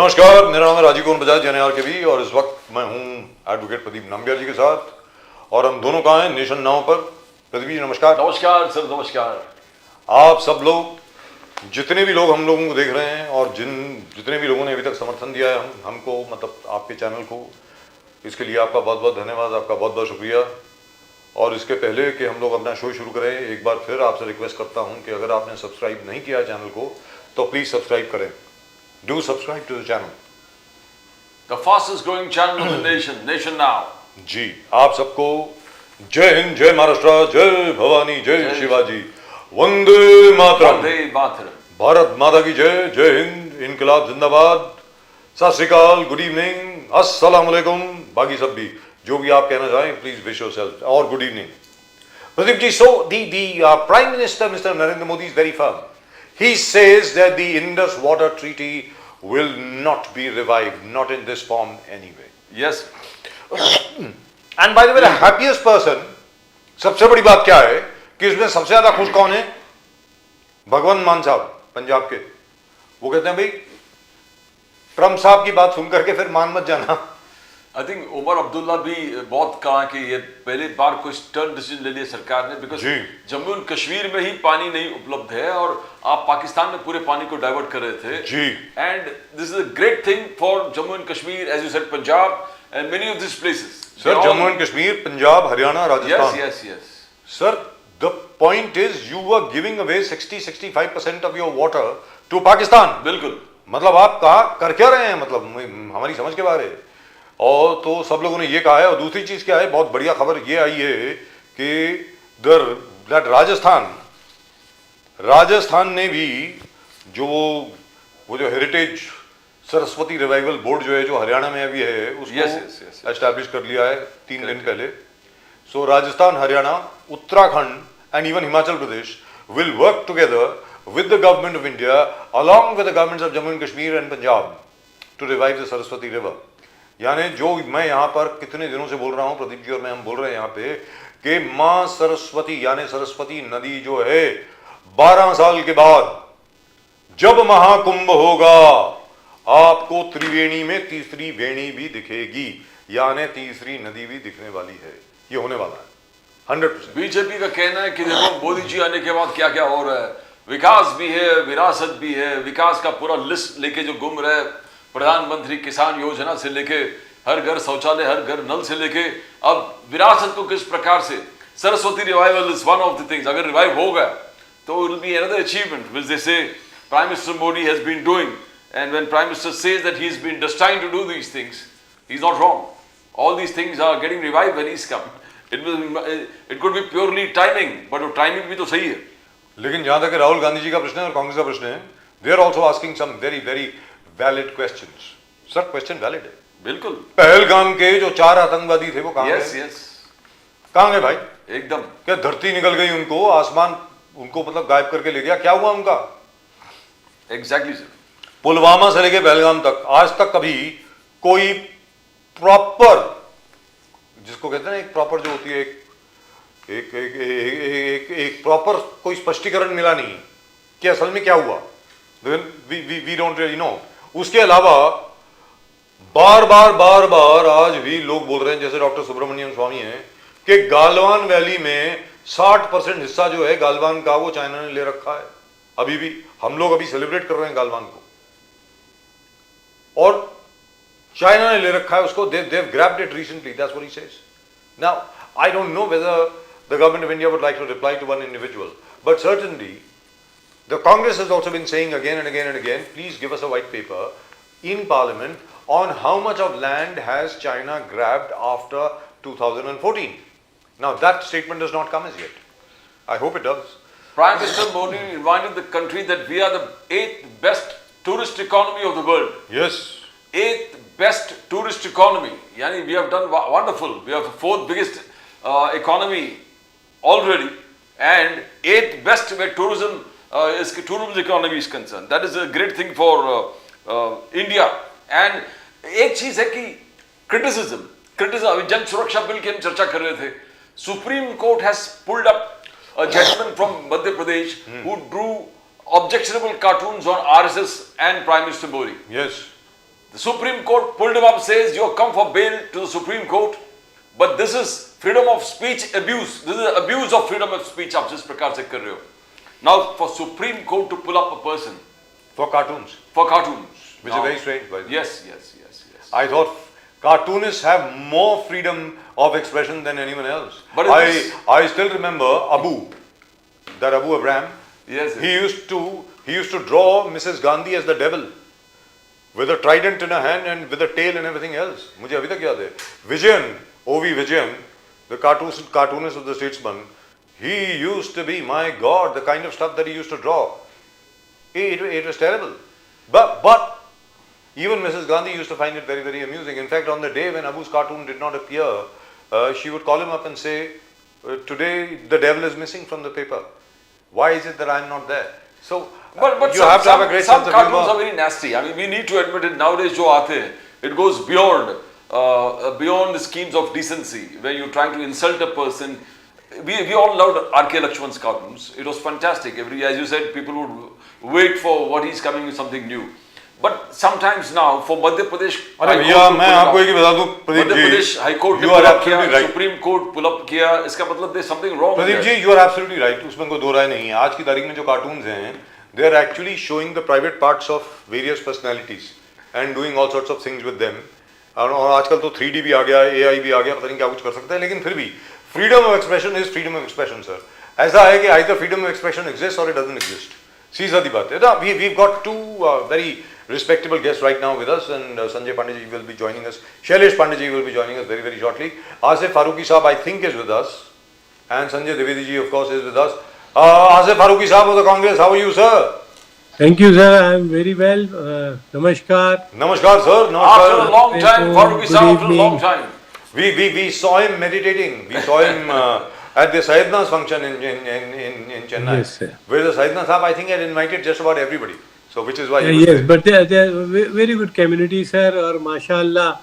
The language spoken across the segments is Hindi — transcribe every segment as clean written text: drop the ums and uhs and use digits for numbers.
नमस्कार, मेरा नाम है राजीव कुमार बजाज जैन के भी, और इस वक्त मैं हूं एडवोकेट प्रदीप नाम्बियाल जी के साथ, और हम दोनों कहाँ हैं? नेशन नाउ पर। प्रदीप जी नमस्कार। नमस्कार सर, नमस्कार। आप सब लोग, जितने भी लोग हम लोगों को देख रहे हैं और जितने भी लोगों ने अभी तक समर्थन दिया है हमको, मतलब आपके चैनल को, इसके लिए आपका बहुत बहुत धन्यवाद, आपका बहुत बहुत शुक्रिया। और इसके पहले कि हम लोग अपना शो शुरू करें, एक बार फिर आपसे रिक्वेस्ट करता हूं कि अगर आपने सब्सक्राइब नहीं किया चैनल को तो प्लीज़ सब्सक्राइब करें। Do subscribe to the channel. The fastest growing channel of the nation, Nation Now. जी, आप सबको जय हिंद, जय महाराष्ट्र, जय भवानी, जय शिवाजी, वंदे मातरम। वंदे मातरम। भारत माता की जय, जय हिंद, इनकलाब जिंदाबाद, सत श्री अकाल, गुड इवनिंग, अस्सलाम वालेकुम, बाकी सब भी जो भी आप कहना चाहें प्लीज विश योरसेल्फ, और good evening. Pradeep ji, so the Prime Minister, Mr. Narendra Modi, is very firm. He says that the Indus Water Treaty will not be revived, not in this form anyway. Yes. And by the way, the happiest person, सबसे बड़ी बात क्या है कि इसमें सबसे ज्यादा खुश कौन है? भगवंत मान साहब पंजाब के। वो कहते हैं भाई, ट्रम्प साहब की बात सुन करके फिर मान मत जाना। आई थिंक उमर अब्दुल्ला भी बहुत कहा कि ये पहली बार कोई स्टर्न डिसीजन ले लिया सरकार ने, बिकॉज जम्मू एंड कश्मीर में ही पानी नहीं उपलब्ध है और आप पाकिस्तान में पूरे पानी को डाइवर्ट कर रहे थे जी। And this is a great thing for Jammu and Kashmir, as you said, Punjab and many of this places. Sir, Jammu and Kashmir, Punjab, Haryana, Rajasthan. Yes yes. Sir, the point is you are giving away 60-65% of your water to Pakistan. बिल्कुल। मतलब आप कहा कर क्या रहे हैं, मतलब हमारी समझ के बाहर है। और तो सब लोगों ने ये कहा है। और दूसरी चीज क्या है, बहुत बढ़िया खबर ये आई है कि दैट राजस्थान ने भी जो वो जो हेरिटेज सरस्वती रिवाइवल बोर्ड जो है, जो हरियाणा में अभी है, उसको एस्टैब्लिश कर लिया है 3 दिन पहले। So Rajasthan, Haryana, Uttarakhand and even Himachal Pradesh will work together with the government of India along with the governments of Jammu and Kashmir and Punjab to revive the Saraswati river। यानी जो मैं यहाँ पर कितने दिनों से बोल रहा हूँ, प्रदीप जी और मैं, हम बोल रहे हैं यहाँ पे कि माँ सरस्वती यानी सरस्वती नदी जो है, 12 साल के बाद जब महाकुंभ होगा, आपको त्रिवेणी में तीसरी वेणी भी दिखेगी, यानी तीसरी नदी भी दिखने वाली है। ये होने वाला है 100%। बीजेपी का कहना है कि देखो मोदी जी आने के बाद क्या क्या हो रहा है, विकास भी है, विरासत भी है। विकास का पूरा लिस्ट लेके जो घूम रहे, प्रधानमंत्री किसान योजना से लेके हर घर शौचालय, हर घर नल से लेके अब विरासत को किस प्रकार से, Saraswati revival is one of the things. अगर रिवाइव होगा तो it will be another achievement which they say prime minister Modi has been doing, and when prime minister says that he has been destined to do these things, he is not wrong. All these things are getting revived when he is come. It could be purely timing, but वो टाइमिंग भी तो सही है। लेकिन जहां तक राहुल गांधी जी का प्रश्न है और कांग्रेस का प्रश्न है, they are also asking some very very valid questions. Sir, question valid है बिल्कुल। पहलगाम के जो 4 आतंकवादी थे वो कहां गए? यस। कहां गए भाई? एकदम। क्या धरती निकल गई उनको, आसमान उनको मतलब गायब करके ले गया? क्या हुआ उनका? Exactly sir. पुलवामा से लेके पहलगाम तक आज तक कभी कोई प्रॉपर, जिसको कहते हैं ना, एक प्रॉपर जो होती है, एक प्रॉपर कोई स्पष्टीकरण मिला नहीं कि असल में क्या हुआ। We don't really know. उसके अलावा बार बार आज भी लोग बोल रहे हैं, जैसे डॉक्टर सुब्रमण्यम स्वामी हैं, कि गालवान वैली में 60% हिस्सा जो है गालवान का, वो चाइना ने ले रखा है। अभी भी हम लोग अभी सेलिब्रेट कर रहे हैं गालवान को, और चाइना ने ले रखा है उसको। they've grabbed it recently, that's what he says. Now I don't know whether the government of India would like to reply to one individual, but certainly the Congress has also been saying again and again and again, please give us a white paper in Parliament on how much of land has China grabbed after 2014. Now that statement does not come as yet. I hope it does. Prime Minister Modi reminded the country that we are the 8th best tourist economy of the world. Yes. 8th best tourist economy. Yani we have done wonderful. We are the 4th biggest economy already, and 8th best where tourism economy is concerned. That is a great thing for India. And एक चीज है कि criticism, जन सुरक्षा बिल की हम चर्चा कर रहे थे। Supreme Court has pulled up a gentleman from Madhya Pradesh who drew objectionable cartoons on RSS and Prime Minister Modi. Yes. The Supreme Court pulled him up, says you have come for bail to the Supreme Court, but this is freedom of speech abuse. This is abuse of freedom of speech. आप जिस प्रकार से कर रहे हो. Now, for Supreme Court to pull up a person For cartoons. for cartoons, Which now, is very strange, by the way. Yes. I thought cartoonists have more freedom of expression than anyone else. But I still remember Abu Abraham. Yes. He used to draw Mrs. Gandhi as the devil, with a trident in her hand and with a tail and everything else. मुझे अभी तक याद है. Vijayan, O.V. Vijayan, the cartoonist of the Statesman, he used to be, my God, the kind of stuff that he used to draw. It was terrible. But even Mrs. Gandhi used to find it very, very amusing. In fact, on the day when Abu's cartoon did not appear, she would call him up and say, today the devil is missing from the paper. Why is it that I'm not there? So, But you have to have a great sense of cartoons humor. are very nasty. I mean, we need to admit it. Nowadays, जो आते हैं, it goes beyond the schemes of decency. When you're trying to insult a person, we all loved R.K. Lakshman's cartoons. It was fantastic. As you said, people would wait for what he's coming with something new. But sometimes now, for Madhya Pradesh, अरे भैया मैं आपको एक ही बता दूं Pradeep Madhya Pradesh High Court ने you pull are up किया, absolutely right. Supreme Court pull up किया, इसका मतलब there's something wrong Pradeep there. Ji you are absolutely right. उसमें कोई दो राय नहीं है. आज की तारीख में जो कार्टून्स हैं, they are actually showing the private parts of various personalities and doing all sorts of things with them. और आजकल तो 3D भी आ गया, AI भी आ गया, पता नहीं क्या कुछ कर सकते हैं. लेकिन फिर भी freedom of expression is freedom of expression, sir. ऐसा है कि either freedom of expression exists or it doesn't exist. सीधी बात है. We've got two very respectable guests right now with us, and Sanjay Pandey will be joining us. Shailesh Pandey will be joining us very, very shortly. Asif Farooqi Saab, I think, is with us, and Sanjay Dwivedi ji, of course, is with us. Asif Farooqi Saab of the Congress, how are you, sir? Thank you, sir. I am very well. Namaskar. Namaskar, sir. After a Namaskar. long time, Farooqi Good Saab, after a evening. long time. We saw him meditating. We saw him at the Sayyidna's function in Chennai. Yes, sir. Where the Sayyidna Saab, I think, had invited just about everybody. So, which is why he was Yes, there. but they are very good community, sir. Or mashallah,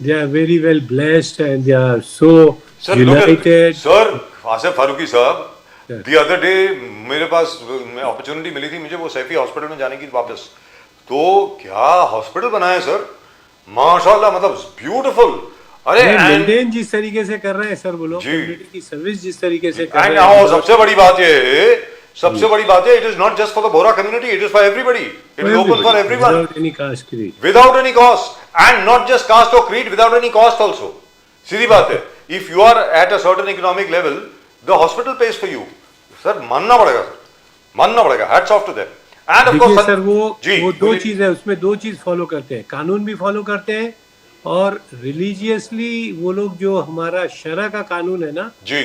they are very well blessed and they are so Sir, look at united. sir, Asif Farooqi साहब, Yes. the other day मेरे पास opportunity मिली थी मुझे वो सैफी हॉस्पिटल में जाने की वापस. तो क्या हॉस्पिटल बनाया सर? माशाल्लाह, मतलब ब्यूटीफुल. अरे मेंटेन जिस तरीके से कर रहे हैं सर, वो लोग जी. कम्युनिटी की सर्विस जिस तरीके से कर एंड रहे हैं. सबसे बड़ी बात ये है, it is not just for the Bohra community, it is for everybody. It is open for everyone. Without any caste creed. Without any cost, and not just caste or creed, without any cost also. सीधी बात है. If you are at a certain economic level, the hospital pays for you. Sir मानना पड़ेगा सर, मानना पड़ेगा. Hats off to them. And of देखिए course, सर, वो दो बोलिए. चीज है उसमें, दो चीज फॉलो करते हैं. कानून भी फॉलो करते हैं और रिलीजियसली वो लोग जो हमारा शरा का कानून है ना, जी,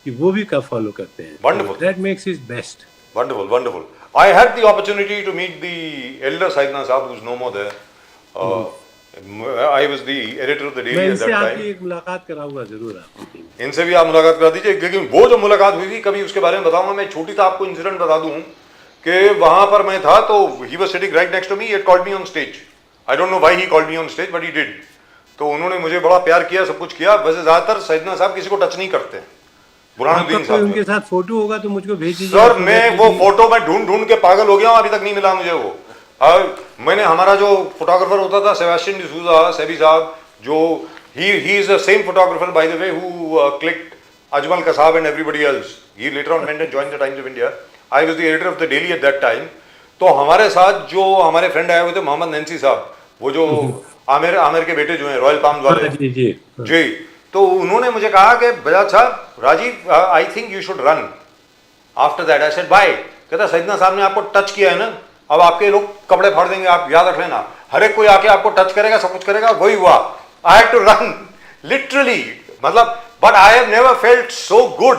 कि वो भी का फॉलो करते हैं. Wonderful. That makes it best. wonderful, wonderful. I had the opportunity to meet the elder Saidna Saab, who's no more there. I was the editor of the मैं daily at इनसे that आपकी time. एक मुलाकात कराऊंगा जरूर आपकी. इनसे भी आप मुलाकात करा दीजिए, क्योंकि वो जो मुलाकात हुई थी कभी उसके बारे में बताऊंगा. मैं छोटी सा आपको इंसिडेंट बता दूं कि वहां पर मैं था तो he was sitting right next to me. He called me on stage. I don't know why he called me on stage, but he did. तो उन्होंने मुझे बड़ा प्यार किया, सब कुछ किया. वैसे ज्यादातर सैयदना साहब किसी को टच नहीं करते हैं. बुरहानुद्दीन आपका कोई उनके साहब, साथ फोटो होगा तो मुझको भेज दीजिए. सर मैं वो फोटो में ढूंढ के पागल हो गया हूं, अभी तक नहीं मिला मुझे वो. मैंने हमारा जो फोटोग्राफर होता था सेबेस्टियन डिसूजा सेबी साहब, जो he is the same photographer bye the way who clicked Ajmal Kasab and everybody else. He later on went and joined the times of India. I was the editor of the daily at that time. तो हमारे साथ जो हमारे फ्रेंड आए हुए थे मोहम्मद नैन्सी साहब, वो जो आमिर के बेटे जो हैं रॉयल पाम्स वाले. जी जी जी, तो उन्होंने मुझे कहा कि बजाज साहब, Rajiv I think you should run after that. I said bye. कहता सैयदना साहब ने आपको टच किया है ना, अब आपके लोग कपड़े फाड़ देंगे, आप याद रख लेना. हर एक कोई आके आपको टच करेगा, सब कुछ करेगा. वही हुआ. I had to run literally. मतलब but I have never felt so good.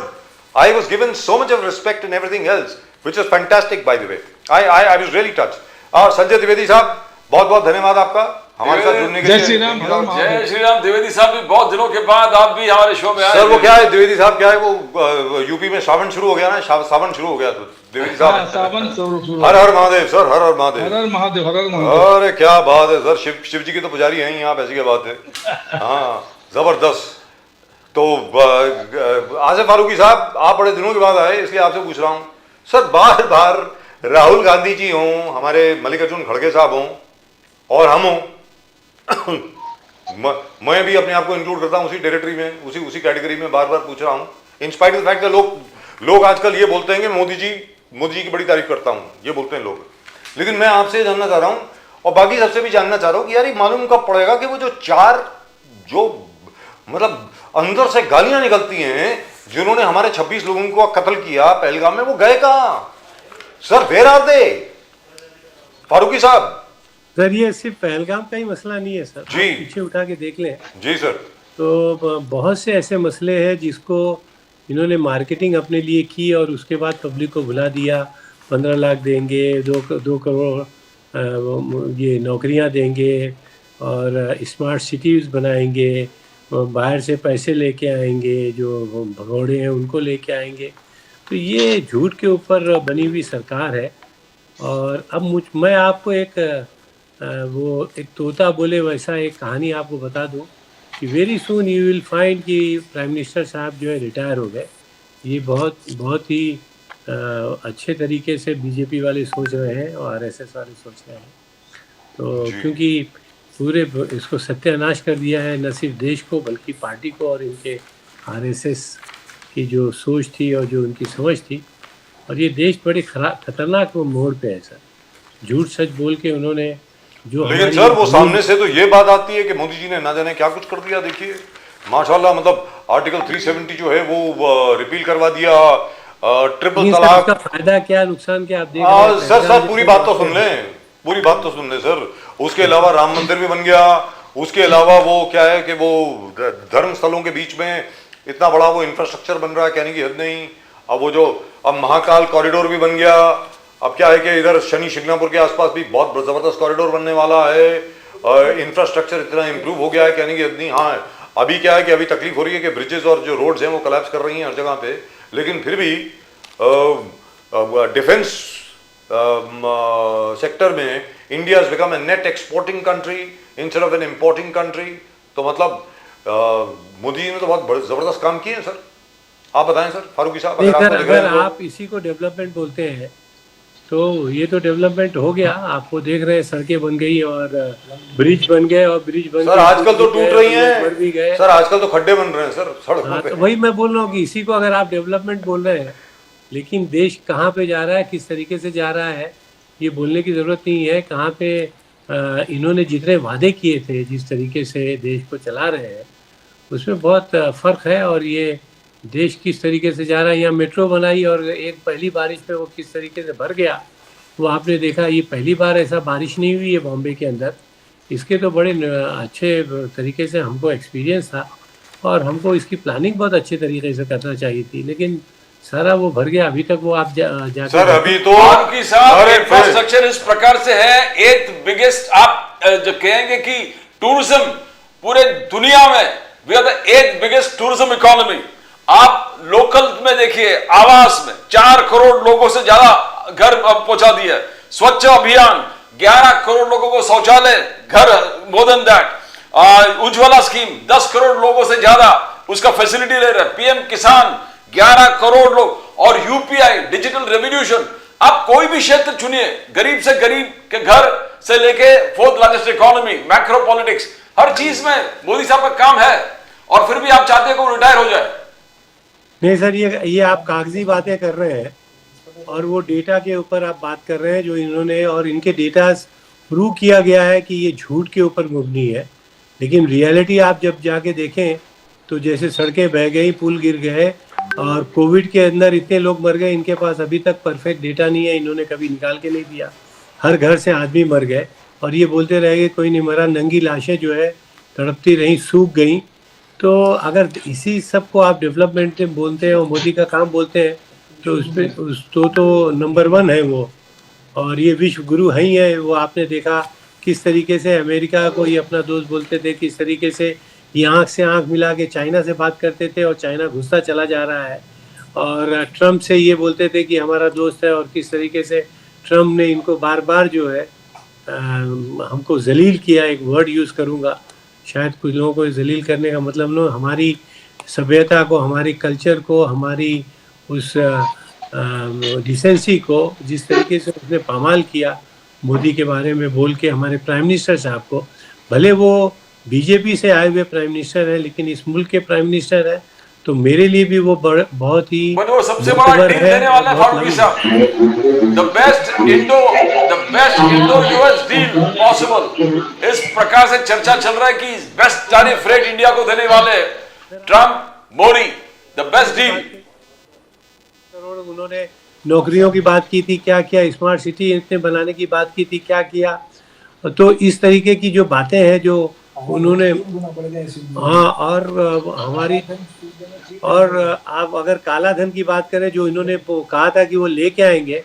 I was given so much of respect and everything else which was fantastic by the way. I was really touched. और संजय द्विवेदी साहब, बहुत बहुत धन्यवाद आपका हमारे साथ जुड़ने के लिए. जय श्री राम. जय श्री राम. द्विवेदी साहब भी बहुत दिनों के बाद आप भी हमारे शो में आए. सर वो क्या है द्विवेदी साहब, क्या है वो यूपी में सावन शुरू हो गया ना, सावन शुरू हो गया. तो द्विवेदी साहब, सावन शुरू. हर हर महादेव सर, हर हर महादेव. हर हर महादेव, हर हर महादेव. अरे क्या बात है सर, शिव जी की तो पुजारी हैं ही आप, ऐसी क्या बात है. हाँ जबरदस्त. तो आसिफ फारूकी साहब, आप बड़े दिनों के बाद आए, इसलिए आपसे पूछ रहा हूँ सर. बार बार राहुल गांधी जी हों, हमारे मल्लिकार्जुन खड़गे साहब हों और हम हों, मैं भी अपने आप को इंक्लूड करता हूं उसी टेरिटरी में, उसी कैटेगरी में, बार बार पूछ रहा हूं। In spite of the fact लोग आजकल ये बोलते हैं कि मोदी जी की बड़ी तारीफ करता हूं, ये बोलते हैं लोग। लेकिन मैं आपसे जानना चाह रहा हूं और बाकी सबसे भी जानना चाह रहा हूं कि यार ये मालूम कब पड़ेगा कि वो जो मतलब अंदर से गालियां निकलती हैं, जिन्होंने हमारे 26 लोगों को कत्ल किया पहलगाम में, वो गए कहां sir? Where are they? Farooqui साहब। सर ये सिर्फ पहलगाम का ही मसला नहीं है सर, जी। आप पीछे उठा के देख लें जी सर। तो बहुत से ऐसे मसले हैं जिसको इन्होंने मार्केटिंग अपने लिए की और उसके बाद पब्लिक को भुला दिया। 15 लाख देंगे, 2 करोड़ ये नौकरियां देंगे और स्मार्ट सिटीज़ बनाएंगे, बाहर से पैसे लेके आएंगे, जो भगोड़े हैं उनको लेके आएंगे। तो ये झूठ के ऊपर बनी हुई सरकार है। और अब मैं आपको वो एक तोता बोले वैसा एक कहानी आपको बता दूं कि very soon you will find कि प्राइम मिनिस्टर साहब जो है रिटायर हो गए। ये बहुत ही अच्छे तरीके से बीजेपी वाले सोच रहे हैं और आरएसएस वाले सोच रहे हैं। तो क्योंकि पूरे इसको सत्यानाश कर दिया है, न सिर्फ देश को बल्कि पार्टी को और इनके आरएसएस की जो सोच थी और जो उनकी समझ थी। और ये देश बड़े खतरनाक मोड़ पे है सर। झूठ सच बोल के उन्होंने जो, लेकिन सर वो सामने से तो ये बात आती है कि मोदी जी ने ना जाने क्या कुछ कर दिया। देखिए माशाल्लाह, मतलब आर्टिकल 370 जो है वो रिपील करवा दिया, ट्रिपल तलाक का फायदा क्या नुकसान क्या आप देख रहे हैं? सर पूरी बात तो सुन लें सर। उसके अलावा राम मंदिर भी बन गया, उसके अलावा वो क्या है कि वो धर्म स्थलों के बीच में इतना बड़ा वो इंफ्रास्ट्रक्चर बन रहा है, कहने की हद नहीं। अब महाकाल कॉरिडोर भी बन गया। अब क्या है कि इधर शनि शिंगणापुर के आसपास भी बहुत जबरदस्त कॉरिडोर बनने वाला है। इंफ्रास्ट्रक्चर इतना इंप्रूव हो गया है, कहने की हद नहीं। हाँ, अभी क्या है कि अभी तकलीफ हो रही है कि ब्रिजेस और जो रोड्स हैं वो कोलैप्स कर रही हैं हर जगह पे। लेकिन फिर भी डिफेंस सेक्टर में India has become a net exporting country instead of an importing country. तो मतलब मोदी जी ने तो बहुत जबरदस्त काम किए हैं सर। आप बताएं सर, फारूकी साहब। अगर आप इसी को डेवलपमेंट बोलते हैं तो ये तो डेवलपमेंट हो गया। आपको देख रहे हैं सड़कें बन गई और ब्रिज बन गए और ब्रिज बन सर आजकल तो टूट रही हैं सर, आजकल तो खड्डे बन रहे हैं सर सड़कों पे। तो वही मैं बोल रहा हूँ कि इसी को अगर आप डेवलपमेंट बोल रहे हैं, लेकिन देश कहाँ पे जा रहा है, किस तरीके से जा रहा है, ये बोलने की जरूरत नहीं है। कहाँ पे इन्होंने जितने वादे किए थे, जिस तरीके से देश को चला रहे हैं, उसमें बहुत फर्क है। और ये देश किस तरीके से जा रहा है, यहाँ मेट्रो बनाई और एक पहली बारिश में वो किस तरीके से भर गया, वो आपने देखा। ये पहली बार ऐसा बारिश नहीं हुई है बॉम्बे के अंदर। इसके तो बड़े अच्छे तरीके से हमको एक्सपीरियंस था और हमको इसकी प्लानिंग बहुत अच्छे तरीके से करना चाहिए थी, लेकिन सारा वो भर गया। अभी तक वो आप जाकर सर अभी तो इंफ्रास्ट्रक्चर इस प्रकार से है, 8th बिगेस्ट। आप जो कहेंगे कि टूरिज्म पूरे दुनिया में, we are the 8th biggest tourism economy. आप लोकल में देखिए, आवास में 4 करोड़ लोगों से ज्यादा घर पहुंचा दिया है। स्वच्छ अभियान 11 करोड़ लोगों को शौचालय घर, more than that. Ujjwala scheme 10 crore लोगों से ज्यादा उसका फैसिलिटी ले रहे हैं। पीएम किसान 11 करोड़ लोग और यूपीआई डिजिटल रेवोल्यूशन। आप कोई भी क्षेत्र चुनिए, गरीब से गरीब के घर से लेके 4th largest economy, macro politics, हर चीज में मोदी साहब का काम है। और फिर भी आप चाहते हैं कि वो रिटायर हो जाए। नहीं सर, ये आप कागजी बातें कर रहे हैं और वो डेटा के ऊपर आप बात कर रहे हैं जो इन्होंने, और इनके डेटा प्रूव किया गया है कि ये झूठ के ऊपर मुबनी है। लेकिन रियलिटी आप जब जाके देखें तो जैसे सड़कें बह गई, पुल गिर गए और कोविड के अंदर इतने लोग मर गए, इनके पास अभी तक परफेक्ट डेटा नहीं है, इन्होंने कभी निकाल के नहीं दिया। हर घर से आदमी मर गए और ये बोलते रहे कोई नहीं मरा, नंगी लाशें जो है तड़पती रहीं, सूख गई। तो अगर इसी सब को आप डेवलपमेंट बोलते हैं और मोदी का काम बोलते हैं तो उस पर तो नंबर 1 है वो। और ये विश्व गुरु है ही है। वो आपने देखा किस तरीके से अमेरिका को ये अपना दोस्त बोलते थे, किस तरीके से ये आँख से आँख मिला के चाइना से बात करते थे और चाइना घुसता चला जा रहा है। और ट्रम्प से ये बोलते थे कि हमारा दोस्त है, और किस तरीके से ट्रम्प ने इनको बार बार जो है हमको जलील किया। एक वर्ड यूज़ करूँगा, शायद कुछ लोगों को जलील करने का मतलब ना, हमारी सभ्यता को, हमारी कल्चर को, हमारी उस डिसेंसी को जिस तरीके से उसने पामाल किया मोदी के बारे में बोल के, हमारे प्राइम मिनिस्टर साहब को। भले वो बीजेपी से आए हुए प्राइम मिनिस्टर है, लेकिन इस मुल्क के प्राइम मिनिस्टर है, तो मेरे लिए भी वो बहुत ही बट वो सबसे बड़ा मोतबर डील है देने वाला और है बहुत फारूकी लंबी- साहब। The best Indo US deal possible. इस प्रकार से चर्चा चल रहा है कि बेस्ट टैरिफ रेट इंडिया को देने वाले Trump Modi, the best deal. Crore उन्होंने नौकरियों की बात की थी, क्या किया, स्मार्ट सिटी इतने बनाने की बात की थी, क्या किया। तो इस तरीके की जो बातें हैं जो उन्होंने, हाँ, और हमारी, और आप अगर काला धन की बात करें, जो इन्होंने वो कहा था कि वो लेके आएंगे,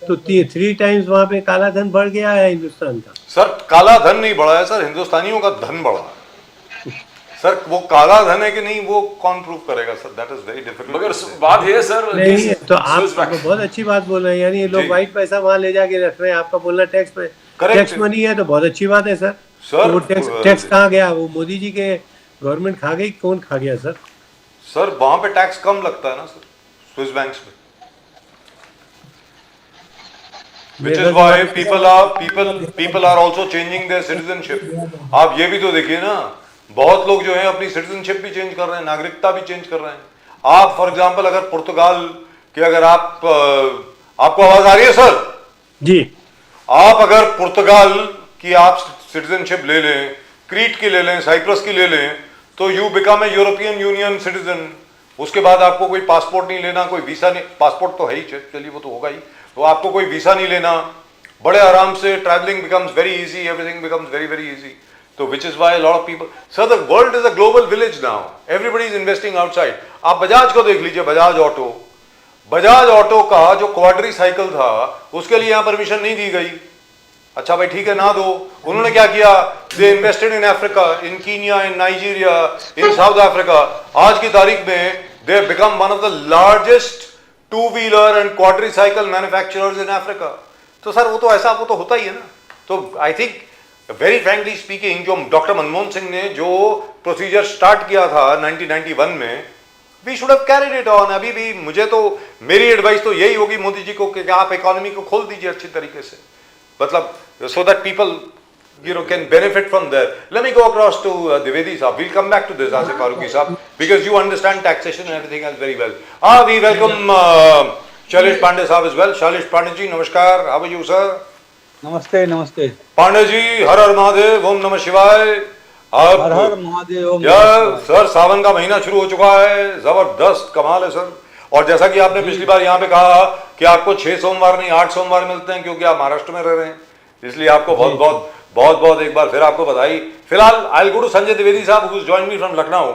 तो 3 टाइम्स वहां पे काला धन बढ़ गया है हिंदुस्तान का। सर काला धन नहीं बढ़ा है सर, हिंदुस्तानियों का धन बढ़ा है सर। वो काला धन है कि नहीं वो कौन प्रूव करेगा sir, that is very difficult. मगर बात ये है सर, नहीं, तो आप स्विस बैंक- बहुत अच्छी बात बोल रहे हैं, यानी ये लोग जी। वाइट पैसा वहां ले जाके रख रहे हैं, आपका बोलना टैक्स पे, Correct। टैक्स मनी है, तो बहुत अच्छी बात है सर। सर, तो वो टैक्स कहाँ गया? वो मोदी जी के गवर्नमेंट खा गई, कौन खा गया सर? सर वहां पे टैक्स कम लगता है ना सर, स्विस बैंक्स में। Which is why people are also changing their citizenship। आप ये भी तो देखिए ना, बहुत लोग जो है अपनी सिटीजनशिप भी चेंज कर रहे हैं, नागरिकता भी चेंज कर रहे हैं। आप फॉर एग्जांपल अगर पुर्तगाल के, अगर आपको आवाज आ रही है सर? जी, आप अगर पुर्तगाल की आप सिटीजनशिप ले लें, क्रीट की ले लें, साइप्रस की ले लें, तो you become a European union citizen. उसके बाद आपको कोई पासपोर्ट नहीं लेना, कोई वीसा नहीं, पासपोर्ट तो है ही, चलिए वो तो होगा ही, तो आपको कोई वीसा नहीं लेना, बड़े आराम से travelling becomes very easy, everything becomes very very easy. तो which is why lot of people, sir the world is a global village now, everybody is investing outside. आप बजाज को देख लीजिए, बजाज ऑटो का जो क्वाड्री साइकिल था उसके लिए यहां परमिशन नहीं दी गई। अच्छा भाई ठीक है ना दो, उन्होंने क्या किया, दे invested in Africa, in Kenya, in Nigeria, in south Africa. आज की तारीख में they become one of the largest two wheeler and quadri cycle manufacturers in Africa. तो सर वो तो ऐसा, वो तो होता ही है ना। तो I think very frankly speaking, जो डॉक्टर मनमोहन सिंह ने जो प्रोसीजर स्टार्ट किया था 1991 में, we should have carried it on. अभी भी मुझे तो, मेरी एडवाइस तो यही होगी मोदी जी को कि आप इकोनॉमी को खोल दीजिए अच्छी तरीके से, मतलब so that people can benefit from there. Let me go across to Dwivedi sahab. We'll come back to this, Asif Faruqi sahab, because you understand taxation and everything else very well. We welcome Shailesh Pandey sahab as well. Shailesh Pandey ji, namaskar. How are you sir? नमस्ते नमस्ते। Pandey ji, हर हर महादेव, ओम नमः शिवाय। आप हर हर महादेव, ओम यार नमः शिवाय। सर सावन का महीना शुरू हो चुका है, जबरदस्त कमाल है सर। और जैसा कि आपने पिछली बार यहाँ पे कहा कि आपको 6 सोमवार नहीं 8 सोमवार मिलते हैं, क्योंकि आप महाराष्ट्र में रह रहे हैं, इसलिए आपको बहुत एक बार फिर आपको बधाई। फिलहाल I will go to Sanjay Dwivedi साहब who join me from Lucknow.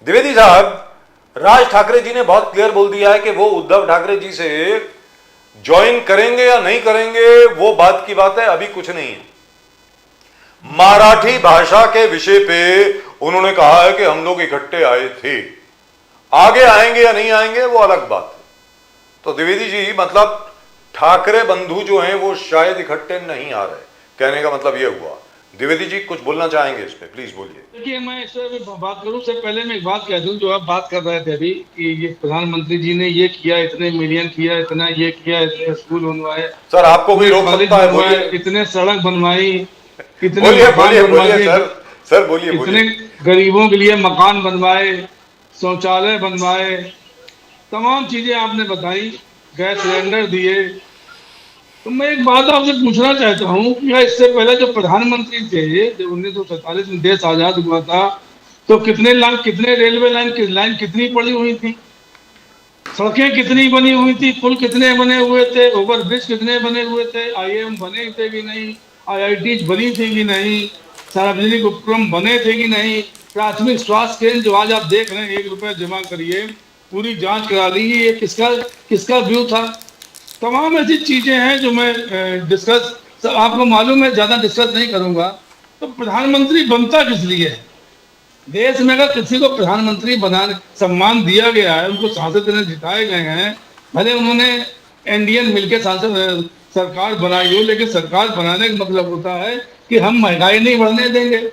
Dwivedi साहब, राज ठाकरे जी ने बहुत क्लियर बोल दिया है कि वो उद्धव ठाकरे जी से ज्वाइन करेंगे या नहीं करेंगे, वो बात की बात है, अभी कुछ नहीं है। मराठी भाषा के विषय पे उन्होंने कहा है कि हम लोग इकट्ठे आए थे, आगे आएंगे या नहीं आएंगे वो अलग बात है। तो द्विवेदी जी, मतलब ठाकरे बंधु जो हैं वो शायद इकट्ठे नहीं आ रहे, कहने का मतलब ये हुआ। द्विवेदी जी कुछ बोलना चाहेंगे इस पे, प्लीज बोलिए। देखिए, मैं इस पर बात करूं उससे पहले मैं एक बात कह दूं, जो आप बात कर रहे थे अभी कि ये प्रधानमंत्री जी ने ये किया, इतने मिलियन किया, इतना ये किया, इतने स्कूल बनवाए, सर आपको भी रोक सकता है, बोलिए इतने सड़क बनवाई, इतने बोलिए मकान बोलिए बनवाए, बोलिए सर बोलिए इतने बोलिए। गरीबों के लिए मकान बनवाए, शौचालय बनवाए, तमाम चीजें आपने बताई, गैस सिलेंडर दिए। तो मैं एक बात आपसे पूछना चाहता हूँ कि इससे पहले जो प्रधानमंत्री थे, जब 1947 में देश आजाद हुआ था, तो कितने रेलवे लाइन कितनी पड़ी हुई थी, सड़कें कितनी बनी हुई थी, पुल कितने बने हुए थे, ओवरब्रिज कितने बने हुए थे, IIM बने थे कि नहीं, IIT बनी थी कि नहीं, सार्वजनिक उपक्रम बने थे कि नहीं, प्राथमिक स्वास्थ्य केंद्र जो आज आप देख रहे हैं 1 रुपया जमा करिए पूरी जांच करा ली, ये किसका व्यू था। तमाम ऐसी चीजें हैं जो मैं डिस्कस, आपको मालूम है ज्यादा डिस्कस नहीं करूंगा। तो प्रधानमंत्री बनता किस लिए है? देश में अगर किसी को प्रधानमंत्री बनाने सम्मान दिया गया है, उनको सांसद जिताए गए हैं, भले उन्होंने एनडीए मिलकर सांसद सरकार बनाई हो, लेकिन सरकार बनाने का मतलब होता है कि हम महंगाई नहीं बढ़ने देंगे,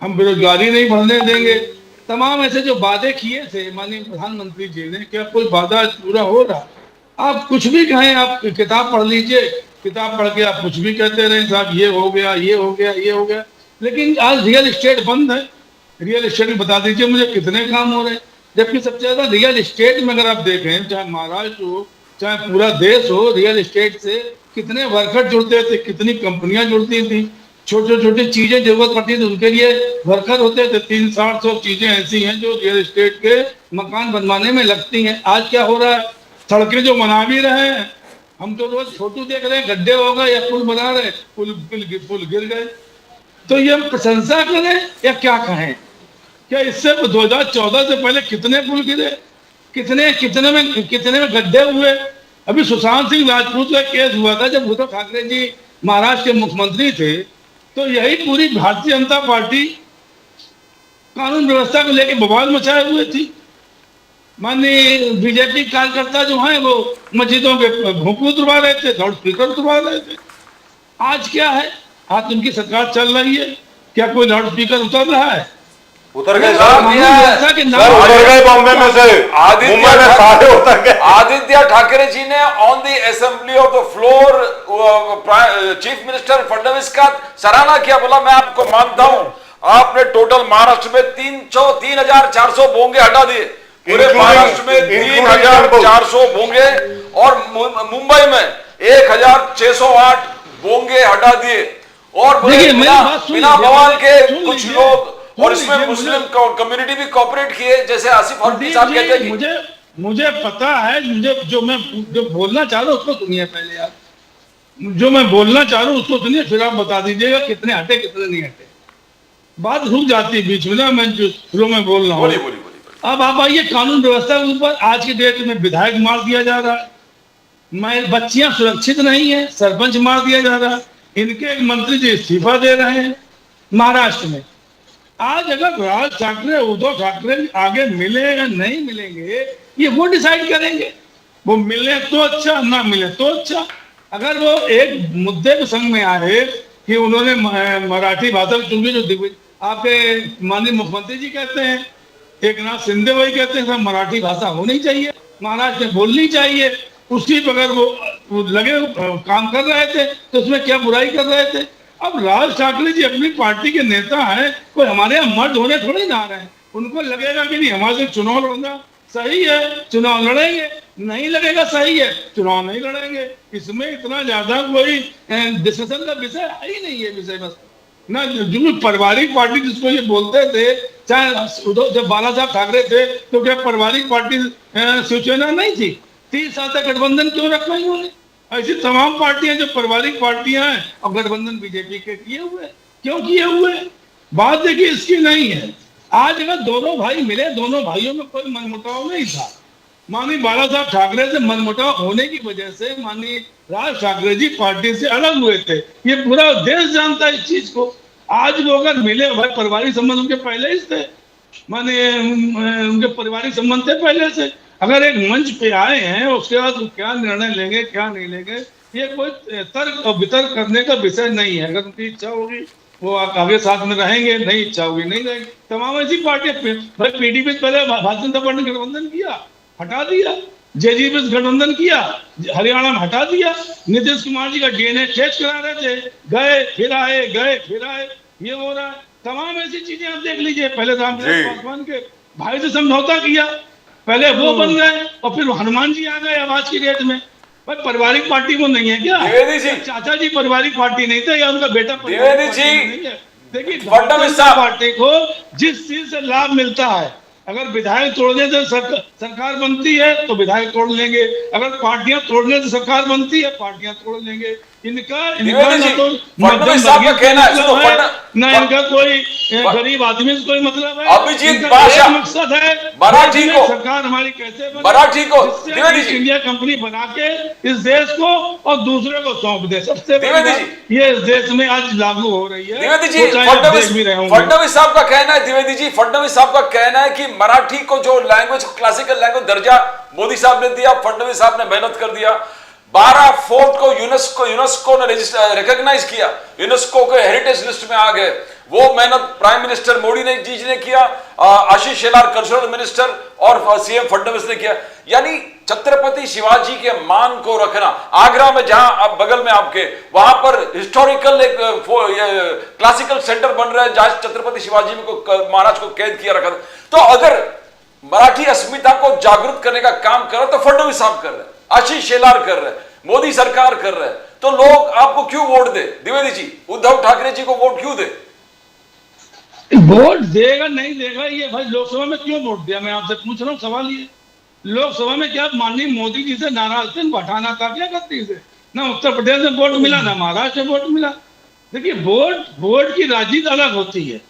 हम बेरोजगारी नहीं बढ़ने देंगे। तमाम ऐसे जो वादे किए थे माननीय प्रधानमंत्री जी ने, क्या कोई वादा पूरा हो रहा? आप कुछ भी कहें, आप किताब पढ़ लीजिए, किताब पढ़ के आप कुछ भी कहते रहे साहब, ये हो गया, ये हो गया, ये हो गया, लेकिन आज रियल एस्टेट बंद है। रियल एस्टेट में बता दीजिए मुझे कितने काम हो रहे हैं, जबकि सबसे ज्यादा रियल एस्टेट में अगर आप देखें, चाहे महाराष्ट्र हो चाहे पूरा देश हो, रियल एस्टेट से कितने वर्कर जुड़ते थे, कितनी कंपनियां जुड़ती थी, छोटे छोटे चीजें जरूरत पड़ती थी उनके लिए वर्कर होते थे। 300-400 चीजें ऐसी हैं जो रियल एस्टेट के मकान बनवाने में लगती हैं। आज क्या हो रहा है, सड़कें जो बना भी रहे हैं, हम तो रोज फोटो देख रहे हैं, गड्ढे हो गए या पुल बना रहे, पुल गिर गए। तो ये हम प्रशंसा करें या क्या कहें? क्या इससे 2014 से पहले कितने पुल गिरे, कितने में गड्ढे हुए? अभी सुशांत सिंह राजपूत का केस हुआ था जब उद्धव ठाकरे जी महाराष्ट्र के मुख्यमंत्री थे, तो यही पूरी भारतीय जनता पार्टी कानून व्यवस्था को लेकर बवाल मचाए हुए थी। माननीय बीजेपी कार्यकर्ता जो हैं वो मस्जिदों के भोंपू उतरवा रहे थे, लाउड स्पीकर उतरवा रहे थे। आज क्या है, आज उनकी सरकार चल रही है, क्या कोई लाउड स्पीकर उतर रहा है? उतर गए सर, उतर गए बॉम्बे में से, मुंबई में सारे उतर गए। आदित्य ठाकरे जी ने on the assembly of the floor chief minister Fadnavis का सराहना किया, बोला मैं आपको मानता हूं, आपने टोटल महाराष्ट्र में 3,400 बोंगे हटा दिए, पूरे महाराष्ट्र में 3,400 बोंगे, और मुंबई में 1,608 बोंगे हटा दिए। और बिना बवाल के कुछ लोग, और इसमें मुस्लिम कम्युनिटी भी कोऑपरेट किए, जैसे आसिफ हरदी साहब कहते हैं कि मुझे पता है, जो बोलना चाह रहा हूँ उसको सुनिए पहले आप, जो मैं बोलना चाह रहा हूँ उसको सुनिए, फिर आप बता दीजिएगा कितने हटे कितने नहीं हटे। बात रुक जाती है बीच में ना, मैं जो मैं बोल रहा हूँ। अब आप आइए कानून व्यवस्था के ऊपर। आज के डेट में विधायक मार दिया जा रहा है, बच्चियां सुरक्षित नहीं है, सरपंच मार दिया जा रहा है, इनके एक मंत्री जी इस्तीफा दे रहे हैं महाराष्ट्र में। आज अगर राज ठाकरे उद्धव ठाकरे आगे मिले या नहीं मिलेंगे, ये वो डिसाइड करेंगे। वो मिले तो अच्छा, ना मिले तो अच्छा। अगर वो एक मुद्दे के संग में आए कि उन्होंने मराठी भाषा में, चूंकि जो आपके माननीय मुख्यमंत्री जी कहते हैं, एक नाथ शिंदे वही कहते हैं मराठी भाषा होनी चाहिए, महाराष्ट्र में बोलनी चाहिए, उसी पर अगर वो लगे काम कर रहे थे तो उसमें क्या बुराई कर रहे थे? अब राज ठाकरे जी अपनी पार्टी के नेता हैं, कोई हमारे यहाँ मर्द होने थोड़े ना आ रहे हैं। उनको लगेगा कि नहीं हमारे से चुनाव लड़ना सही है, चुनाव लड़ेंगे, नहीं लगेगा सही है, चुनाव नहीं लड़ेंगे। इसमें इतना ज्यादा कोई डिस्कशन का विषय ही नहीं है। विषय बस ना, जो पारिवारिक पार्टी जिसको ये बोलते थे, चाहे जब बाला साहब ठाकरे थे तो क्या पारिवारिक पार्टी शिवसेना नहीं थी? 30 साल तक गठबंधन क्यों रखा इन्होंने? ऐसी तमाम पार्टियां जो पारिवारिक पार्टियां हैं और गठबंधन बीजेपी के किए हुए, क्यों किए हुए? बात देखिए इसकी नहीं है। आज अगर दोनों भाई मिले, दोनों भाइयों में कोई मनमुटाव नहीं था, माननीय बाला साहब ठाकरे से मनमुटाव होने की वजह से माननीय राज ठाकरे जी पार्टी से अलग हुए थे। ये पूरा देश जानता है इस चीज को। आज वो अगर मिले, भाई पारिवारिक संबंध उनके पहले ही थे, माने उनके पारिवारिक संबंध थे पहले से। अगर एक मंच पे आए हैं, उसके बाद क्या निर्णय लेंगे क्या नहीं लेंगे, ये कोई तर्क और वितर्क करने का विषय नहीं है। अगर उनकी इच्छा होगी वो आगे साथ में रहेंगे, नहीं इच्छा होगी नहीं रहेंगे। तमाम ऐसी पार्टियां, भाई पीडीपी पहले भारतीय जनता पार्टी ने गठबंधन किया, हटा दिया, जेजेपी से गठबंधन किया, हरियाणा में हटा दिया। नीतीश कुमार जी का डीएनए टेस्ट करा रहे थे, गए फिर आए, गए फिर आए, ये हो रहा है। तमाम ऐसी चीजें आप देख लीजिए। पहले रामविलास पासवान के भाई से समझौता किया, पहले वो बन गए और फिर हनुमान जी आ गए। अब आज की डेट में भाई पारिवारिक पार्टी वो नहीं है क्या? चाचा जी पारिवारिक पार्टी नहीं थे या उनका बेटा द्विवेदी जी नहीं है? देखिए पार्टी को जिस चीज से लाभ मिलता है, अगर विधायक तोड़ने से सरकार बनती है तो विधायक तोड़ लेंगे, अगर पार्टियां तोड़ने से सरकार बनती है पार्टियां तोड़ लेंगे। इनका ना तो ना इनका कोई गरीब आदमी से कोई मतलब है। अभिजीत बादशाह मकसद है मराठी को सरकार हमारी कैसे बने, मराठी को इंडिया कंपनी बना के इस देश को और दूसरे को सौंप दे। सबसे ये इस देश में आज लागू हो रही है। द्विवेदी जी, फडणवीस साहब का कहना है, द्विवेदी जी फडणवीस साहब का कहना है कि मराठी को जो लैंग्वेज, क्लासिकल लैंग्वेज दर्जा मोदी साहब ने दिया, फडणवीस साहब ने मेहनत कर दिया। 12 फोर्ट को यूनेस्को ने रिकॉग्नाइज किया, यूनेस्को के हेरिटेज लिस्ट में आ गए। वो मेहनत प्राइम मिनिस्टर मोदी जी ने किया, आशीष शेलार कल्चरल मिनिस्टर और सीएम फडणवीस ने किया। यानी छत्रपति शिवाजी के मान को रखना, आगरा में जहां अब बगल में आपके वहां पर हिस्टोरिकल एक क्लासिकल सेंटर बन रहा है जहां छत्रपति शिवाजी को महाराज को कैद किया रखा था। तो अगर मराठी अस्मिता को जागृत करने का काम कर रहा है तो फडणवीस साहब कर रहे हैं, आशीष शेलार कर रहे हैं, मोदी सरकार कर रहे हैं, तो लोग आपको क्यों वोट दे? द्विवेदी जी, उद्धव ठाकरे जी को वोट क्यों दे? वोट देगा नहीं देगा ये भाई लोकसभा में क्यों वोट दिया, मैं आपसे पूछ रहा हूँ सवाल ये। लोकसभा में क्या माननीय मोदी जी से नाराज थे, हटाना था क्या करती से? ना उत्तर प्रदेश में वोट मिला ना महाराष्ट्र में वोट मिला। देखिए वोट की राजनीति अलग होती है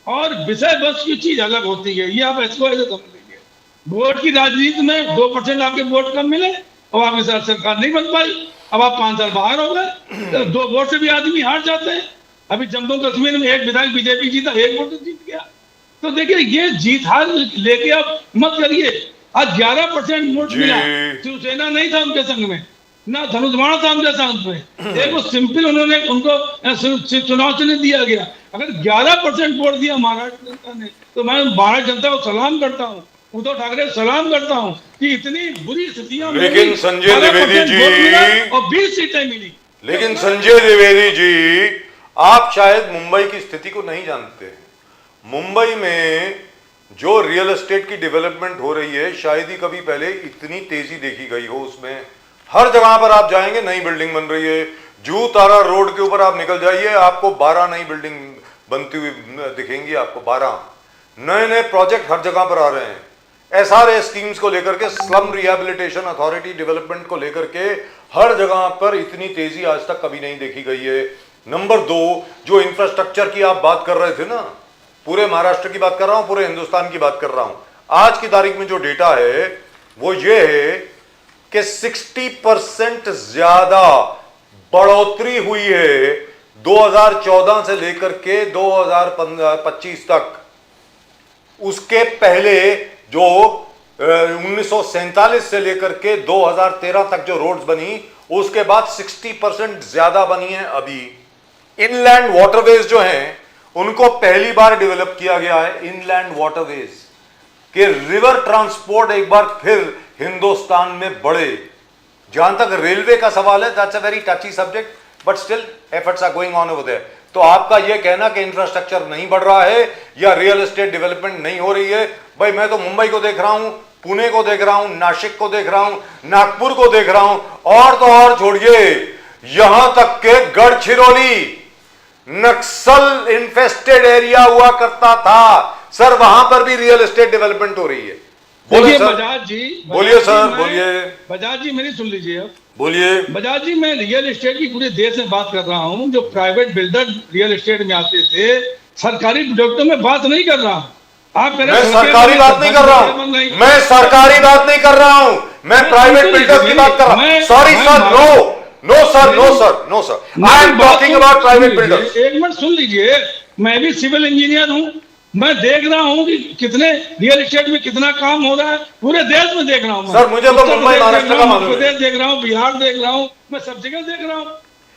और विषय वस्तु की चीज अलग होती है, ये आप इसको ऐसे समझ लीजिए। वोट की राजनीति में 2% आपके वोट कम मिले और आपकी सरकार नहीं बन पाई, अब आप 5 साल बाहर हो गए, तो 2 वोट से भी आदमी हार जाते हैं। अभी जम्मू कश्मीर में एक विधायक बीजेपी जीता, 1 वोट से जीत गया। तो देखिए ये जीत हार लेके आप मत करिए। आज 11% वोट मिला, शिवसेना नहीं था उनके संग में, ना धनुषबाण था उनके संग में, एक वो सिंपल उन्होंने उनको चुनाव चिन्ह दिया गया। अगर 11% वोट दिया महाराष्ट्र जनता ने तो मैं भारत जनता को सलाम करता हूँ, उद्धव ठाकरे को सलाम करता हूँ कि इतनी बुरी स्थितियां। लेकिन संजय द्विवेदी जी, और 20 सीटें मिली। लेकिन संजय द्विवेदी जी, आप शायद मुंबई की स्थिति को नहीं जानते हैं। मुंबई में जो रियल एस्टेट की डेवलपमेंट हो रही है शायद ही कभी पहले इतनी तेजी देखी गई हो। उसमें हर जगह पर आप जाएंगे नई बिल्डिंग बन रही है। जू तारा रोड के ऊपर आप निकल जाइए, आपको 12 नई बिल्डिंग बनती हुई दिखेंगी। आपको 12 नए प्रोजेक्ट हर जगह पर आ रहे हैं। SRA स्कीम्स को लेकर के, स्लम रिहेबिलिटेशन अथॉरिटी डेवलपमेंट को लेकर के हर जगह पर इतनी तेजी आज तक कभी नहीं देखी गई है। नंबर 2, जो इंफ्रास्ट्रक्चर की आप बात कर रहे थे ना, पूरे महाराष्ट्र की बात कर रहा हूं, पूरे हिंदुस्तान की बात कर रहा हूं। आज की तारीख में जो डेटा है वो ये है कि 60% ज्यादा बढ़ोतरी हुई है 2014 से लेकर के 2025 तक। उसके पहले जो 1947 से लेकर के 2013 तक जो रोड्स बनी, उसके बाद 60% ज्यादा बनी है। अभी इनलैंड वाटरवेज जो हैं उनको पहली बार डेवलप किया गया है। इनलैंड वाटरवेज के रिवर ट्रांसपोर्ट एक बार फिर हिंदुस्तान में बढ़े। जहां तक रेलवे का सवाल है, that's a very touchy subject, but still efforts are going on over there. तो आपका यह कहना कि इंफ्रास्ट्रक्चर नहीं बढ़ रहा है या रियल एस्टेट डेवलपमेंट नहीं हो रही है, भाई मैं तो मुंबई को देख रहा हूं, पुणे को देख रहा हूं, नासिक को देख रहा हूं, नागपुर को देख रहा हूं, और तो और छोड़िए यहां तक के गढ़चिरौली नक्सल इन्फेस्टेड एरिया हुआ करता था सर, वहां पर भी रियल एस्टेट डेवलपमेंट हो रही है। बोलिए सर। बजाज जी, बोलिए सर, बोलिए। बजाज जी मेरी सुन लीजिए अब। बोलिए। बजाज जी, मैं रियल एस्टेट की पूरे देश में बात कर रहा हूं। जो प्राइवेट बिल्डर रियल एस्टेट में आते थे, सरकारी प्रोजेक्टों में बात नहीं कर रहा। आप कह रहे मैं सरकारी बात नहीं कर रहा हूं, मैं सरकारी बात नहीं कर रहा हूं, मैं प्राइवेट बिल्डर्स की बात कर रहा हूं। Sorry sir, no sir, no sir, no sir, I am talking about private builders. एक मिनट सुन लीजिए, मैं भी सिविल इंजीनियर हूं, मैं देख रहा हूं कि कितने रियल एस्टेट में कितना काम हो रहा है, पूरे देश में देख रहा हूं। सर मुझे तो मुंबई महाराष्ट्र का मालूम है, प्रदेश देख रहा हूं, बिहार देख रहा हूं, मैं सब जगह देख रहा हूं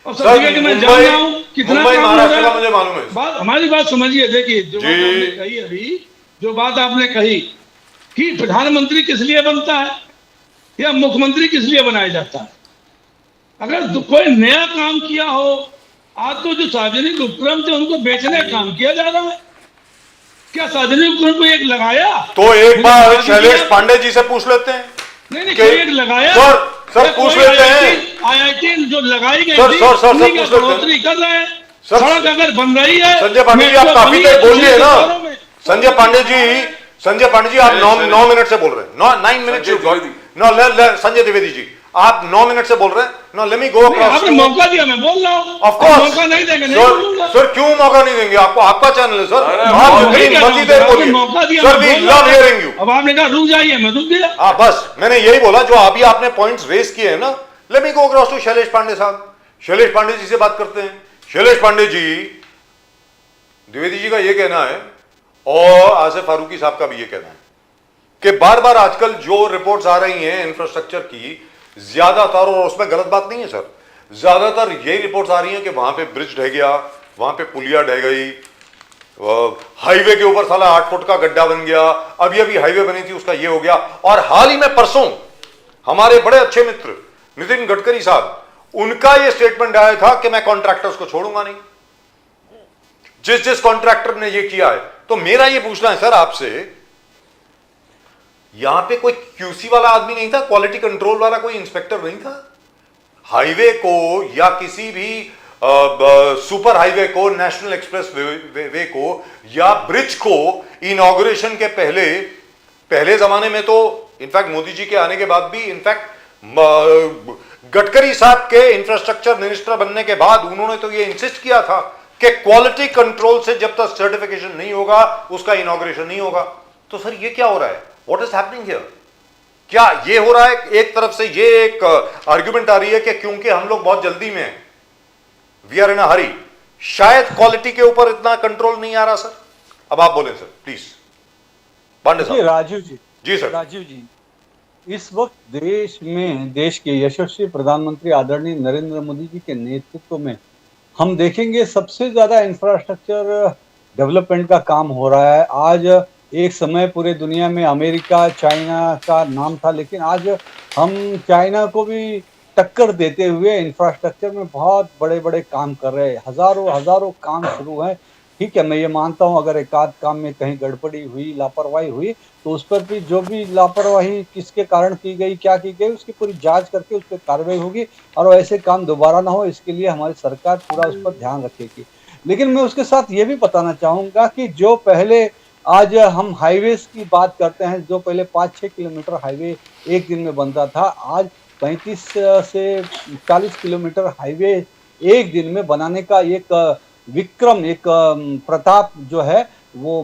और सब जगह मैं जान रहा हूं कितना मुंबई काम हो महाराष्ट्र रहा का मुझे मालूम है। बात हमारी बात समझिए। देखिए जो बात आपने कही अभी, जो बात आपने कही कि प्रधानमंत्री किस लिए बनता है या मुख्यमंत्री किस लिए बनाया जाता है। अगर कोई नया काम किया हो, आज तो जो सार्वजनिक उपक्रम थे उनको बेचने का काम किया जा रहा है। क्या सार्वजनिक उपक्रम को एक लगाया? तो एक बार शैलेश पांडे जी से पूछ लेते हैं। नहीं कोई एक लगाया सर पूछ लेते हैं। IIT जो लगाई गई सर बढ़ोतरी कर रहे हैं, सड़क अगर बन रही है। संजय पांडे जी आप काफी देर बोल रहे हैं ना। संजय पांडे जी आप 9 मिनट से बोल रहे हैं। 9 मिनट संजय द्विवेदी जी आप 9 मिनट से बोल रहे हैं। No let me go across. आपने मौका दिया, मैं बोल रहा हूं। ऑफ कोर्स मौका नहीं देंगे, नहीं बोलूंगा। सर क्यों मौका नहीं देंगे आपको? आपका चैनल है सर, आप जितनी मर्जी देर बोलिए। मौका दिया sir we love hearing you. अब आपने कहा रुक जाइए, मैं रुक गया। हाँ बस मैंने यही बोला, जो अभी आपने पॉइंट्स रेज किए हैं ना। Let me go across to Shailesh Pandey साहब। शैलेश पांडे जी से बात करते हैं। शैलेश पांडे जी, द्विवेदी जी का ये कहना है और आसिफ फारूकी साहब का भी ये कहना है कि बार बार आजकल जो रिपोर्ट्स आ रही हैं इंफ्रास्ट्रक्चर की, ज्यादातर, और उसमें गलत बात नहीं है सर, ज्यादातर यही रिपोर्ट्स आ रही हैं कि वहां पे ब्रिज ढह गया, वहां पे पुलिया ढह गई, हाईवे के ऊपर साला 8 फुट का गड्ढा बन गया, अभी हाईवे बनी थी उसका ये हो गया। और हाल ही में परसों हमारे बड़े अच्छे मित्र नितिन गडकरी साहब, उनका यह स्टेटमेंट आया था कि मैं कॉन्ट्रैक्टर्स को छोड़ूंगा नहीं, जिस कॉन्ट्रैक्टर ने यह किया है। तो मेरा यह पूछना है सर आपसे, यहां पे कोई क्यूसी वाला आदमी नहीं था, क्वालिटी कंट्रोल वाला कोई इंस्पेक्टर नहीं था? हाईवे को या किसी भी सुपर हाईवे को, नेशनल एक्सप्रेस वे को या ब्रिज को इनॉग्रेशन के पहले जमाने में तो इनफैक्ट मोदी जी के आने के बाद भी, इनफैक्ट गडकरी साहब के इंफ्रास्ट्रक्चर मिनिस्टर बनने के बाद उन्होंने तो ये इंसिस्ट किया था कि क्वालिटी कंट्रोल से जब तक सर्टिफिकेशन नहीं होगा उसका इनॉग्रेशन नहीं होगा। तो सर ये क्या हो रहा है? What is happening here? क्या ये हो रहा है? एक तरफ से ये एक आर्ग्यूमेंट आ रही है कि क्योंकि हम लोग बहुत जल्दी में हैं, वी आर इन अ हरी, शायद क्वालिटी के ऊपर इतना कंट्रोल नहीं आ रहा। सर अब आप बोलें सर प्लीज। पांडे साहब। राजीव जी। जी सर। राजीव जी, इस वक्त देश के यशस्वी प्रधानमंत्री आदरणीय नरेंद्र मोदी जी के नेतृत्व में हम देखेंगे सबसे ज्यादा इंफ्रास्ट्रक्चर डेवलपमेंट का काम हो रहा है। आज एक समय पूरे दुनिया में अमेरिका, चाइना का नाम था, लेकिन आज हम चाइना को भी टक्कर देते हुए इंफ्रास्ट्रक्चर में बहुत बड़े बड़े काम कर रहे हैं। हजारों काम शुरू हैं। ठीक है, मैं ये मानता हूँ अगर एक आध काम में कहीं गड़बड़ी हुई, लापरवाही हुई, तो उस पर भी जो भी लापरवाही किसके कारण की गई, क्या की गई, उसकी पूरी जांच करके उस पर कार्रवाई होगी और ऐसे काम दोबारा ना हो, इसके लिए हमारी सरकार पूरा उस पर ध्यान रखेगी। लेकिन मैं उसके साथ ये भी बताना चाहूँगा कि जो पहले, आज हम हाईवेज की बात करते हैं, जो पहले 5-6 किलोमीटर हाईवे एक दिन में बनता था, आज 35 से 40 किलोमीटर हाईवे एक दिन में बनाने का एक विक्रम, एक प्रताप जो है वो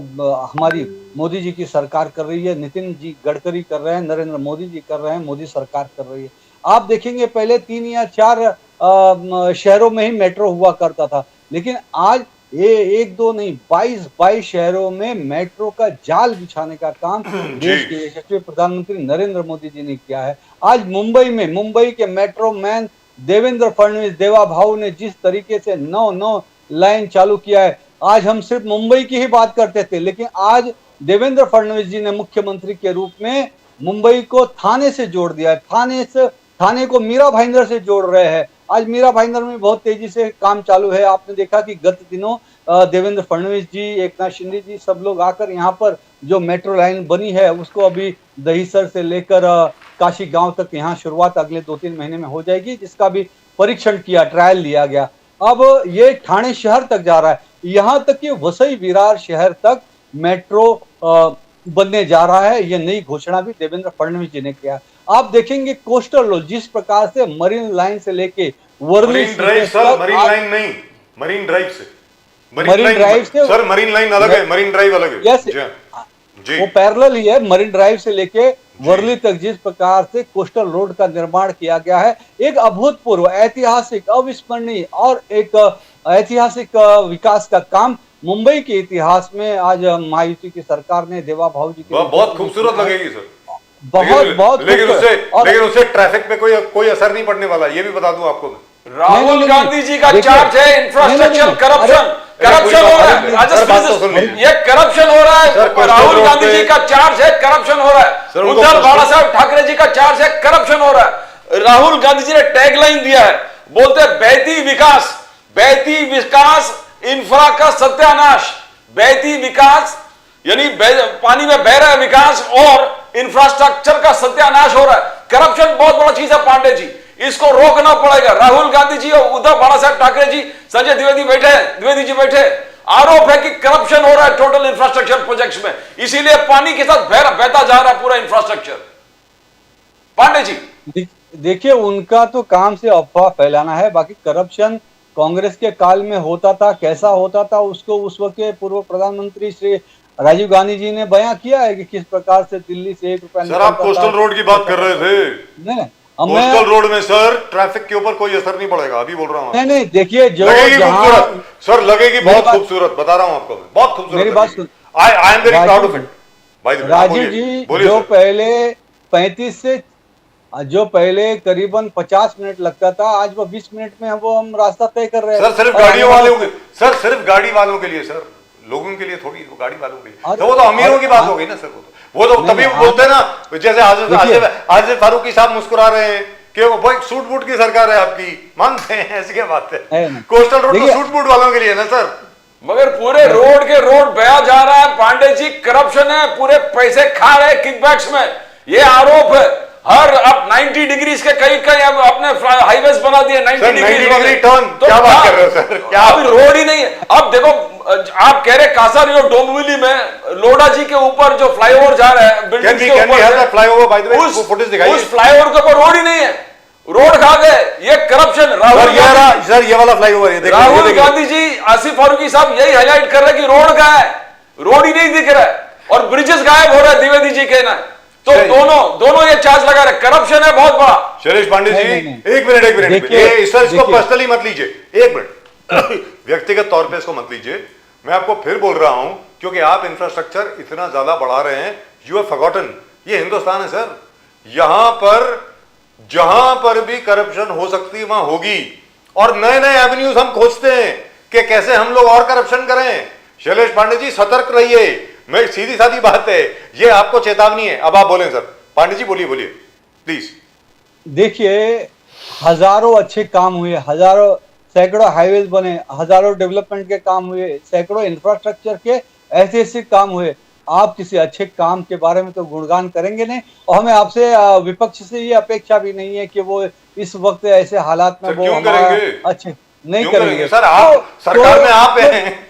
हमारी मोदी जी की सरकार कर रही है। नितिन जी गडकरी कर रहे हैं, नरेंद्र मोदी जी कर रहे हैं, मोदी सरकार कर रही है। आप देखेंगे पहले 3 या 4 शहरों में ही मेट्रो हुआ करता था, लेकिन आज ये 1-2 नहीं 22 शहरों में मेट्रो का जाल बिछाने का काम देश के यशस्वी प्रधानमंत्री नरेंद्र मोदी जी ने किया है। आज मुंबई के मेट्रो मैन देवेंद्र फडणवीस, देवा भाऊ ने जिस तरीके से 9 लाइन चालू किया है, आज हम सिर्फ मुंबई की ही बात करते थे, लेकिन आज देवेंद्र फडणवीस जी ने मुख्यमंत्री के रूप में मुंबई को थाने से जोड़ दिया है। थाने को मीरा भाईंदर से जोड़ रहे हैं। आज मीरा भाईंदर में बहुत तेजी से काम चालू है। आपने देखा कि गत दिनों देवेंद्र फडणवीस जी, एकनाथ शिंदे जी, सब लोग आकर यहाँ पर जो मेट्रो लाइन बनी है उसको अभी दहीसर से लेकर काशी गांव तक यहाँ शुरुआत अगले 2-3 महीने में हो जाएगी, जिसका भी परीक्षण किया, ट्रायल लिया गया। अब ये ठाणे शहर तक जा रहा है, यहाँ तक कि वसई विरार शहर तक मेट्रो बनने जा रहा है। ये नई घोषणा भी देवेंद्र फडणवीस जी ने किया। आप देखेंगे कोस्टल रोड, जिस प्रकार से मरीन लाइन से लेके Worli drive, sir marine line नहीं, मरीन ड्राइव से सर, मरीन लाइन अलग है, मरीन ड्राइव अलग है। यस जी, वो पैरेलल ही है। मरीन ड्राइव से लेके वर्ली तक जिस प्रकार से कोस्टल रोड का निर्माण किया गया है, एक अभूतपूर्व, ऐतिहासिक, अविस्मरणीय और एक ऐतिहासिक विकास का काम मुंबई के इतिहास में आज महायुति की सरकार ने, देवा भाऊ जी के, बहुत खूबसूरत लगेगी सर, बहुत लेकिन उससे ट्रैफिक पे कोई असर नहीं पड़ने वाला, ये भी बता दूं आपको। राहुल गांधी जी का चार्ज है इंफ्रास्ट्रक्चर करप्शन हो रहा है, ये करप्शन हो रहा है। राहुल गांधी जी का चार्ज है करप्शन हो रहा है। उद्धव बाला साहब ठाकरे जी का चार्ज है करप्शन हो रहा है। राहुल गांधी जी ने टैगलाइन दिया है, बोलते हैं बहती विकास इंफ्रा का सत्यानाश। बहती विकास यानी पानी में बह रहा है विकास और इंफ्रास्ट्रक्चर का सत्यानाश हो रहा है। करप्शन बहुत बड़ा चीज है पांडे जी, इसको रोकना पड़ेगा। राहुल गांधी जी और उद्धव बाला साहब ठाकरे जी, संजय द्विवेदी जी बैठे, आरोप है कि करप्शन हो रहा है टोटल इंफ्रास्ट्रक्चर प्रोजेक्ट्स में, इसीलिए पानी के साथ बहता जा रहा है पूरा इंफ्रास्ट्रक्चर। पांडे जी देखिए, उनका तो काम से अफवाह फैलाना है, बाकी करप्शन कांग्रेस के काल में होता था, कैसा होता था उसको उस वक्त के पूर्व प्रधानमंत्री श्री राजीव गांधी जी ने बयां किया है कि किस प्रकार से दिल्ली से 1 रुपया। सर आप कोस्टल रोड की बात कर रहे थे। नहीं, कोस्टल रोड में सर ट्रैफिक के ऊपर कोई असर नहीं पड़ेगा, अभी बोल रहा हूँ। नहीं, देखिए जो खूबसूरत सर लगेगी, बहुत खूबसूरत, बता रहा हूँ आपको, बहुत खूबसूरत। मेरी बात सुन, I am very proud of it. Rajiv ji, जो पहले 35 से जो पहले करीबन 50 मिनट लगता था, आज वो 20 मिनट में वो हम रास्ता तय कर रहे हैं। सर सिर्फ गाड़ियों वालों के, सर सिर्फ गाड़ी वालों के लिए, सर लोगों के लिए थोड़ी, वो गाड़ी वालों के लिए। तो वो तो अमीरों की बात हो गई ना सर। वो तो तभी बोलते हैं ना, जैसे आसिफ फारूकी साहब मुस्कुरा रहे हैं कि वो भाई सूट बूट की सरकार है आपकी, मानते हैं, ऐसी क्या बात है। कोस्टल रोड तो सूट बूट वालों के लिए ना सर। मगर पूरे रोड के रोड बया जा रहा है पांडे जी, करप्शन है, पूरे पैसे खा रहे किकबैक्स में, ये आरोप है। हर अब 90 डिग्रीज के कई अब अपने हाईवेज बना दिए 90 डिग्री टर्न। तो क्या बात कर रहे हो सर, क्या अभी रोड ही नहीं है। अब देखो आप कह रहे कासारी और डोंबिवली में लोडा जी के ऊपर जो फ्लाईओवर जा रहा है, बिल्डिंग के ऊपर फ्लाईओवर, बाय द वे वो फुटेज दिखाइए। उस फ्लाईओवर के ऊपर रोड ही नहीं है, रोड खा गए। ये करप्शन। सर ये वाला फ्लाईओवर है, राहुल गांधी जी, आसिफ फारूकी साहब यही हाईलाइट कर रहे हैं कि रोड कहां है, रोड ही नहीं दिख रहा है, और ब्रिजेस गायब हो रहा है द्विवेदी जी कहना है। तो दोनों ये चार्ज लगा रहे, करप्शन है बहुत बड़ा। शैलेश पांडे जी एक मिनट इसको पर्सनली मत लीजिए, एक मिनट व्यक्तिगत तौर पे इसको मत लीजिए। मैं आपको फिर बोल रहा हूं, क्योंकि आप इंफ्रास्ट्रक्चर इतना ज्यादा बढ़ा रहे हैं, यू हैव फॉरगॉटन ये हिंदुस्तान है सर। यहां पर जहां पर भी करप्शन हो सकती है वहां होगी, और नए नए एवेन्यूज हम खोजते हैं कि कैसे हम लोग और करप्शन करें। शैलेश पांडे जी सतर्क रहिए, मैं सीधी सादी बात है, ये आपको चेतावनी है। अब आप बोलें सर, पांडे जी बोलिए प्लीज। देखिए, हजारों अच्छे काम हुए, हजारों सैकड़ों हाईवेज बने, हजारों डेवलपमेंट के काम हुए, सैकड़ों इंफ्रास्ट्रक्चर के ऐसे ऐसे काम हुए। आप किसी अच्छे काम के बारे में तो गुणगान करेंगे नहीं, और हमें आपसे विपक्ष से ये अपेक्षा भी नहीं है कि वो इस वक्त ऐसे हालात में वो अच्छे नहीं करेंगे सर। आप सरकार में आप हैं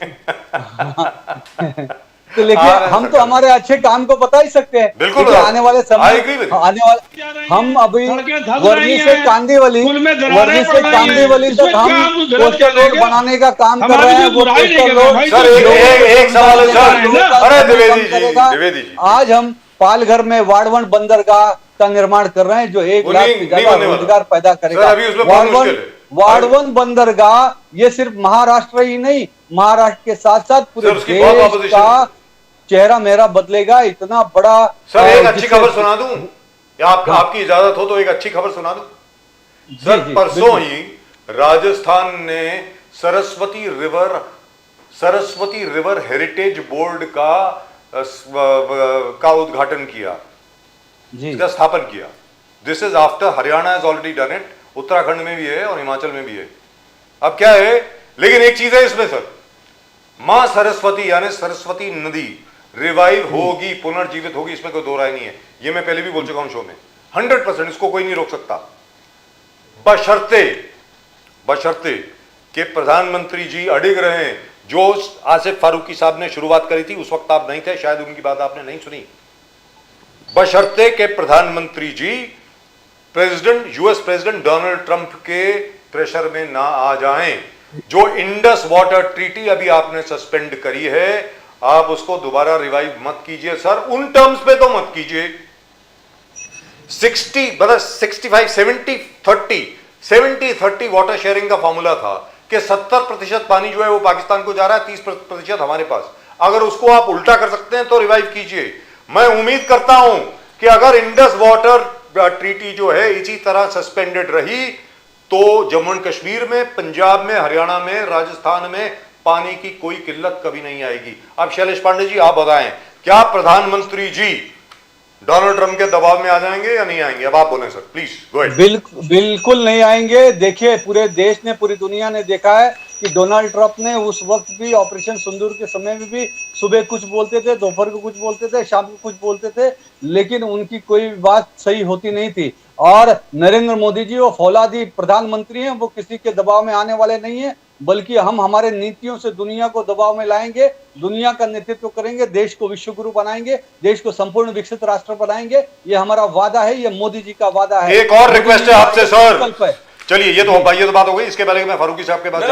तो लेकिन हम तो हमारे अच्छे काम को बता ही सकते हैं। बिल्कुल आने वाले समय हम अभी वर्ली से कांदीवली तक हम कोस्टल रोड बनाने का काम कर रहे हैं। वो कोस्टल रोड सर एक सवाल है सर, अरे द्विवेदी जी, आज हम पालघर में वाड़वन बंदरगाह का निर्माण कर रहे हैं, जो 1 लाख से ज्यादा रोजगार पैदा करेगा। वाड़वन बंदरगाह ये सिर्फ महाराष्ट्र ही नहीं, महाराष्ट्र के साथ साथ पूरे देश का चेहरा मेरा बदलेगा। इतना बड़ा सर, एक अच्छी खबर सुना दूं या आपकी इजाजत हो तो एक अच्छी खबर सुना दूं सर। परसों ही राजस्थान ने सरस्वती रिवर हेरिटेज बोर्ड का उद्घाटन किया, इसका स्थापन किया। This is after Haryana has already done it, Uttarakhand में भी है और हिमाचल में भी है। अब क्या है, लेकिन एक चीज है इसमें सर, मां सरस्वती यानी सरस्वती नदी रिवाइव होगी, पुनर्जीवित होगी, इसमें कोई दो राय नहीं है। ये मैं पहले भी बोल चुका हूं शो में, 100%, इसको कोई नहीं रोक सकता, बशर्ते कि प्रधानमंत्री जी अडिग रहे। जो आसिफ फारूकी साहब ने शुरुआत करी थी उस वक्त आप नहीं थे, शायद उनकी बात आपने नहीं सुनी। बशर्ते कि प्रधानमंत्री जी यूएस प्रेसिडेंट डोनाल्ड ट्रंप के प्रेशर में ना आ जाएं। जो इंडस वाटर ट्रीटी अभी आपने सस्पेंड करी है, आप उसको दोबारा रिवाइव मत कीजिए सर, उन टर्म्स पे तो मत कीजिए। 70-30 वाटर शेयरिंग का फॉर्मूला था कि 70% पानी जो है वो पाकिस्तान को जा रहा है, 30% हमारे पास। अगर उसको आप उल्टा कर सकते हैं तो रिवाइव कीजिए। मैं उम्मीद करता हूं कि अगर इंडस वाटर ट्रीटी जो है इसी तरह सस्पेंडेड रही तो जम्मू एंड कश्मीर में, पंजाब में, हरियाणा में, राजस्थान में पानी की कोई किल्लत कभी नहीं आएगी। अब शैलेश पांडे जी आप बताएं, क्या प्रधानमंत्री जी डोनाल्ड ट्रंप के दबाव में आ जाएंगे या नहीं आएंगे? अब आप बोलें सर, प्लीज गो अहेड। बिल्कुल नहीं आएंगे। देखिए, पूरे देश ने, पूरी दुनिया ने देखा है कि डोनाल्ड ट्रंप ने उस वक्त भी, ऑपरेशन सिंदूर के समय में भी, सुबह कुछ बोलते थे, दोपहर को कुछ बोलते थे, शाम को कुछ बोलते थे, लेकिन उनकी कोई बात सही होती नहीं थी। और नरेंद्र मोदी जी वो फौलादी प्रधानमंत्री हैं, वो किसी के दबाव में आने वाले नहीं है, बल्कि हम हमारे नीतियों से दुनिया को दबाव में लाएंगे, दुनिया का नेतृत्व करेंगे, देश को विश्व गुरु बनाएंगे, देश को संपूर्ण विकसित राष्ट्र बनाएंगे। ये हमारा वादा है, ये मोदी जी का वादा है। एक और रिक्वेस्ट है आपसे सर, चलिए ये तो बात हो गई। इसके पहले मैं फारूकी साहब के पास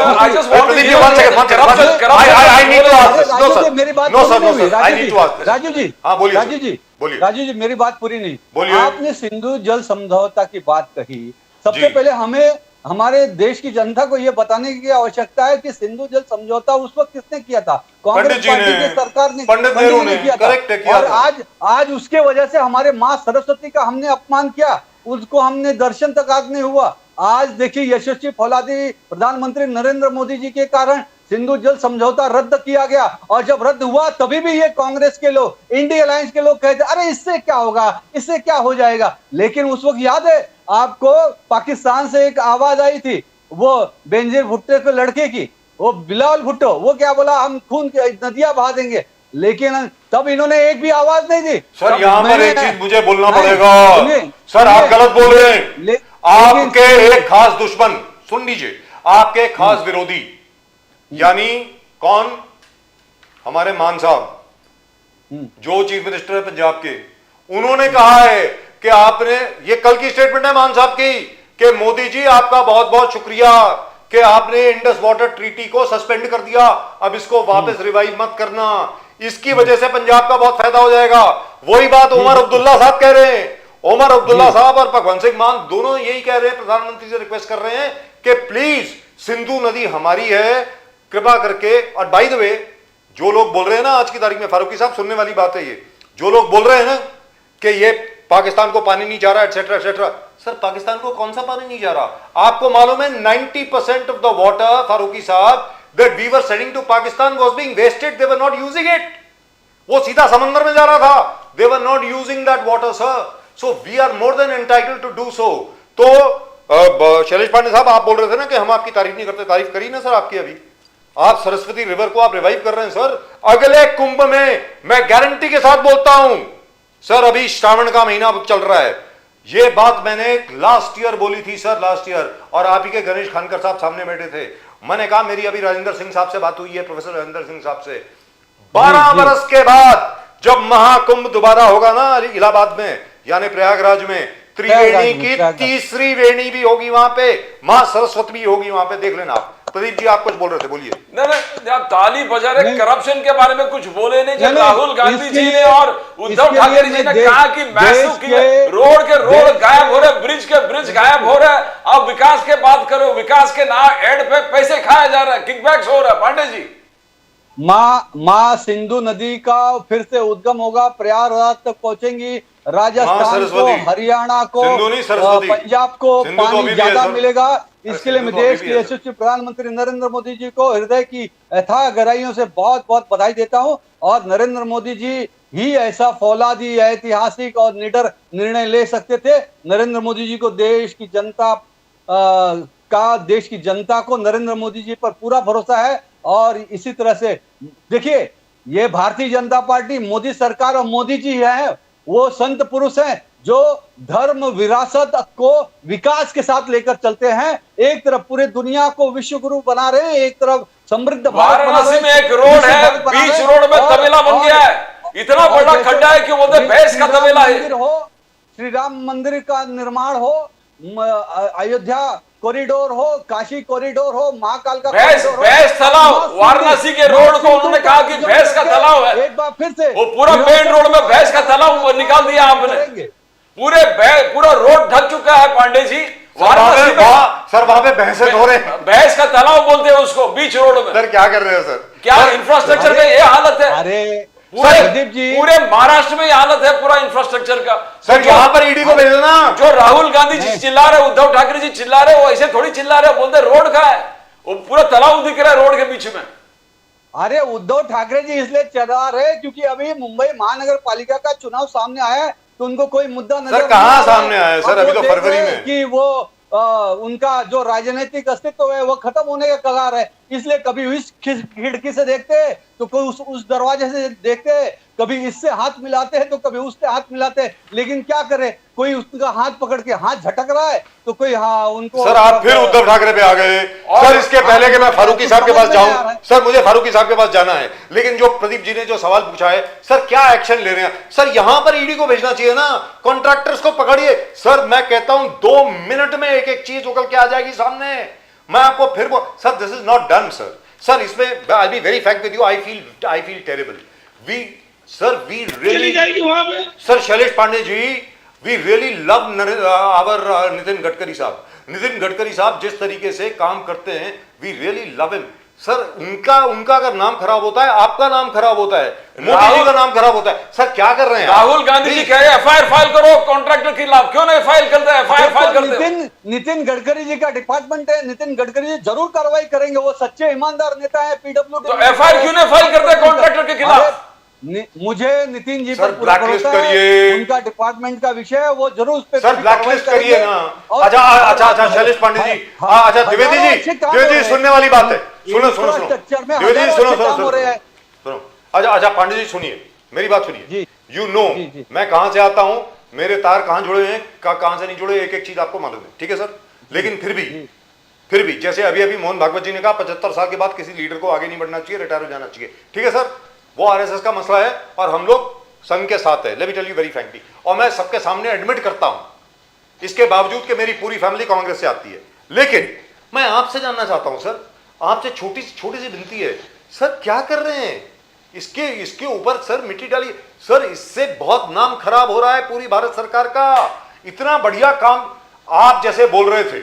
राजू जी मेरी बात पूरी नहीं। आपने सिंधु जल समझौता की बात कही। सबसे पहले हमें, हमारे देश की जनता को यह बताने की आवश्यकता है कि सिंधु जल समझौता उस वक्त किसने किया था? कांग्रेस पार्टी की सरकार ने, पंडित नेहरू ने किया था। और आज उसके वजह से हमारे मां सरस्वती का हमने अपमान किया, उसको हमने दर्शन तक आज नहीं हुआ। आज देखिए, यशस्वी फौलादी प्रधानमंत्री नरेंद्र मोदी जी के कारण सिंधु जल समझौता रद्द किया गया, और जब रद्द हुआ तभी भी ये कांग्रेस के लोग, इंडिया अलायंस के लोग कहते अरे इससे क्या होगा, इससे क्या हो जाएगा। लेकिन उस वक्त याद है आपको, पाकिस्तान से एक आवाज आई थी, वो बेनजीर भुट्टो के लड़के की, वो बिलावल भुट्टो, वो क्या बोला, हम खून की नदियां बहा देंगे। लेकिन तब इन्होंने एक भी आवाज नहीं दी। सर यहाँ पर एक चीज मुझे बोलना नहीं, पड़ेगा, सुनिए, सर आप सुनिए, गलत बोल रहे हैं। ले- आपके लेकिन- एक खास दुश्मन, सुन लीजिए, आपके खास विरोधी यानी कौन, हमारे मान साहब जो चीफ मिनिस्टर है पंजाब के, उन्होंने कहा है कि आपने, ये कल की स्टेटमेंट है मान साहब की, कि मोदी जी आपका बहुत बहुत शुक्रिया कि आपने इंडस वाटर ट्रीटी को सस्पेंड कर दिया, अब इसको वापस रिवाइव मत करना, इसकी वजह से पंजाब का बहुत फायदा हो जाएगा। वही बात उमर अब्दुल्ला साहब कह रहे हैं। उमर अब्दुल्ला साहब और भगवंत सिंह मान दोनों यही कह रहे हैं, प्रधानमंत्री से रिक्वेस्ट कर रहे हैं कि प्लीज सिंधु नदी हमारी है, कृपा करके। और बाय द वे, जो लोग बोल रहे हैं ना आज की तारीख में, फारूकी साहब सुनने वाली बात है ये, जो लोग बोल रहे हैं ना कि ये पाकिस्तान को पानी नहीं जा रहा एटसेट्रा एटसेट्रा, सर पाकिस्तान को कौन सा पानी नहीं जा रहा? आपको मालूम है 90% ऑफ द वाटर, फारूकी साहब, that we were sending to Pakistan was being wasted, they were not using it, वो सीधा समंदर में जा रहा था, they were not using that water sir, so we are more than entitled to do so। तो शैलेश पांडे साहब आप बोल रहे थे ना कि हम आपकी तारीफ नहीं करते, तारीफ करी ना सर आपकी, अभी आप सरस्वती रिवर को आप रिवाइव कर रहे हैं सर। अगले कुंभ में मैं गारंटी के साथ बोलता हूं सर, अभी श्रावण का महीना चल रहा है, ये बात मैंने लास्ट ईयर बोली थी सर, लास्ट ईयर, और आप ही के गणेश खानकर साहब सामने बैठे थे, मैंने कहा मेरी अभी राजेंद्र सिंह साहब से बात हुई है, प्रोफेसर राजेंद्र सिंह साहब से, 12 बरस के बाद जब महाकुंभ दोबारा होगा ना इलाहाबाद में यानी प्रयागराज में, त्रिवेणी की तीसरी वेणी भी होगी वहां पे, मां सरस्वती भी होगी वहां पे, देख लेना आप। प्रदीप जी आप कुछ बोल रहे थे, बोलिए। नहीं, आप ताली बजा रहे, करप्शन के बारे में कुछ बोले नहीं। जब नहीं, राहुल गांधी जी ने लिए- और उद्धव इसके ठाकरे लिए जी ने मैं कहा कि मैसू देश की के- रोड के रोड देश- गायब हो रहे, ब्रिज के ब्रिज गायब हो रहे, अब विकास के बात करो, विकास के नाम एड पे पैसे खाया जा रहा है, किकबैक्स हो रहा है। पांडे जी, माँ सिंधु नदी का फिर से उद्गम होगा, प्रयागराज तक पहुंचेंगी, राजस्थान को, हरियाणा को, सिंधु नहीं सरस्वती, पंजाब को सिंधु तो अभी पानी भी है ज्यादा सर। मिलेगा। इसके लिए मैं सिंधु तो देश अभी के भी है यशस्वी प्रधानमंत्री नरेंद्र मोदी जी को हृदय की अथाह गहराइयों से बहुत बहुत बधाई देता हूं। और नरेंद्र मोदी जी ही ऐसा फौलादी, ऐतिहासिक और निडर निर्णय ले सकते थे। नरेंद्र मोदी जी को देश की जनता को नरेंद्र मोदी जी पर पूरा भरोसा है। और इसी तरह से देखिए, ये भारतीय जनता पार्टी, मोदी सरकार और मोदी जी है, वो संत पुरुष हैं जो धर्म विरासत को विकास के साथ लेकर चलते हैं। एक तरफ पूरे दुनिया को विश्व गुरु बना रहे हैं, एक तरफ समृद्ध भारत बना रहे वाराणसी हैं, में एक रोड विश्व है, भारत बना बीच रहे हैं। रोड में और- तबेला बन गया है, इतना और बड़ा जैसे खड्डा है कि वो तो भैंस का श्री राम तबेला है। मंदिर हो, श्री राम मंदिर का निर्माण हो, अयोध्या कॉरिडोर हो, काशी कॉरिडोर हो, महाकाल का भैंस कॉरिडोर हो, तालाब, वाराणसी के रोड को उन्होंने कहा कि भैंस का तालाब है। एक बार फिर से वो पूरा मेन रोड में भैंस का तालाब निकाल दिया आपने, पूरा रोड ढक चुका है। पांडे जी, वाराणसी में सर वहां पे भैंसे धो रहे हैं भैंस का तालाब बोलते हैं उसको, बीच रोड में। सर, क्या कर रहे हो सर? क्या इंफ्रास्ट्रक्चर का ये हालत है? अरे प्रदीप जी, पूरे महाराष्ट्र में ये हालत है पूरा इंफ्रास्ट्रक्चर का। सर यहाँ पर ईडी को भेज देना। जो राहुल गांधी जी चिल्ला रहे, उद्धव ठाकरे जी चिल्ला रहे, वो ऐसे थोड़ी चिल्ला रहे, बोलते रोड का है, वो पूरा तालाब दिख रहा है रोड के बीच में। अरे उद्धव ठाकरे जी इसलिए चला रहे क्योंकि अभी मुंबई महानगर पालिका का चुनाव सामने आया है, तो उनको कोई मुद्दा नजर सर कहाँ नहीं आ रहा है। सामने आया है सर? और अभी वो तो देख फरवरी रहे हैं में कि वो उनका जो राजनीतिक अस्तित्व है वो खत्म होने का कगार है। इसलिए कभी इस खिड़की से देखते तो कोई उस दरवाजे से देखते, कभी इससे हाथ मिलाते हैं तो कभी उससे हाथ मिलाते हैं। लेकिन क्या करे, कोई उसका हाथ पकड़ के हाथ झटक रहा है तो कोई उनको। सर आप फिर उद्धव ठाकरे पे आ गए। सर इसके पहले कि मैं फारूकी साहब के पास जाऊं, सर मुझे फारूकी साहब के पास जाना है, लेकिन जो प्रदीप जी ने जो सवाल पूछा है, सर क्या एक्शन ले रहे हैं? सर यहां पर ईडी को भेजना चाहिए ना, कॉन्ट्रैक्टर्स को पकड़िए। सर मैं कहता हूं 2 मिनट में एक एक चीज उगल के आ जाएगी सामने। मैं आपको फिर sir this is not done sir. Sir इसमें I be very frank with you, I feel terrible. We really जाएगी वहां पे। Sir Shailesh Pandey ji, we really love our Nitin Gadkari साहब। नितिन गडकरी साहब जिस तरीके से काम करते हैं, we really love him. Sir उनका अगर नाम खराब होता है, आपका नाम खराब होता है, मोदी जी का नाम खराब होता है। सर क्या कर रहे हैं राहुल गांधी जी कह रहे हैं एफआईआर फाइल करो कॉन्ट्रैक्टर के खिलाफ, क्यों नहीं फाइल करते? एफआईआर फाइल करते हो। नितिन गडकरी जी का डिपार्टमेंट है, नितिन गडकरी जी जरूर कार्रवाई करेंगे, वो सच्चे ईमानदार नेता है। पीडब्ल्यूडी तो एफआईआर क्यों नहीं फाइल करते कॉन्ट्रैक्टर के खिलाफ? मुझे नितिन जी सर पर पूरा ब्लैकलिस्ट भरोसा है, करिए। उनका डिपार्टमेंट का विषय है, वो जरूर उस पे सर ब्लैकलिस्ट करिए ना। अच्छा शैलेश पांडे जी, अच्छा द्विवेदी जी सुनने वाली बात है, सुनो द्विवेदी जी सुनो। अच्छा पांडे जी सुनिए, मेरी बात सुनिए। यू नो मैं कहां से आता हूं, मेरे तार कहां जुड़े हैं, कहां से नहीं जुड़े, एक एक चीज आपको मालूम है, ठीक है सर। लेकिन फिर भी जैसे अभी मोहन भागवत जी ने कहा 75 साल के बाद किसी लीडर को आगे नहीं बढ़ना चाहिए, रिटायर हो जाना चाहिए, ठीक है सर। वो आरएसएस का मसला है और हम लोग संघ के साथ है, let me tell you very frankly. और मैं सबके सामने एडमिट करता हूं, इसके बावजूद कि मेरी पूरी फैमिली कांग्रेस से आती है। लेकिन मैं आपसे जानना चाहता हूं सर, आपसे छोटी सी विनती है सर, क्या कर रहे हैं? इसके ऊपर सर मिट्टी डालिए सर, इससे बहुत नाम खराब हो रहा है पूरी भारत सरकार का। इतना बढ़िया काम आप जैसे बोल रहे थे,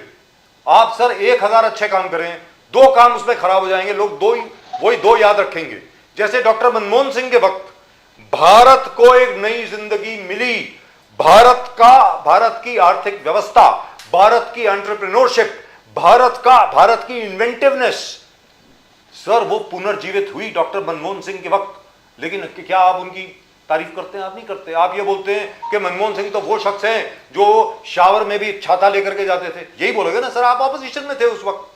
आप सर 1000 अच्छे काम करें, 2 काम उसमें खराब हो जाएंगे, लोग वही दो याद रखेंगे। जैसे डॉक्टर मनमोहन सिंह के वक्त भारत को एक नई जिंदगी मिली, भारत की आर्थिक व्यवस्था, भारत की एंटरप्रेन्योरशिप, भारत की इन्वेंटिवनेस सर वो पुनर्जीवित हुई डॉक्टर मनमोहन सिंह के वक्त। लेकिन क्या आप उनकी तारीफ करते हैं? आप नहीं करते। आप ये बोलते हैं कि मनमोहन सिंह तो वो शख्स हैं जो शावर में भी छाता लेकर के जाते थे, यही बोलोगे ना सर? आप ऑपोजिशन में थे उस वक्त,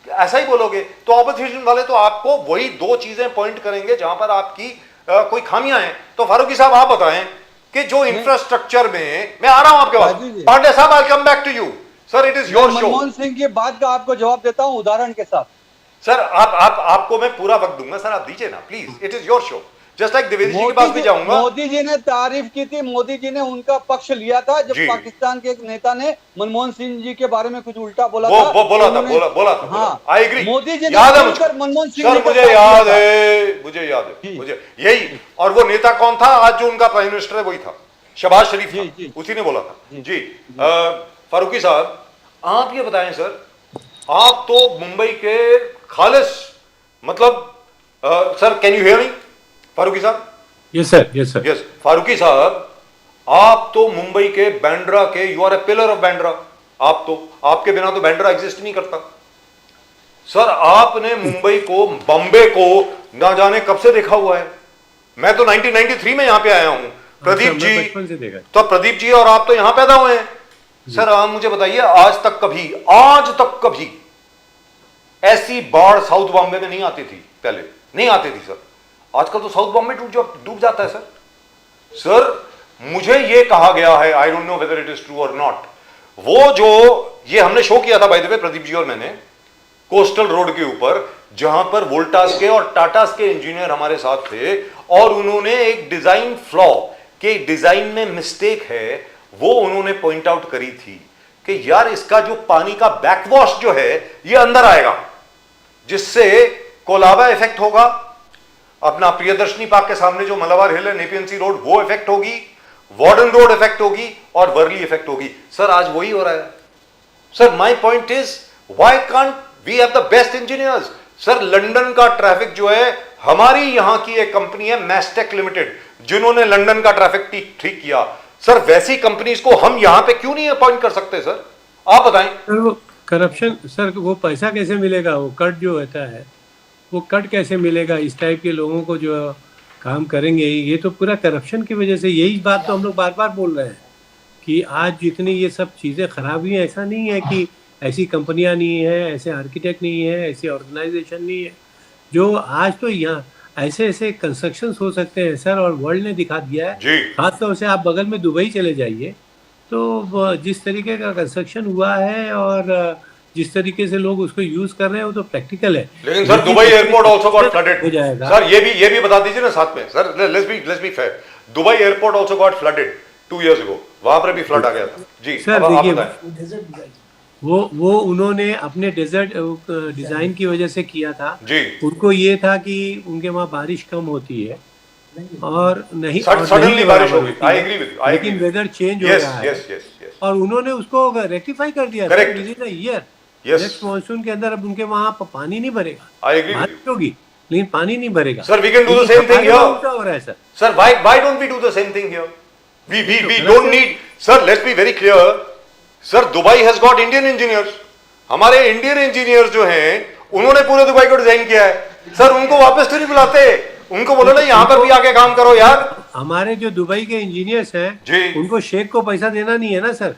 ऐसा ही बोलोगे तो ऑपोजिशन वाले तो आपको वही 2 चीजें पॉइंट करेंगे जहां पर आपकी कोई खामियां हैं। तो फारूकी साहब आप बताएं कि जो इंफ्रास्ट्रक्चर में, मैं आ रहा हूं आपके पास, पांडे साहब I come back to you sir, it is your show. Manmohan Singh की बात का आपको जवाब देता हूं उदाहरण के साथ। सर आपको मैं पूरा वक्त दूंगा सर, आप दीजिए ना please, it is your show. Just like Dwivedi ji के पास भी जाऊंगा। मोदी जी ने तारीफ की थी, मोदी जी ने उनका पक्ष लिया था जब पाकिस्तान के एक नेता ने मनमोहन सिंह जी के बारे में कुछ उल्टा बोला था। वो बोला था। हाँ, आई एग्री। मोदी जी ने याद है मनमोहन सिंह सर, मुझे याद है यही। और वो नेता कौन था आज जो उनका प्राइम मिनिस्टर है? वही था, शहबाज शरीफ था, उसी ने बोला था जी। फारूकी साहब आप ये बताएं सर, आप तो मुंबई के खालिस मतलब sir, can you hear me Farooqui साहब? Yes sir. यस फारूकी साहब, आप तो मुंबई के बांद्रा के, you are a pillar of Bandra. आप तो, आपके बिना तो बांद्रा एग्जिस्ट नहीं करता सर। आपने मुंबई को, बॉम्बे को ना जाने कब से देखा हुआ है। मैं तो 1993 में यहां पे आया हूं। प्रदीप जी, तो प्रदीप जी और आप तो यहां पैदा हुए हैं सर। आप मुझे बताइए, आज तक कभी ऐसी बाढ़ साउथ बॉम्बे में नहीं आती थी, पहले नहीं आती थी सर। आजकल तो साउथ बॉम्बे डूब जाता है सर। मुझे ये कहा गया है, आई don't know whether it is true और नॉट, वो जो ये हमने शो किया था बाय द वे, प्रदीप जी और मैंने, कोस्टल रोड के ऊपर, जहां पर वोल्टास के और टाटास के इंजीनियर हमारे साथ थे, और उन्होंने एक डिजाइन फ्लॉ के डिजाइन में मिस्टेक है वो उन्होंने पॉइंट आउट करी थी कि यार इसका जो पानी का बैकवॉश जो है ये अंदर आएगा, जिससे कोलाबा इफेक्ट होगा, अपना प्रियदर्शनी पार्क के सामने जो मलाबार हिल है, नेपियन सी रोड, वो इफेक्ट होगी, वार्डन रोड इफेक्ट होगी और वर्ली इफेक्ट होगी। सर आज वही हो रहा है sir. My point is, why can't we have the best engineers? Sir London का ट्रैफिक जो है, हमारी यहां की एक कंपनी है मैस्टेक लिमिटेड, जिन्होंने लंदन का ट्रैफिक ठीक किया। सर वैसी कंपनीज को हम यहां पे क्यों नहीं अपॉइंट कर सकते सर? आप बताएं सर। वो करप्शन सर, वो पैसा कैसे मिलेगा? वो कट जो होता है वो कट कैसे मिलेगा इस टाइप के लोगों को जो काम करेंगे? ये तो पूरा करप्शन की वजह से। यही बात तो हम लोग बार बार बोल रहे हैं कि आज जितनी ये सब चीज़ें खराब हुई हैं, ऐसा नहीं है कि ऐसी कंपनियां नहीं है, ऐसे आर्किटेक्ट नहीं है, ऐसी ऑर्गेनाइजेशन नहीं है जो आज तो यहाँ ऐसे कंस्ट्रक्शन हो सकते हैं सर। और वर्ल्ड ने दिखा दिया है, खासतौर से आप बगल में दुबई चले जाइए तो जिस तरीके का कंस्ट्रक्शन हुआ है और जिस तरीके से लोग उसको यूज कर रहे हैं वो तो प्रैक्टिकल है। लेकिन sir Dubai airport also got flooded हो जाएगा सर। ये भी बता दीजिए ना साथ में sir, let's be fair. Dubai airport also got flooded 2 years ago, वहां पर भी फ्लड आ गया था जी सर। देखिए वो उन्होंने अपने डेजर्ट डिजाइन की वजह से किया था जी। उनको ये था कि उनके वहाँ बारिश कम होती है और नहीं सडनली बारिश हो गई। आई एग्री विद यू, लेकिन वेदर चेंज हो रहा है और उन्होंने उसको रेक्टिफाई कर दिया with in a year. Yes. Next monsoon के अंदर अब उनके वहां पानी नहीं भरेगा, I agree with you. बारिश होगी लेकिन पानी नहीं भरेगा। Sir, we can do the लेकिन same thing हमारे वहाँ here. उल्टा हो रहा है sir. Sir, why don't we do the same thing here? We don't need. Sir, let's be very clear. Sir, Dubai has got Indian engineers. हमारे इंडियन इंजीनियर्स जो हैं उन्होंने पूरे दुबई को डिजाइन किया है। सर, उनको वापस तो नहीं बुलाते, उनको बोलो ना यहाँ पर भी आके काम करो यार। हमारे जो दुबई के इंजीनियर्स जी। हैं उनको शेख को पैसा देना नहीं है ना सर,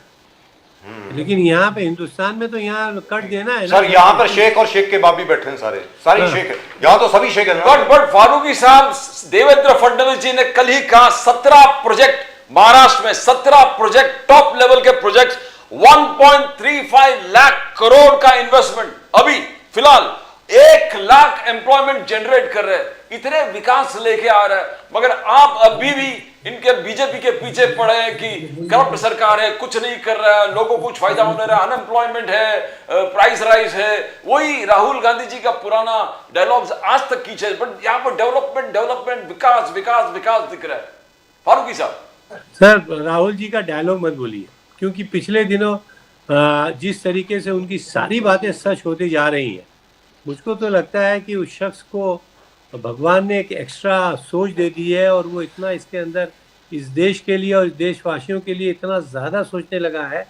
लेकिन यहाँ पे हिंदुस्तान में तो यहाँ कट देना है ना। सर, यहाँ पर शेख और शेख के बाप भी बैठे हैं, सारे शेख हैं यहाँ, तो सभी शेख हैं। बट फारूकी साहब, देवेंद्र फडणवीस जी ने कल ही कहा 17 प्रोजेक्ट महाराष्ट्र में, 17 प्रोजेक्ट, टॉप लेवल के प्रोजेक्ट, 1.35 लाख करोड़ का इन्वेस्टमेंट अभी फिलहाल 1 लाख एम्प्लॉयमेंट जनरेट कर रहे हैं, इतने विकास लेके आ रहा है, मगर आप अभी भी इनके बीजेपी के पीछे पड़े हैं कि करप्ट सरकार है, कुछ नहीं कर रहा है, लोगों को कुछ फायदा होने रहा है, अनएम्प्लॉयमेंट है, प्राइस राइज है, वही राहुल गांधी जी का पुराना डायलॉग्स आज तक खींचे, बट यहाँ पर डेवलपमेंट विकास विकास विकास दिख रहा है। फारूकी साहब, सर राहुल जी का डायलॉग मत बोलिए, क्योंकि पिछले दिनों जिस तरीके से उनकी सारी बातें सच होती जा रही हैं, मुझको तो लगता है कि उस शख्स को भगवान ने एक एक्स्ट्रा सोच दे दी है और वो इतना इसके अंदर इस देश के लिए और इस देशवासियों के लिए इतना ज़्यादा सोचने लगा है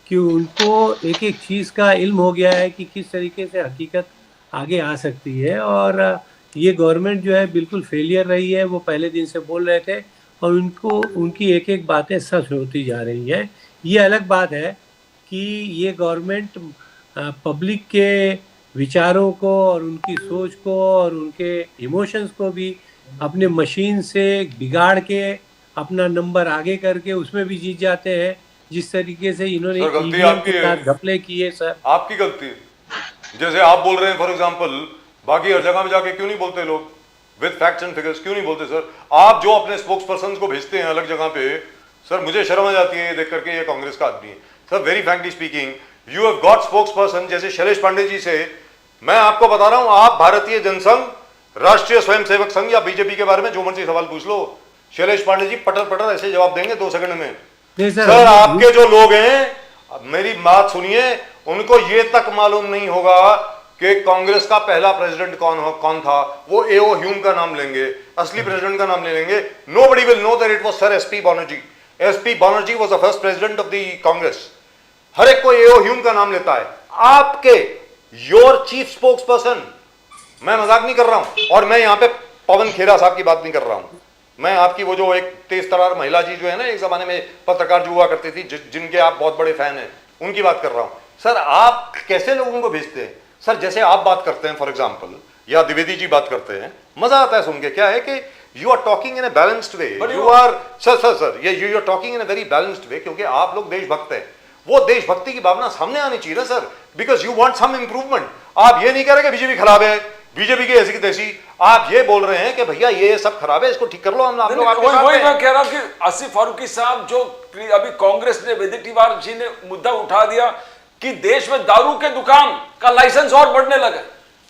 कि उनको एक एक चीज़ का इल्म हो गया है कि किस तरीके से हकीकत आगे आ सकती है। और ये गवर्नमेंट जो है बिल्कुल फेलियर रही है, वो पहले दिन से बोल रहे थे और उनको उनकी एक एक बातें सच होती जा रही हैं। ये अलग बात है कि ये गवर्नमेंट पब्लिक के विचारों को और उनकी सोच को और उनके इमोशंस को भी अपने मशीन से बिगाड़ के अपना नंबर आगे करके उसमें भी जीत जाते हैं, जिस तरीके से इन्होंने ईवीएम के साथ घपले किए। सर, आपकी गलती है। जैसे आप बोल रहे हैं फॉर एग्जांपल, बाकी हर जगह में जाके क्यों नहीं बोलते लोग विद फैक्ट्स एंड फिगर्स, क्यों नहीं बोलते सर? आप जो अपने स्पोक्स पर्सन को भेजते हैं अलग जगह पे, सर मुझे शर्म आ जाती है ये देख करके ये कांग्रेस का आदमी है। Sir, very frankly speaking, you have got spokes person जैसे शैलेश पांडे जी से, मैं आपको बता रहा हूं, आप भारतीय जनसंघ, राष्ट्रीय स्वयंसेवक संघ या बीजेपी के बारे में जो मर्जी सवाल पूछ लो, शैलेश पांडे जी पटर पटर ऐसे जवाब देंगे 2 सेकंड में। सर, आपके जो लोग हैं, मेरी बात सुनिए, उनको ये तक मालूम नहीं होगा कि कांग्रेस का पहला प्रेसिडेंट कौन था। वो एओ ह्यूम का नाम लेंगे, असली प्रेसिडेंट का नाम ले लेंगे। Nobody will know that it was sir SP Banerjee. SP Banerjee was the first president of the Congress. हर एक को एओ ह्यूम का नाम लेता है। आपके योर चीफ स्पोक्स पर्सन, मैं मजाक नहीं कर रहा हूं, और मैं यहां पे पवन खेरा साहब की बात नहीं कर रहा हूं, मैं आपकी वो जो एक तेज तरार महिला जी जो है ना, एक जमाने में पत्रकार जो हुआ करती थी, जिनके आप बहुत बड़े फैन हैं, उनकी बात कर रहा हूं। सर, आप कैसे लोगों को भेजते हैं? सर, जैसे आप बात करते हैं फॉर एग्जाम्पल, या द्विवेदी जी बात करते हैं, मजा आता है सुन के। क्या है कि you are talking in a balanced way, you are sir ये you are talking in a very balanced way, क्योंकि आप लोग देशभक्त हैं। वो देशभक्ति की भावना सामने आनी चाहिए ना sir, because you want some improvement. आप ये नहीं कह रहे कि बीजेपी खराब है, बीजेपी की ऐसी की तैसी, आप ये बोल रहे हैं कि भैया ये सब खराब है, इसको ठीक कर लो। हम आप लोग आपके साथ हैं। वही मैं कह रहा हूं कि आसिफ फारूकी साहब, जो अभी कांग्रेस ने, वेदेटीवार जी ने मुद्दा उठा दिया कि देश में दारू के दुकान का लाइसेंस और बढ़ने लगा,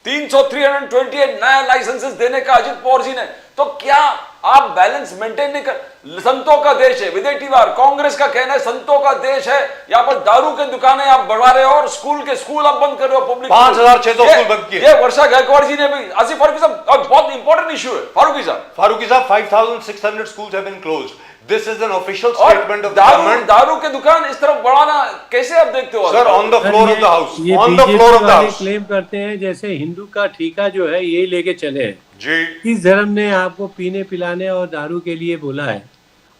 328 नया लाइसेंसेस देने का अजित पवार जी ने, तो क्या आप बैलेंस मेंटेन नहीं कर? संतों का देश है विदेटीवार, कांग्रेस का कहना है संतों का देश है, यहाँ पर दारू के दुकानें आप बढ़ा रहे हो और स्कूल आप बंद कर रहे हो। पब्लिक 5600 स्कूल बंद किए। ये वर्षा गायकवाड़ जी ने भी, आसिफ फारूकी साहब, बहुत इंपॉर्टेंट इशू है फारूकी साहब, 5600 schools have been closed. This is an official statement of the government. दारू के दुकान इस तरफ बढ़ाना कैसे आप देखते हो? Sir, on the floor of the house, ये on the floor of the house. Claim करते हैं जैसे हिंदू का ठीका जो है यही लेके चले हैं जी। इस धर्म ने आपको पीने पिलाने और दारू के लिए बोला है,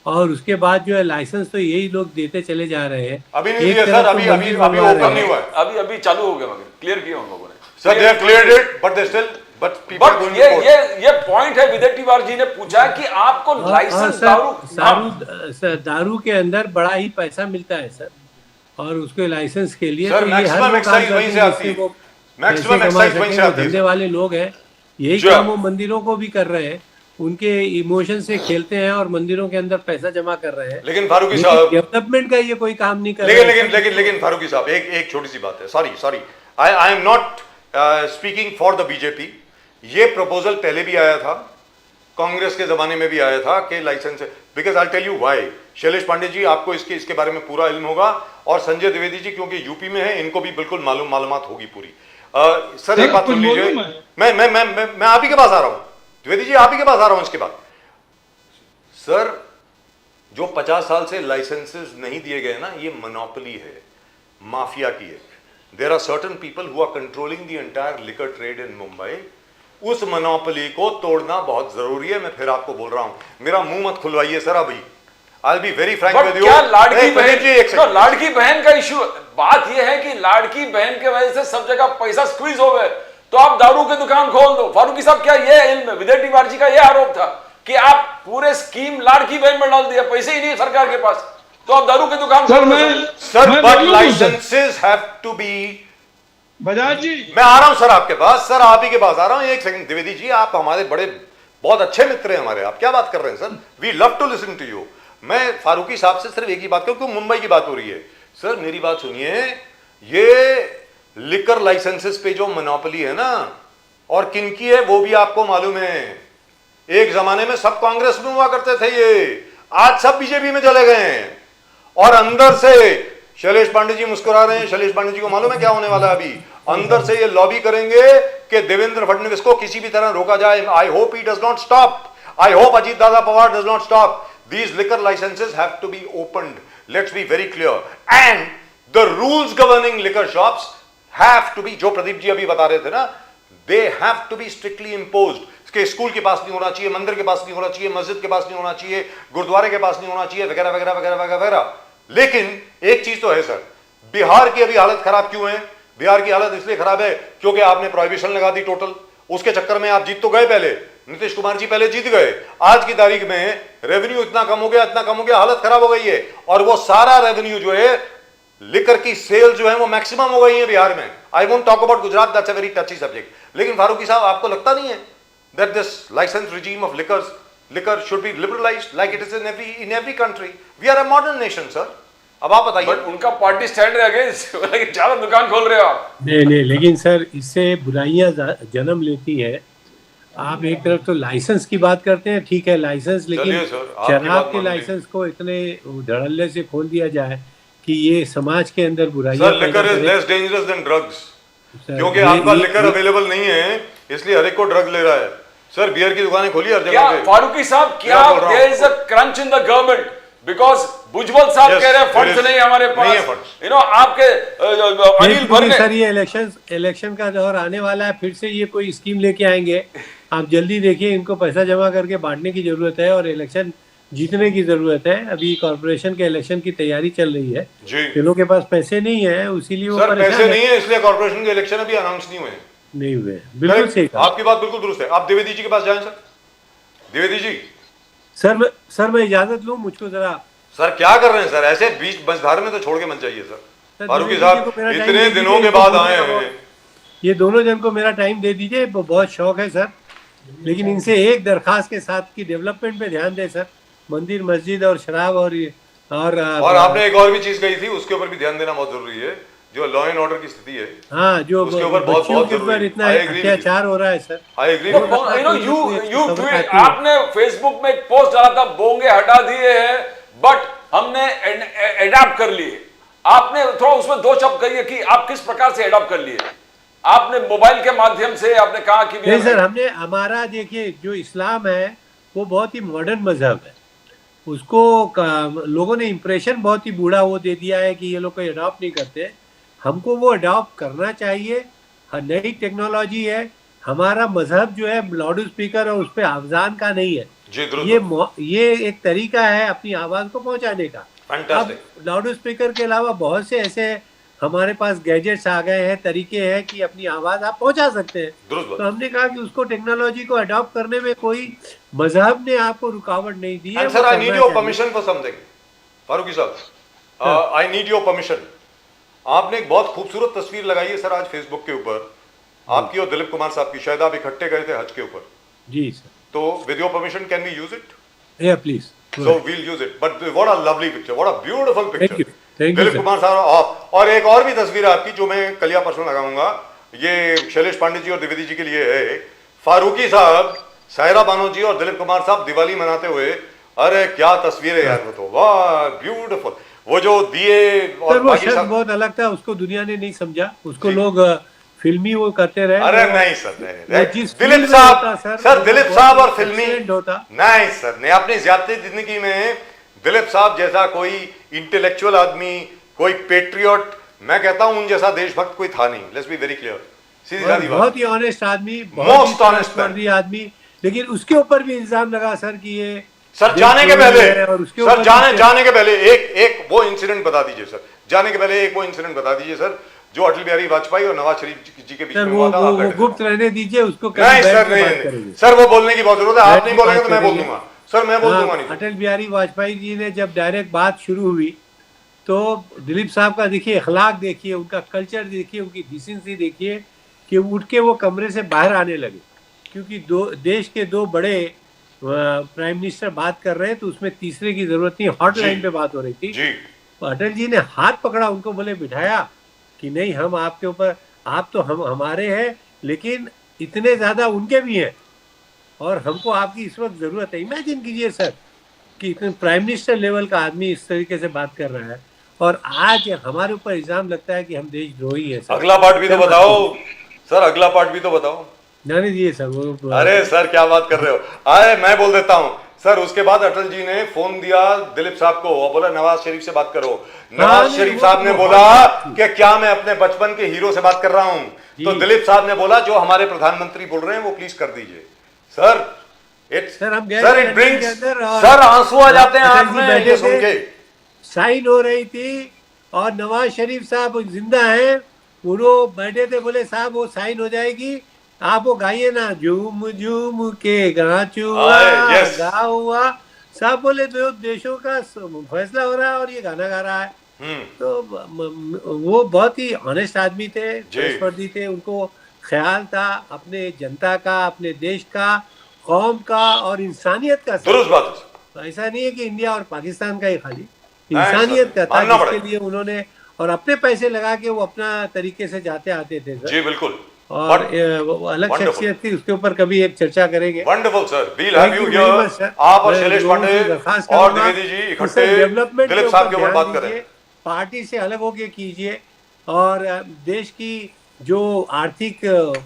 और उसके बाद जो है लाइसेंस तो यही लोग देते चले जा रहे हैं। अभी नहीं दिया सर, अभी ओपन नहीं हुआ है, अभी चालू हो गया, मगर क्लियर किया उन लोगों ने। Sir, they have cleared it, but they still, but people are going to court. ये पॉइंट है, विदेटीवार जी ने पूछा कि आपको लाइसेंस दारू के अंदर बड़ा ही पैसा मिलता है सर, और उसके लाइसेंस के लिए सर, तो ये मैक्सिमम हर एक्साइज वहीं से आती है, मैक्सिमम एक्साइज वहीं से आती है। धंधे वाले लोग हैं, यही जी। काम वो मंदिरों को भी कर रहे हैं, उनके इमोशन से खेलते हैं और मंदिरों के अंदर पैसा जमा कर रहे हैं। लेकिन फारूकी साहब, डेवलपमेंट का ये कोई काम नहीं कर रहे हैं। लेकिन फारूकी साहब, एक छोटी सी बात है, sorry I am not speaking for the BJP. ये प्रपोजल पहले भी आया था, कांग्रेस के जमाने में भी आया था कि licence, because I tell you why. Shailesh Pandey ji आपको इसके बारे में पूरा इल्म होगा, और संजय द्विवेदी जी क्योंकि यूपी में है, इनको भी बिल्कुल मालूमात होगी पूरी। सर एक बात सुन लीजिए, मैं आप ही के पास आ रहा हूं, द्विवेदी जी आप ही के पास आ रहा हूं इसके बाद। सर जो 50 साल से लाइसेंसेस नहीं दिए गए ना, ये मोनोपोली है माफिया की एक। There are certain people who are controlling the entire liquor trade in Mumbai. उस मोनोपोली को तोड़ना बहुत जरूरी है। मैं फिर आपको बोल रहा हूं, मेरा मुंह मत खुलवाइए सर अभी। I will be very frank with you. क्या लाड़की बहन जी एक तो लाड़की बहन का इशू, बात यह है कि लाड़की बहन के वजह से सब जगह पैसा स्क्वीज हो गए, तो आप दारू की दुकान खोल दो। फारूकी साहब क्या ये इल्म है? विजय टिवारी जी का यह आरोप था कि आप पूरे स्कीम लाड़की बहन में डाल दिया, पैसे ही नहीं है सरकार के पास, तो आप दारू की दुकान खोल दो। Sir but licences have to be. Bajaj ji मैं आ रहा हूं सर आपके पास, सर आप ही के पास आ रहा हूं। एक सेकंड द्विवेदी जी, आप हमारे बड़े बहुत अच्छे मित्र हैं हमारे, आप क्या बात कर रहे हैं sir? We love to listen to you. मैं फारूकी साहब से सिर्फ एक ही बात करूं, क्योंकि मुंबई की बात हो रही है। सर मेरी बात सुनिए, ये लिकर लाइसेंसेस पे जो मोनोपोली है ना, और किनकी है वो भी आपको मालूम है। एक जमाने में सब कांग्रेस में हुआ करते थे ये, आज सब बीजेपी में चले गए हैं। और अंदर से शैलेश पांडे जी मुस्कुरा रहे हैं। शैलेश पांडे जी को मालूम है क्या होने वाला है अभी? अंदर से ये लॉबी करेंगे कि देवेंद्र फडणवीस को किसी भी तरह रोका जाए। I hope he does not stop. I hope Ajit Dada Pawar does not stop. These liquor licenses have to be opened. Let's be very clear. And the rules governing liquor shops have to be, जो प्रदीप जी अभी बता रहे थे ना, they have to be strictly imposed. इसके स्कूल के पास नहीं होना चाहिए, मंदिर के पास नहीं होना चाहिए, मस्जिद के पास नहीं होना चाहिए, गुरुद्वारे के पास नहीं होना चाहिए, वगैरह वगैरह वगैरह वगैरह वगैरह। लेकिन एक चीज तो है सर, बिहार की अभी हालत खराब क्यों है? बिहार की हालत इसलिए खराब है क्योंकि आपने प्रोहिबिशन लगा दी टोटल। उसके चक्कर में आप जीत तो गए, पहले नीतीश कुमार जी पहले जीत गए, आज की तारीख में रेवेन्यू इतना कम हो गया, इतना कम हो गया, हालत खराब हो गई है। और वो सारा रेवेन्यू जो है, लिकर की सेल जो है वो मैक्सिमम हो गई है बिहार में। I won't talk about Gujarat, that's a very touchy subject. लेकिन फारूकी साहब आपको लगता नहीं है that this licence regime of liquor should be liberalized like it is in every country? We are a modern nation, sir. अब आप बताइए। बट उनका पार्टी स्टैंड है अगेंस्ट, लेकिन ज्यादा दुकान खोल रहे हो आप। नहीं, लेकिन सर इससे बुराइयां जन्म लेती है। आप एक तरफ तो लाइसेंस की बात करते हैं, ठीक है लाइसेंस, लेकिन शराब के लाइसेंस को इतने धड़ल्ले से खोल दिया जाए कि ये समाज के अंदर बुराइयां। Sir liquor is less dangerous than drugs, क्योंकि आपका लिकर अवेलेबल नहीं है इसलिए हर एक को ड्रग ले रहा है। सर बियर की दुकानें खोली हर जगह पे। फारूकी साहब क्या there is a crunch in the government because Bhujbal साहब कह रहे हैं फंड्स नहीं हमारे पास, यू नो आपके अनिल भर ने। सर ये इलेक्शन का दौर आने वाला है, फिर से ये कोई स्कीम लेके आएंगे। आप जल्दी देखिए, इनको पैसा जमा करके बांटने की जरूरत है और इलेक्शन जीतने की जरूरत है। अभी कॉर्पोरेशन के इलेक्शन की तैयारी चल रही है, जिन के पास पैसे नहीं है उसीलिए वो सर पैसे नहीं है, इसलिए कॉर्पोरेशन के इलेक्शन अभी अनाउंस नहीं हुए। बिल्कुल सही, आपकी बात बिल्कुल दुरुस्त है। आप द्विवेदी जी के पास जाएं सर। द्विवेदी जी सर मैं इजाजत लूं, मुझको जरा। सर क्या कर रहे हैं सर? ऐसे बीच बंसधार में तो छोड़ के मत जाइए सर। फारूकी साहब इतने दिनों के बाद आए हैं। ये दोनों जन को मेरा टाइम दे दीजिए, बहुत शौक है सर। लेकिन इनसे एक दरखास्त के साथ की डेवलपमेंट पे ध्यान दें सर। मंदिर मस्जिद और शराब और आपने एक और भी चीज कही थी, उसके ऊपर भी ध्यान देना बहुत जरूरी है। जो लॉ एंड ऑर्डर की स्थिति है, हाँ, जो उसके ऊपर बहुत इतना अत्याचार हो रहा है सर। I agree. आपने फेसबुक में एक पोस्ट डाला था, बोंगे हटा दिए हैं बट हमने एडॉप्ट कर लिए। आपने थोड़ा उसमें दो शब्द कहिए कि आप किस प्रकार से एडॉप्ट कर लिए। आपने मोबाइल के माध्यम से आपने कहा कि नहीं सर, हमने हमारा देखिए जो इस्लाम है वो बहुत ही मॉडर्न मजहब है। उसको लोगों ने इम्प्रेशन बहुत ही बूढ़ा वो दे दिया है कि ये लोग कोई अडॉप्ट नहीं करते। हमको वो अडॉप्ट करना चाहिए। नई टेक्नोलॉजी है, हमारा मजहब जो है लाउड स्पीकर और उस पर अफजान का नहीं है। ये एक तरीका है अपनी आवाज को पहुंचाने का। अब लाउड स्पीकर के अलावा बहुत से ऐसे हमारे पास गैजेट्स आ गए हैं, तरीके हैं कि अपनी आवाज आप पहुंचा सकते हैं। तो हमने कहा कि उसको टेक्नोलॉजी को अडॉप्ट करने में कोई मजहब ने आपको रुकावट नहीं दी है। Sir I need your permission for something. Farooqui साहब आई नीड योर परमिशन। आपने एक बहुत खूबसूरत तस्वीर लगाई है सर आज फेसबुक के ऊपर, आपकी और दिलीप कुमार साहब की। शायद आप इकट्ठे गए थे हज के ऊपर। जी सर। तो with your permission can we use it? या please. So we'll use it. But what a lovely picture. What a beautiful picture. Thank you, Dilip Kumar साहब। और एक और भी तस्वीर है आपकी जो मैं कल या परसों लगाऊंगा। ये शैलेश पांडे जी और द्विवेदी जी के लिए है। फारूकी साहब सायरा बानो जी और दिलीप कुमार साहब दिवाली मनाते हुए, अरे क्या तस्वीर है यार, वो तो वाह ब्यूटीफुल, वो जो दिए सर और वो बाकी शख्स सब। बहुत अलग था, उसको दुनिया ने नहीं समझा, उसको जी। लोग फिल्मी वो करते रहे। अरे वो- नहीं सर, वो नहीं जिस दिलीप फील्ड में होता साहब, सर वो दिलीप बहुत साहब और फिल्मी excellent होता। नहीं सर, नहीं, अपनी ज्यादा जिंदगी में दिलीप साहब जैसा कोई इंटेलेक्चुअल आदमी, कोई पेट्रियट, मैं कहता हूं उन जैसा देशभक्त कोई था नहीं। लेट्स बी वेरी क्लियर, सीधी और सादी बात। बहुत ही ऑनेस्ट आदमी, Most बहुत ही honest man. trustworthy आदमी, लेकिन उसके ऊपर भी इल्जाम लगा सर कि ये सर जाने के देशद्रोही पहले, है, और उसके सर ऊपर भी जाने के पहले एक वो इंसिडेंट बता दीजिए सर, जाने के पहले एक वो इंसिडेंट बता दीजिए सर, जो अटल बिहारी वाजपेयी और नवाज शरीफ जी के बीच सर में वो हुआ था। आप वो बैठे थे। गुप्त रहने दीजिए, उसको कभी नहीं बैठ सर, के नहीं बात नहीं करेंगे। सर, वो बोलने की बहुत जरूरत है, आप बैठ नहीं के बोलेंगे बात तो मैं बोल करेंगे। दूंगा सर, मैं बोल दूंगा नहीं तो। अटल बिहारी वाजपेयी जी ने जब डायरेक्ट बात शुरू हुई तो दिलीप साहब का देखिए अखलाक, देखिए उनका कल्चर, देखिए उनकी डिसेंसी, देखिए कि उठ के वो कमरे से बाहर आने लगे, क्योंकि देश के दो बड़े प्राइम मिनिस्टर बात कर रहे हैं तो उसमें तीसरे की जरूरत नहीं, हॉटलाइन पे बात हो रही थी। जी तो अटल जी ने हाथ पकड़ा उनको, बोले बिठाया कि नहीं, हम आपके ऊपर, आप तो हम हमारे हैं, लेकिन इतने ज्यादा उनके भी हैं और हमको आपकी इस वक्त जरूरत है। इमेजिन कीजिए सर कि इतने प्राइम मिनिस्टर लेवल का आदमी इस तरीके से बात कर रहा है, और आज हमारे ऊपर इल्जाम लगता है कि हम देशद्रोही हैं सर। अगला पार्ट भी तो बताओ सर, अगला पार्ट भी तो बताओ। जाने दीजिए सर वो। अरे सर क्या बात कर रहे हो, अरे मैं बोल देता हूं सर। उसके बाद अटल जी ने फोन दिया दिलीप साहब को और बोला नवाज शरीफ से बात करो। नवाज नहीं, शरीफ वो साहब ने तो बोला बहुत- कि क्या मैं अपने बचपन के हीरो से बात कर रहा हूं, तो जी। दिलीप साहब ने बोला जो हमारे प्रधानमंत्री बोल रहे हैं वो प्लीज कर दीजिए। सर इट्स सर हम गए सर, थे इट लंदन ब्रिंग्स, के अंदर और सर आंसू आ जाते हैं अटल आंख जी में बैठे ये सुन थे, के। साइन हो रही थी और नवाज शरीफ साहब जिंदा हैं, वो बैठे थे, बोले साहब वो साइन हो जाएगी, आप वो गाइए ना, झूम झूम के गाचुआ yes. गा हुआ। साहब बोले दो देशों का फैसला हो रहा है और ये गाना गा रहा है। तो वो बहुत ही ऑनेस्ट आदमी थे, ट्रस्टवर्दी थे, उनको ख्याल था अपने जनता का, अपने देश का, कौम का और इंसानियत का। दुरुस्त बात है। ऐसा नहीं है कि इंडिया और पाकिस्तान का ही खाली, नहीं, इंसानियत का था, मानना जिसके पड़ेगा। लिए उन्होंने और अपने पैसे लगा के वो अपना तरीके से जाते आते थे सर। जी बिल्कुल, और वो अलग wonderful. शख्सियत थी, उसके ऊपर कभी एक चर्चा करेंगे। Wonderful sir, we'll have Thank you you very here. much, sir. आप और मैं शैलेश लोगों से पांडे दरख्वास्त और करूंगा द्विवेदी जी कि इकट्ठे सर डेवलपमेंट के दिलीप ऊपर साहब के ऊपर ध्यान बात करें। दीजिए, पार्टी से अलग होके कीजिए, और देश की जो आर्थिक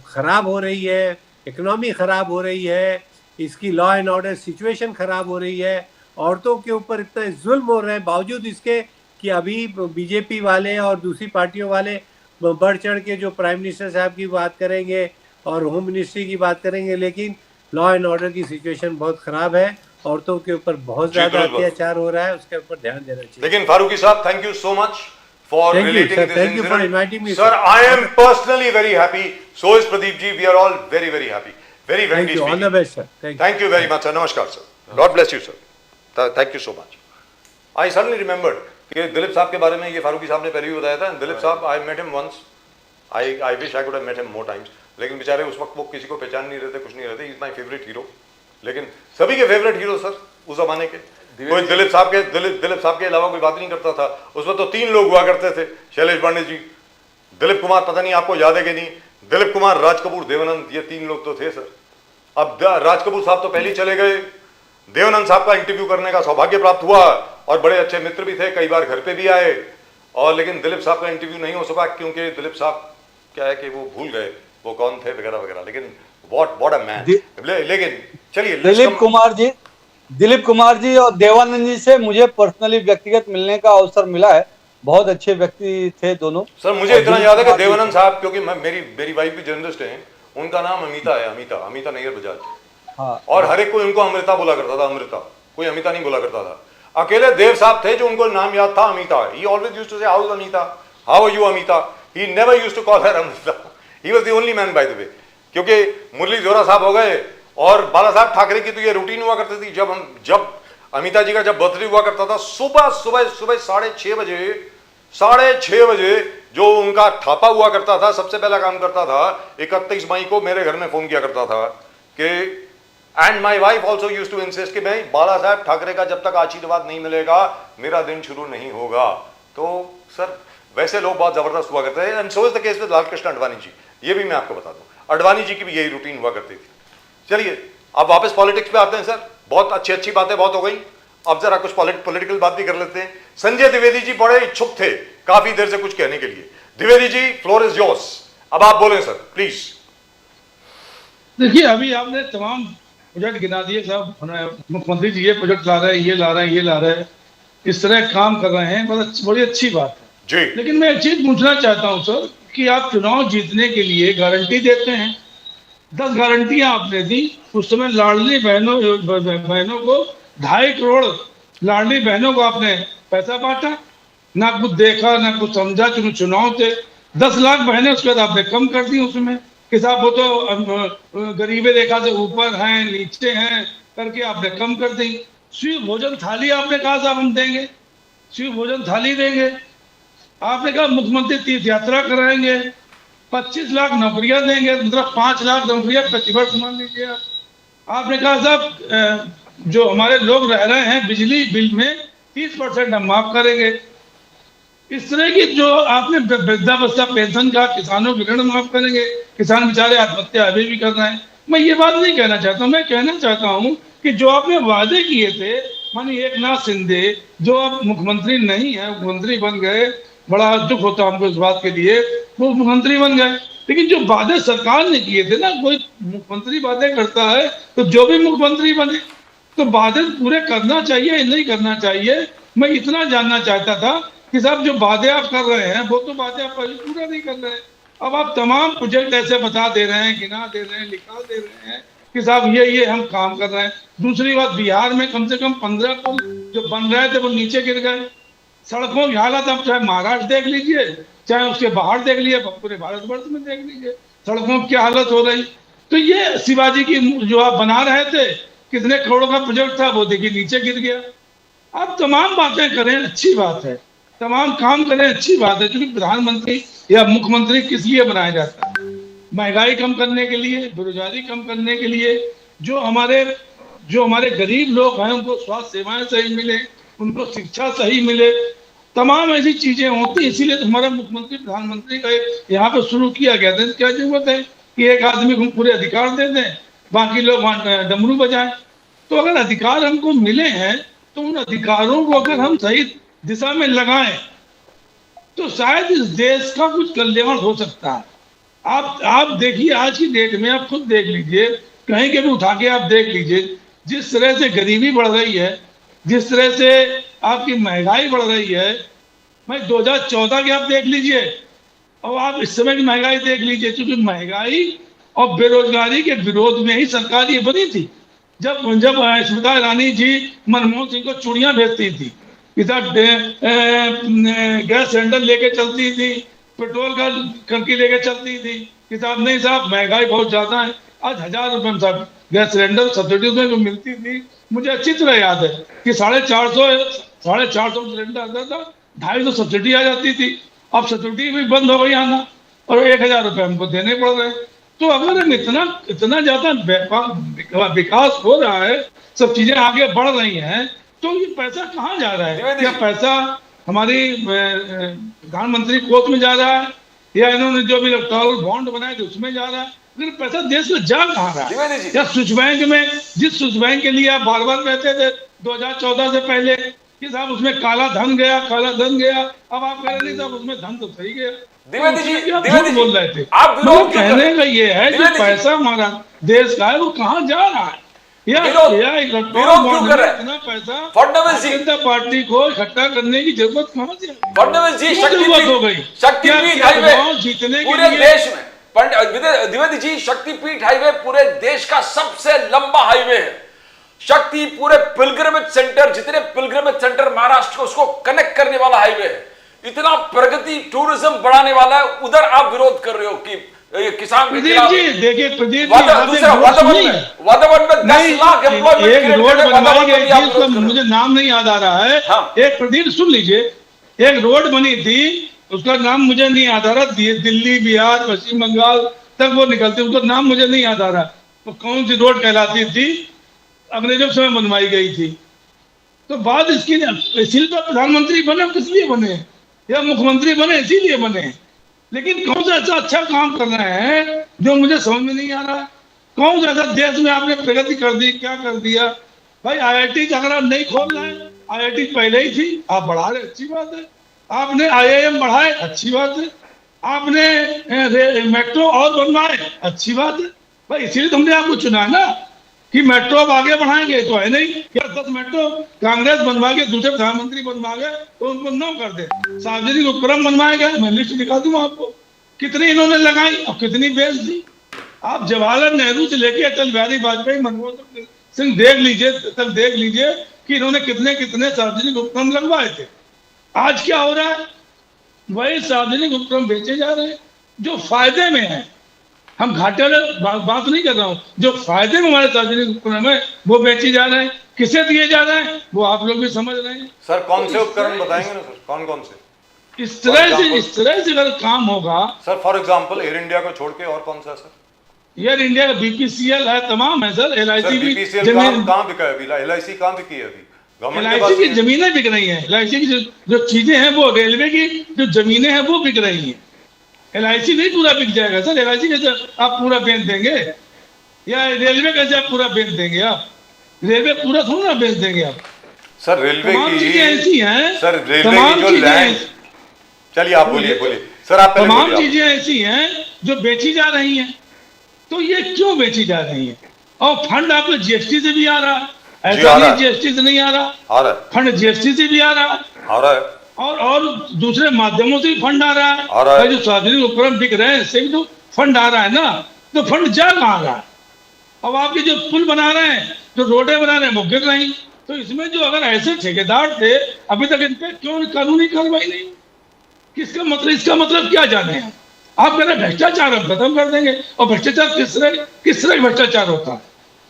खराब हो रही है, इकोनॉमी खराब हो रही है, इसकी लॉ एंड ऑर्डर सिचुएशन खराब हो रही है, औरतों के ऊपर इतना जुल्म हो रहा है, बावजूद इसके कि अभी बीजेपी वाले और दूसरी पार्टियों वाले बढ़ चढ़ के जो प्राइम मिनिस्टर साहब की बात करेंगे और होम मिनिस्ट्री की बात करेंगे, लेकिन लॉ एंड ऑर्डर की सिचुएशन बहुत खराब है, औरतों के ऊपर बहुत ज्यादा अत्याचार हो रहा है, उसके ऊपर ध्यान देना चाहिए। लेकिन फारूकी साहब, thank you so much for Thank you, relating sir. this Thank you for incident. inviting me, Sir, sir. I am personally very happy. So is Pradeep ji. We are all very, very happy. Very Thank frankly you. All speaking. the best, sir. Thank you. Thank you very much, sir. Namaskar, sir. God bless you, sir. Thank you so much. I suddenly remembered कि दिलीप साहब के बारे में ये फारूकी साहब ने पहले भी बताया था। दिलीप साहब, I met him once. I wish I could have met him more times. लेकिन बेचारे उस वक्त वो किसी को पहचान नहीं रहते, कुछ नहीं रहते. He is my favorite hero. लेकिन सभी के फेवरेट हीरो सर उस जमाने के, कोई दिलीप साहब के अलावा कोई बात नहीं करता था। उसमें तो 3 लोग हुआ करते थे, शैलेश पांडे जी, दिलीप कुमार, पता नहीं आपको याद है कि नहीं, दिलीप कुमार, राज कपूर, देवानंद, ये 3 लोग तो थे सर। अब राज कपूर साहब तो पहले ही चले गए, देवानंद साहब का इंटरव्यू करने का सौभाग्य प्राप्त हुआ और बड़े अच्छे मित्र भी थे, कई बार घर पे भी आए, और लेकिन दिलीप साहब का इंटरव्यू नहीं हो सका क्योंकि दिलीप साहब क्या है कि वो भूल गए वो कौन थे वगैरह वगैरह। लेकिन व्हाट अ मैन। लेकिन चलिए दिलीप कुमार जी और देवानंद जी से मुझे पर्सनली व्यक्तिगत मिलने का अवसर मिला है, बहुत अच्छे व्यक्ति थे दोनों। सर मुझे इतना याद है कि देवानंद साहब, क्योंकि मेरी वाइफ भी जर्नलिस्ट हैं, उनका नाम अमिता है, अमिता नैयर बजाज। हाँ, और हर एक कोई उनको अमृता बोला करता था, अमृता, कोई अमिता नहीं बोला करता था। अकेले देव साहब थे जो उनको नाम याद था Amita. He always used to say how is Amita, how are you Amita, he never used to call her Amrita. He was the only man by the way, क्योंकि मुरली जोरा साहब हो गए और बाला साहब ठाकरे की तो ये रूटीन हुआ करती थी, जब अमिता जी का जब बर्थडे हुआ करता था, सुबह 6:30 बजे जो उनका थापा हुआ करता था, सबसे पहला काम करता था 31 मई को मेरे घर में फोन किया करता था कि and my wife also used to insist कि भाई बाला साहब ठाकरे का जब तक आशीर्वाद नहीं मिलेगा मेरा दिन शुरू नहीं होगा। तो सर वैसे लोग बहुत जबरदस्त हुआ करते हैं, and so is the case with Lalkrishna Advani ji. ये भी मैं आपको बता दूं, अडवाणी जी की भी यही रूटीन हुआ करती थी। चलिए अब वापस पॉलिटिक्स पे आते हैं सर। बहुत अच्छी बातें बहुत हो गई, अब जरा कुछ पॉलिटिकल बात भी कर लेते हैं। संजय द्विवेदी जी बड़े इच्छुक थे काफी देर से कुछ कहने के लिए। Dwivedi ji, floor is yours, अब आप बोलें सर प्लीज। देखिए, अभी आपने तमाम प्रोजेक्ट गिना दिए साहब। मुख्यमंत्री जी ये प्रोजेक्ट ला रहे हैं, ये ला रहे हैं, ये ला रहे हैं, इस तरह काम कर रहे हैं, बड़ी अच्छी बात है जी। लेकिन मैं एक चीज पूछना चाहता हूं सर कि आप चुनाव जीतने के लिए गारंटी देते हैं, 10 गारंटियां आपने दी। उस समय लाडली बहनों को 2.5 करोड़ लाडली बहनों को आपने पैसा बांटा, ना कुछ देखा ना कुछ समझा। चुनाव थे 10 लाख बहनें, उसके बाद आपने कम कर दी उसमें कि साहब वो तो गरीबी रेखा से ऊपर हैं, नीचे हैं करके आपने कम कर दी। शिव भोजन थाली आपने कहा साहब हम देंगे, शिव भोजन थाली देंगे। आपने कहा मुख्यमंत्री तीर्थ यात्रा कराएंगे, 25 लाख नौकरियां देंगे, मतलब 5 लाख नौकरियां प्रतिवर्ष मान लीजिए आप। आपने कहा साहब जो हमारे लोग रह रहे हैं बिजली बिल में 30% हम माफ करेंगे। इस तरह की जो आपने वृद्धावस्था पेंशन का, किसानों के ऋण माफ करेंगे, किसान बेचारे आत्महत्या अभी भी कर रहे हैं। मैं ये बात नहीं कहना चाहता हूँ, मैं कहना चाहता हूँ कि जो आपने वादे किए थे, मानी एकनाथ शिंदे जो अब मुख्यमंत्री नहीं है, मुख्यमंत्री बन गए, बड़ा दुख होता है हमको इस बात के लिए, वो मुख्यमंत्री बन गए, लेकिन जो वादे सरकार ने किए थे ना, कोई मुख्यमंत्री वादे करता है तो जो भी मुख्यमंत्री बने तो वादे पूरे करना चाहिए, नहीं करना चाहिए। मैं इतना जानना चाहता था कि साहब जो वादे आप कर रहे हैं वो तो वादे आप पहले पूरा नहीं कर रहे हैं। अब आप तमाम प्रोजेक्ट ऐसे बता दे रहे हैं, गिना दे रहे हैं, लिखा दे रहे हैं कि साहब ये हम काम कर रहे हैं। दूसरी बात, बिहार में कम से कम 15 पुल जो बन रहे थे वो नीचे गिर गए। सड़कों की हालत आप चाहे महाराष्ट्र देख लीजिए, चाहे उसके बाहर देख लीजिए, पूरे भारतवर्ष में देख लीजिए सड़कों की हालत हो रही। तो ये शिवाजी की जो आप बना रहे थे, कितने करोड़ों का प्रोजेक्ट था, वो देखिए नीचे गिर गया। आप तमाम बातें करें, अच्छी बात है, तमाम काम करें, अच्छी बात है, क्योंकि प्रधानमंत्री या मुख्यमंत्री किस लिए बनाया जाता है? महंगाई कम करने के लिए, बेरोजगारी कम करने के लिए, जो हमारे गरीब लोग हैं उनको स्वास्थ्य सेवाएं सही मिले, उनको शिक्षा सही मिले, तमाम ऐसी चीजें होती। इसीलिए तो हमारा मुख्यमंत्री प्रधानमंत्री का यहाँ पे शुरू किया गया था। क्या जरूरत है कि एक आदमी को पूरे अधिकार दे दें, बाकी लोग वहां डमरू बजाएं? तो अगर अधिकार हमको मिले हैं तो उन अधिकारों को अगर हम सही दिशा में लगाएं तो शायद इस देश का कुछ कल्याण हो सकता है। आप देखिए, आज की डेट में आप खुद देख लीजिए, कहीं के भी उठा के आप देख लीजिए, जिस तरह से गरीबी बढ़ रही है, जिस तरह से आपकी महंगाई बढ़ रही है। मैं 2014 के आप देख लीजिए और आप इस समय की महंगाई देख लीजिए, क्योंकि महंगाई और बेरोजगारी के विरोध में ही सरकार ये बनी थी। जब स्मृति ईरानी जी मनमोहन सिंह को चूड़ियां भेजती थी, इधर गैस सिलेंडर लेके चलती थी, पेट्रोल का टंकी लेके चलती थी कि साहब नहीं साहब महंगाई बहुत ज्यादा है। आज 1000 रुपये में साहब गैस सिलेंडर सब्सिडी में जो मिलती थी, मुझे अच्छी तरह याद है कि 450 सिलेंडर आता था, 250 सब्सिडी आ जाती थी। अब सब्सिडी भी बंद हो गई आना और 1000 रुपये हमको देने पड़ रहे हैं। तो अगर हम इतना ज्यादा विकास हो रहा है, सब चीजें आगे बढ़ रही हैं, तो ये पैसा कहाँ जा रहा है? क्या पैसा हमारी प्रधानमंत्री कोष में जा रहा है, या इन्होंने जो भी इलेक्टोरल बॉन्ड बनाए थे उसमें जा रहा है? लेकिन पैसा देश में जा कहाँ रहा है? या स्विच बैंक में, जिस स्विच बैंक के लिए आप बार बार कहते थे 2014 से पहले कि साहब उसमें काला धन गया, अब आप कह रहे नहीं साहब उसमें धन तो सही गया। द्विवेदी जी बोल रहे थे। आप कहने का ये है कि पैसा हमारा देश का है, वो कहाँ जा रहा है? इतना पैसा फडणवीस जी, जनता पार्टी को इकट्ठा करने की जरूरत कहाँ से? फडणवीस जी, जरूरत हो गई शक्तिपीठ हाईवे जीतने पूरे देश में, द्विवेदी जी शक्तिपीठ हाईवे पूरे देश का सबसे लंबा हाईवे है। शक्ति पूरे पिलग्रिमेज सेंटर, जितने पिलग्रिमेज सेंटर महाराष्ट्र को उसको कनेक्ट करने वाला हाईवे है। इतना प्रगति टूरिज्म बढ़ाने वाला है, उधर आप विरोध कर रहे हो कि किसान प्रदीप जी देखिए, प्रदीप वातावरण में 10 लाख एम्प्लॉयमेंट एक रोड बनवाई गई थी, उसका मुझे नाम नहीं याद आ रहा है। हाँ। एक प्रदीप सुन लीजिए, एक रोड बनी थी, उसका नाम मुझे नहीं याद आ रहा, दिल्ली बिहार पश्चिम बंगाल तक वो निकलती, उसका नाम मुझे नहीं याद आ रहा, वो कौन सी रोड कहलाती थी, अंग्रेजों के समय बनवाई गई थी। तो बात इसकी, इसीलिए तो प्रधानमंत्री बने, किस लिए बने, या मुख्यमंत्री बने इसीलिए बने। लेकिन कौन सा ऐसा अच्छा काम कर रहे हैं जो मुझे समझ में नहीं आ रहा है? कौन सा ऐसा देश में आपने प्रगति कर दी, क्या कर दिया भाई? IIT अगर आप नहीं खोल रहे हैं, IIT पहले ही थी, आप बढ़ा रहे, अच्छी बात है। आपने IIM बढ़ाए, अच्छी बात है। आपने मेट्रो और बनवाए, अच्छी बात है भाई। इसीलिए तुमने आपको चुना है ना कि मेट्रो अब आगे बढ़ाएंगे, तो है नहीं क्या 10 मेट्रो कांग्रेस बनवा के दूसरे प्रधानमंत्री बनवा गए तो उनको 9 कर दे। सार्वजनिक उपक्रम बनवाए गए, मैं लिस्ट दिखा दूं आपको, कितनी इन्होंने लगाई और कितनी बेच दी। आप जवाहरलाल नेहरू से लेके अटल बिहारी वाजपेयी, मनमोहन सिंह देख लीजिए, तब देख लीजिए कि इन्होंने कितने कितने सार्वजनिक उपक्रम लगवाए थे। आज क्या हो रहा है? वही सार्वजनिक उपक्रम बेचे जा रहे हैं जो फायदे में है। हम घाटे वाले बात नहीं कर रहा हूँ, जो फायदे में हमारे सार्वजनिक उपक्रम है वो बेचे जा रहे हैं। किसे दिए जा रहे हैं वो आप लोग भी समझ रहे हैं। सर कौन से उपकरण बताएंगे ना सर, कौन कौन से? इस तरह से अगर काम होगा sir, for example air India को छोड़ के और कौन सा सर? एयर इंडिया, BPCL है, तमाम है सर। LIC भी BPCL कहाँ बिका है अभी? LIC कहाँ बिकी है अभी? LIC की जमीनें बिक रही हैं। LIC की जो चीजें हैं वो, रेलवे की जो जमीनें हैं वो बिक रही हैं। LIC नहीं पूरा बिक जाएगा सर। LIC कैसे आप पूरा बेच देंगे, या रेलवे कैसे आप पूरा बेच देंगे? आप रेलवे पूरा थोड़ा ना बेच देंगे आप। सर रेलवे की चीजें ऐसी हैं, सर रेलवे की जो लैंड, चलिए आप बोलिए सर, आप पहले तमाम चीजें ऐसी हैं जो बेची जा रही हैं। तो ये क्यों बेची जा रही है? और फंड आपको GST से भी आ रहा है, ऐसा नहीं GST से नहीं आ रहा, फंड GST से भी आ रहा है, और दूसरे माध्यमों से भी फंड आ रहा है। जो सार्वजनिक उपक्रम बिक रहे हैं इससे भी तो फंड आ रहा है ना। तो फंड जा कहाँ रहा है? अब आपके जो पुल बना रहे हैं, जो रोडें बना रहे हैं, वो गिर रही। तो इसमें जो अगर ऐसे ठेकेदार थे, अभी तक इन पे क्यों कानूनी कार्रवाई नहीं? किसका मतलब, इसका मतलब क्या जाने हैं आप? कह रहे भ्रष्टाचार हम खत्म कर देंगे। और भ्रष्टाचार किस तरह भ्रष्टाचार होता है?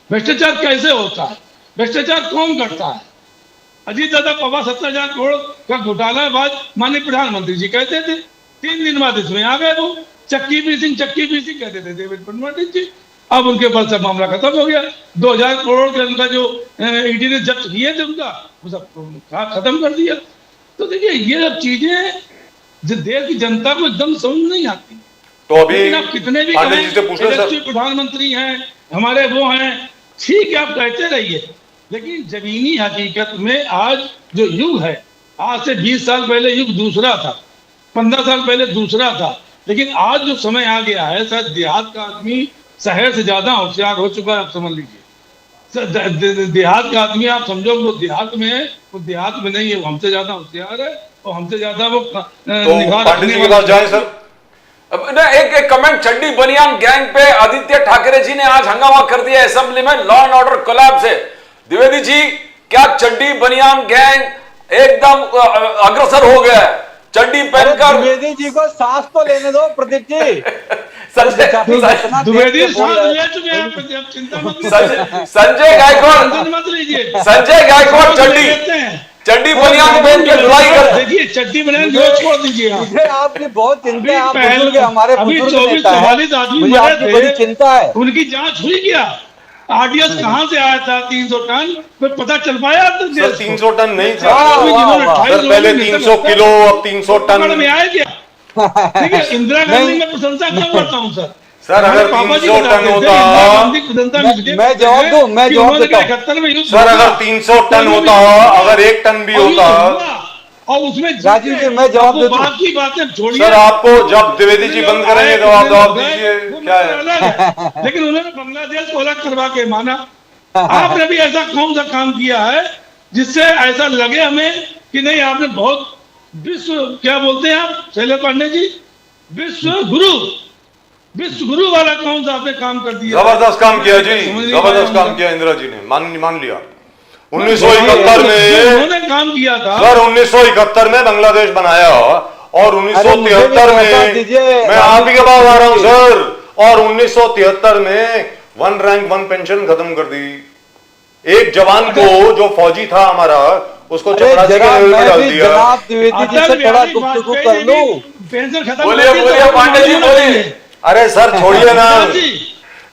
भ्रष्टाचार कैसे होता है? भ्रष्टाचार कौन करता है? अजीत दादा पवा 70,000 करोड़ का घोटाला बाद माननीय प्रधानमंत्री जी कहते थे, 3 दिन बाद इसमें आ गए वो चक्की पीसिंग कहते थे देवेंद्र फडणवीस जी। अब उनके पास सब मामला खत्म हो गया। 2,000 करोड़ के उनका जो ED ने जब्त किए थे उनका, वो सब खत्म कर दिया। तो देखिए ये सब चीजें जो देश की जनता को एकदम समझ नहीं आती। तो अभी आप कितने भी प्रधानमंत्री हैं, हमारे वो हैं, ठीक है, आप कहते रहिए, लेकिन जमीनी हकीकत में आज जो युग है, आज से 20 साल पहले युग दूसरा था, 15 साल पहले दूसरा था। लेकिन आज जो समय आ गया है, शायद देहात का आदमी शहर से ज्यादा होशियार हो चुका है। आप समझ लीजिए, देहात का आदमी आप समझो वो देहात में है, वो देहात में नहीं है, वो हमसे ज्यादा होशियार है और हमसे ज्यादा वो पाटिल जी के पास जाएं सर। अब ना एक कमेंट, चड्डी बनियान गैंग पे आदित्य ठाकरे जी ने आज हंगामा कर दिया असेंबली में, लॉ एंड ऑर्डर कोलैप्स है। द्विवेदी जी, क्या चड्डी बनियान गैंग एकदम अग्रसर हो गया है? चड्डी पहनकर द्विवेदी जी को सांस तो लेने दो प्रदीप जी। द्विवेदी सांस ले चुके हैं, चिंता मत कीजिए। संजय गायकवाड़ चड्डी बनियान पहन के लड़ाई कर, देखिए चड्डी बनियान छोड़ दीजिए आपकी बहुत चिंता है, आप बुजुर्ग, हमारे अभी बुजुर्ग 24-44 आदमी मुझे आपकी बड़ी चिंता है। उनकी जांच हुई क्या? RDS कहाँ से आया था? 300 टन कोई पता चल पाया? तो 300 टन नहीं था सर, पहले 300 किलो, अब 300 टन में आया क्या? ठीक है, इंदिरा गांधी में प्रशंसा क्यों करता हूँ सर? सर अगर 300 टन होता, मैं जवाब दूं, मैं जवाब देता हूं सर, अगर 300 टन होता, अगर 1 टन भी होता, और उसमें राजीव जी मैं जवाब देता हूं। बाकी बातें छोड़िए सर, आपको जब द्विवेदी जी बंद करेंगे तो आप जवाब दीजिए क्या है। लेकिन उन्होंने बांग्लादेश को अलग करवा के माना। आपने भी ऐसा कौन सा काम किया है जिससे ऐसा लगे हमें कि नहीं आपने बहुत विश्व, क्या बोलते हैं आप शैलेश पांडे जी, विश्व गुरु वाला कौन सा आपने काम कर दिया? जबरदस्त काम किया जी, जबरदस्त काम किया इंदिरा जी ने, मान लिया। 1971 में उन्होंने काम किया था सर, 1971 में बांग्लादेश बनाया और 1973 में मैं आप ही के पास आ रहा हूं सर, और 1973 में 1 रैंक 1 पेंशन खत्म कर दी। एक जवान को जो फौजी था हमारा, उसको चपरासी के लेवल पे डाल दिया। जनाब द्विवेदी जी से थोड़ा गुफ्तगू कर लो। पेंशन खत्म, बोलिए पांडे जी बोलिए। अरे सर छोड़िए ना,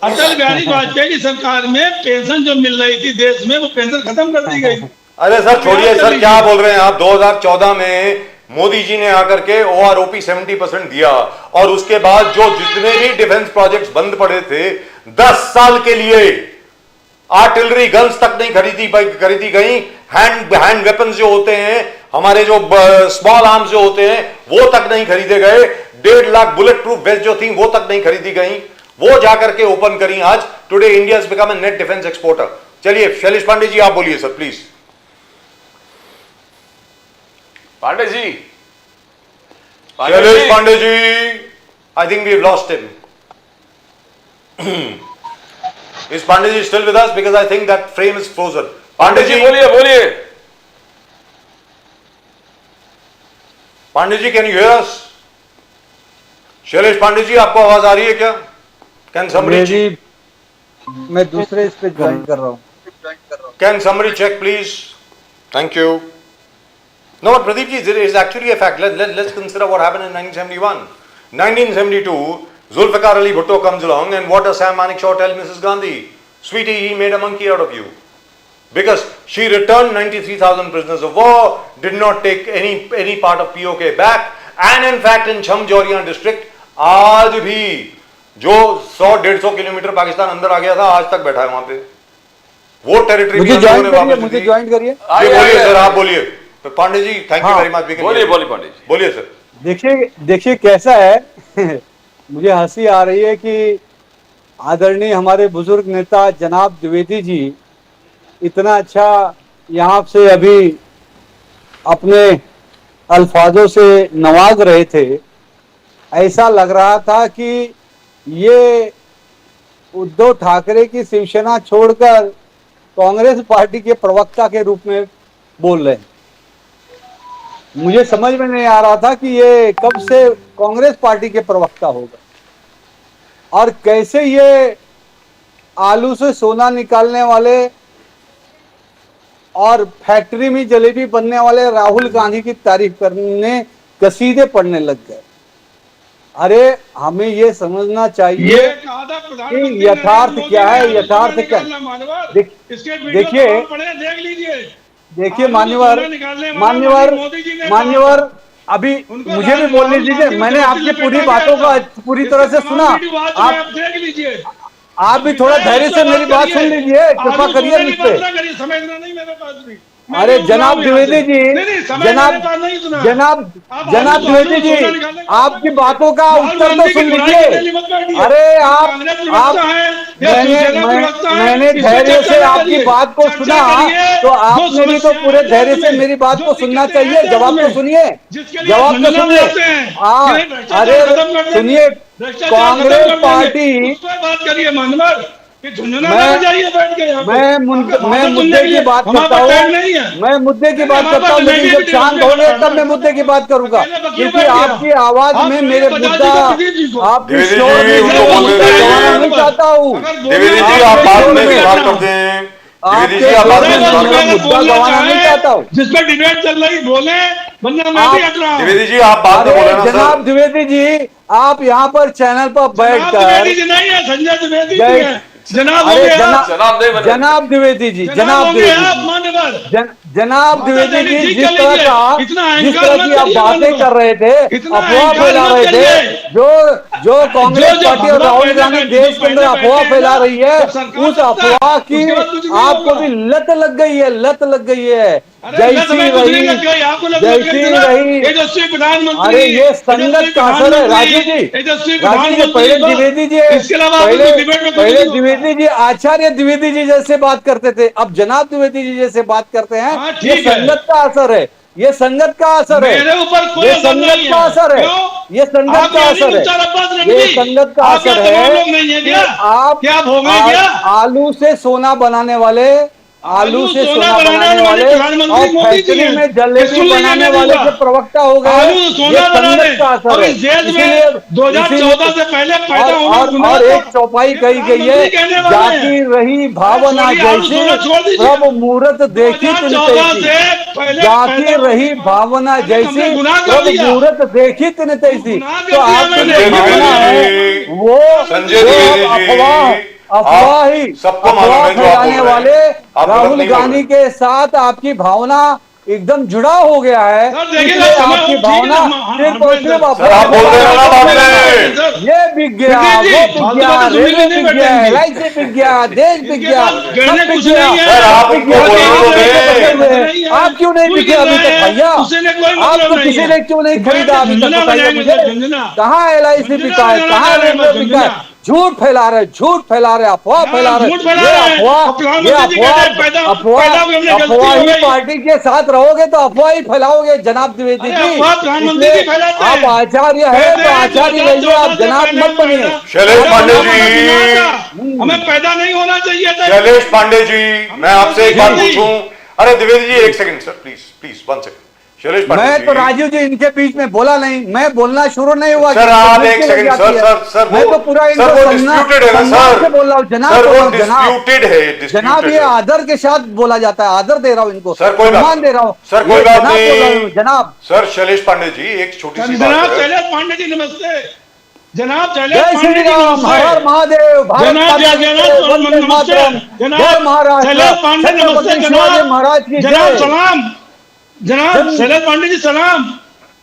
अटल बिहारी वाजपेयी की सरकार में पेंशन जो मिल रही थी देश में, वो पेंशन खत्म कर दी गई। अरे सर छोड़िए सर, क्या बोल रहे हैं आप। 2014 में मोदी जी ने आकर के OROP 70% दिया, और उसके बाद जो जितने भी डिफेंस प्रोजेक्ट्स बंद पड़े थे 10 साल के लिए आर्टिलरी गन्स तक नहीं खरीदी गई, हैंड वेपन्स जो होते हैं, हमारे जो स्मॉल आर्म्स जो होते हैं, वो तक नहीं खरीदे गए। 1.5 लाख बुलेट प्रूफ वेस्ट जो थी वो तक नहीं खरीदी गई, वो जाकर के ओपन करी आज। Today India has become a net defence exporter. चलिए शैलेश पांडे जी आप बोलिए sir please. Pandey ji, Shailesh Pandey ji, I think we have lost him. Is Pandey ji still with us? Because I think that frame is frozen. Pandey ji बोलिए। पांडे जी, can you hear us? Shailesh Pandey ji, आपको आवाज आ रही है क्या? Can somebody जी मैं दूसरे इस पे ज्वाइन कर रहा हूँ। Can somebody check please? Thank you. No, but Pradeep ji, it is actually a fact. Let's consider what happened in 1971. 1972, Zulfikar Ali Bhutto comes along, and what does Sam Manekshaw tell Mrs. Gandhi? Sweetie, he made a monkey out of you. Because she returned 93,000 prisoners of war, did not take any part of POK back, and in fact in Chamjoriya district, आज भी जो 100-150 किलोमीटर पाकिस्तान अंदर आ गया था, आज तक बैठा है वहां पे। वो टेरिटरी मुझे ज्वाइन करिए। बोलिए सर, आप बोलिए। तो Pandey ji, thank you very much. बोलिए पांडे जी, बोलिए सर। देखिए कैसा है मुझे हंसी आ रही है कि आदरणीय हमारे बुजुर्ग नेता जनाब द्विवेदी जी इतना अच्छा यहाँ से अभी अपने अल्फाजों से नवाज रहे थे। ऐसा लग रहा था कि ये उद्धव ठाकरे की शिवसेना छोड़कर कांग्रेस पार्टी के प्रवक्ता के रूप में बोल रहे हैं। मुझे समझ में नहीं आ रहा था कि ये कब से कांग्रेस पार्टी के प्रवक्ता होगा और कैसे ये आलू से सोना निकालने वाले और फैक्ट्री में जलेबी बनने वाले राहुल गांधी की तारीफ करने कसीदे पढ़ने लग गए। अरे हमें ये समझना चाहिए कि यथार्थ क्या है, यथार्थ क्या। देखिए मान्यवर अभी मुझे भी बोलने दीजिए। मैंने आपकी पूरी बातों का पूरी तरह से सुना। आप भी थोड़ा धैर्य से मेरी बात सुन लीजिए, कृपा करिए मुझ पे। अरे जनाब द्विवेदी जी, जनाब द्विवेदी जी, आपकी बातों का उत्तर तो सुन लीजिए। अरे मैंने धैर्य से आपकी बात को सुना, तो आपने भी तो पूरे धैर्य से मेरी बात को सुनना चाहिए। जवाब तो सुनिए, अरे सुनिए, कांग्रेस पार्टी, मैं मुद्दे की बात करता हूँ, लेकिन जब शांत होंगे तब मैं मुद्दे की बात करूंगा, क्योंकि आपकी आवाज में मेरे मुद्दा, आपकी शोर में नहीं चाहता हूँ। मुद्दा गवाना नहीं चाहता हूँ। जिसमें डिबेट चल रही बोले, वरना मैं भी हट रहा हूँ। द्विवेदी जी आप बात में बोले ना। जनाब द्विवेदी जी, आप यहाँ पर चैनल पर बैठकर, द्विवेदी जी नहीं है, संजय द्विवेदी जी है। जनाब द्विवेदी जी, जनाब द्विवेदी जी, जिस तरह की आप बातें कर रहे थे, अफवाह फैला रहे थे, जो कांग्रेस पार्टी और राहुल गांधी देश के अंदर अफवाह फैला रही है, उस अफवाह की आपको भी लत लग गई है। जैसी रही। अरे ये संगत का असर है। राजीव जी पहले द्विवेदी जी, पहले द्विवेदी जी, आचार्य द्विवेदी जी जैसे बात करते थे, अब जनाब द्विवेदी जी जैसे बात करते हैं। ये संगत का असर है, ये संगत का असर है, ये संगत का असर है, ये संगत का असर है, ये संगत का असर है। आप आलू से सोना बनाने वाले, आलू से सोना बनाने वाले और फैक्ट्री में जलेबी बनाने वाले के प्रवक्ता हो गए। ये संगत का असर है। इसलिए 2014 से पहले पैदा होना और एक चौपाई कही गई है, जाती रही भावना जैसी, प्रभु मूरत देखी तिन तैसी। जाती रही भावना जैसी, प्रभु मूरत देखी तिन तैसी। तो आपकी जो भावना है वो अफवाह फैलाने वाले राहुल गांधी के साथ आपकी भावना एकदम जुड़ा हो गया है, सर, देखिए इसलिए ना, समय आपकी ठीक है भावना ना, हाँ, सिर्फ हाँ, और सिर्फ हाँ, सर, आप बोल रहे हो ना बाप ने। ये बिक गया, सुनील जी, वो बिक फालतू गया, बातें सुनने रेलवे नहीं बिक गया, बैठेंगे। LIC बिक गया, देश बिक इनके गया, पास गहने सब बिक कुछ गया। नहीं है। सर, आप बिक उनको गया, बोलने आप तो नहीं दें। बिके हुए। आप क्यों नहीं बिके अभी तक भैया? उसे ने कोई मतलब आपको नहीं किसी है। ने क्यों नहीं खरीदा अभी तक? झंझना बताइए बनाएंगे मुझे, सर, झंझना। कहाँ LIC झंझना बिका है, बनाना कहाँ चाह रहे हैं, रेलवे बस बिका है? झंझना। झूठ फैला रहे, झूठ फैला रहे, अफवाह फैला रहे। झूठ फैला ये रहे हैं। अफवाह, और प्रधानमंत्री ये जी कहते हैं, पैदा हुई हमने, गलती अफवाह हो ही गई। पार्टी के साथ रहोगे तो अफवाह ही फैलाओगे जनाब द्विवेदी अरे जी। अफवाह प्रधानमंत्री इसलिए जी फैलाते आप हैं। आचार्य है कहते तो हैं आचार्य 2014 रहिए, आप से जनाब पहले मत बनिए। शैलेश पैदा पांडे होना जी। गुनाह था। हमें पैदा नहीं होना चाहिए था। शैलेश पांडे जी, मैं आपसे एक बात जी। पूछूं। अरे द्विवेदी जी, एक second sir, please please 1 second. Shailesh Pandey मैं जी, तो राजीव जी इनके बीच में बोला नहीं, मैं बोलना शुरू नहीं हुआ। सर कि आप मुझे एक लग सेकंड, जाती सर है। सर सर मैं वो तो पूरा सर इनको वो सम्मान डिस्प्यूटेड है ना सम्मान सर। से बोल रहा हूँ, जनाब सर बोल वो रहा हूँ, जनाब। डिस्प्यूटेड है, जनाब डिस्प्यूटेड ये है। आदर के साथ बोला जाता है, आदर दे रहा हूँ इनको, सर कोई बात सम्मान दे रहा हूँ। सर कोई ये बात जनाब बोल रहा हूँ, नहीं जनाब। सर। शैलेश पांडे जी, एक छोटी सी बात जनाब है। शैलेश पांडे जी नमस्ते। जनाब शैलेश जय पांडे श्री जी राम, हर हर नमस्ते। महादेव, भारत जनाब माता की जय, वंदे नमस्ते। मातरम, जनाब जय महाराष्ट्र, शैलेश पांडे नमस्ते। छत्रपति शिवाजी महाराज की जनाब जय। सलाम। जनाब जन- शैलेश पांडे जी सलाम।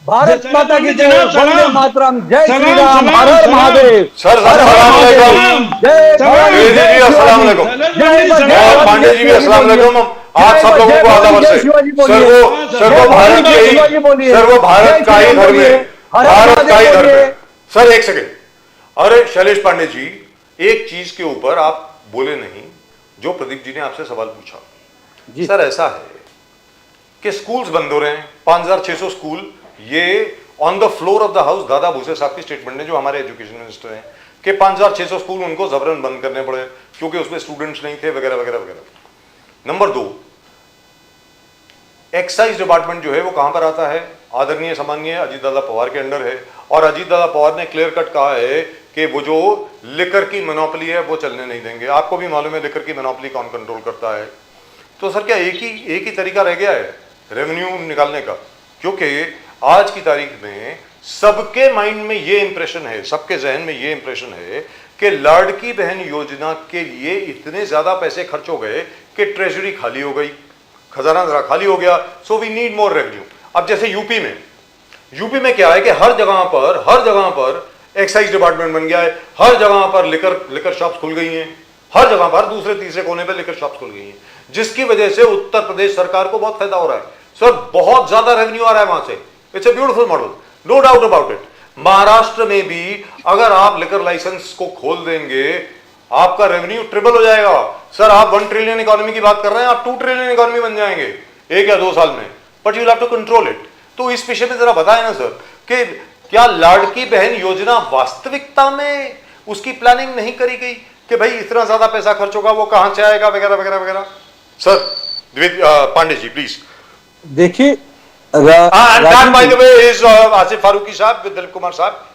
भारत शैलेश माता की पांडे, जय, जनाब वंदे सलाम। मातरम, जय श्री सलाम, राम, सलाम, हर हर सलाम। महादेव। सर हर हर अस्सलाम महादेव। वालेकुम। जय सलाम। भारत, द्विवेदी जय जी, अस्सलाम शिवाजी। वालेकुम। शैलेश जय पांडे जी जय सलाम। और पांडे जी भी अस्सलाम वालेकुम। आप सब लोगों को आदाब से। सर वो भारत के ही, सर वो भारत का ही धर्म है, भारत का ही धर्म है। सर एक सेकंड। अरे शैलेश पांडे जी, एक चीज के ऊपर आप बोले नहीं, जो प्रदीप जी ने आपसे सवाल पूछा। जी। सर ऐसा है कि स्कूल्स बंद हो रहे हैं, 5600 स्कूल, ये on the floor of the house Dada Bhuse साहब की स्टेटमेंट है, जो हमारे एजुकेशन मिनिस्टर हैं, कि 5600 स्कूल उनको जबरन बंद करने पड़े क्योंकि उसमें स्टूडेंट्स नहीं थे, वगैरह वगैरह वगैरह। नंबर 2, एक्साइज डिपार्टमेंट जो है वो कहां पर आता है? आदरणीय सम्माननीय अजीत दादा पवार के अंडर है, और अजीत दादा पवार ने क्लियर कट कहा है कि वो जो लिकर की मोनोपोली है वो चलने नहीं देंगे। आपको भी मालूम है लिकर की मोनोपोली कौन कंट्रोल करता है। तो सर क्या एक ही तरीका रह गया है रेवेन्यू निकालने का? क्योंकि आज की तारीख में सबके माइंड में ये इंप्रेशन है, सबके जहन में ये इंप्रेशन है कि लाड़की बहन योजना के लिए इतने ज्यादा पैसे खर्च हो गए कि ट्रेजरी खाली हो गई, खजाना जरा खाली हो गया, so we need more revenue. अब जैसे यूपी में क्या है कि हर जगह पर एक्साइज डिपार्टमेंट बन गया है, हर जगह पर लिकर शॉप्स खुल गई हैं, हर जगह पर दूसरे तीसरे कोने पर लिकर शॉप्स खुल गई हैं, जिसकी वजह से उत्तर प्रदेश सरकार को बहुत फायदा हो रहा है। सर बहुत ज्यादा रेवेन्यू आ रहा है वहां से। It's a beautiful model, no doubt about it. Maharashtra में भी अगर आप लिकर लाइसेंस को खोल देंगे, आपका रेवेन्यू ट्रिपल हो जाएगा। सर आप 1 ट्रिलियन इकोनॉमी की बात कर रहे हैं, आप 2 ट्रिलियन इकोनॉमी बन जाएंगे 1 या 2 साल में, but you have to control it. तो इस विषय में जरा बताएं ना सर कि क्या लाड़की बहन योजना वास्तविकता में उसकी प्लानिंग नहीं करी गई कि भाई इतना ज्यादा पैसा खर्च होगा, वो कहां से आएगा, वगैरह वगैरह वगैरह। Sir Pandey ji please. देखिए by the way is Asif Farooqui sahab with Dilip Kumar साहब,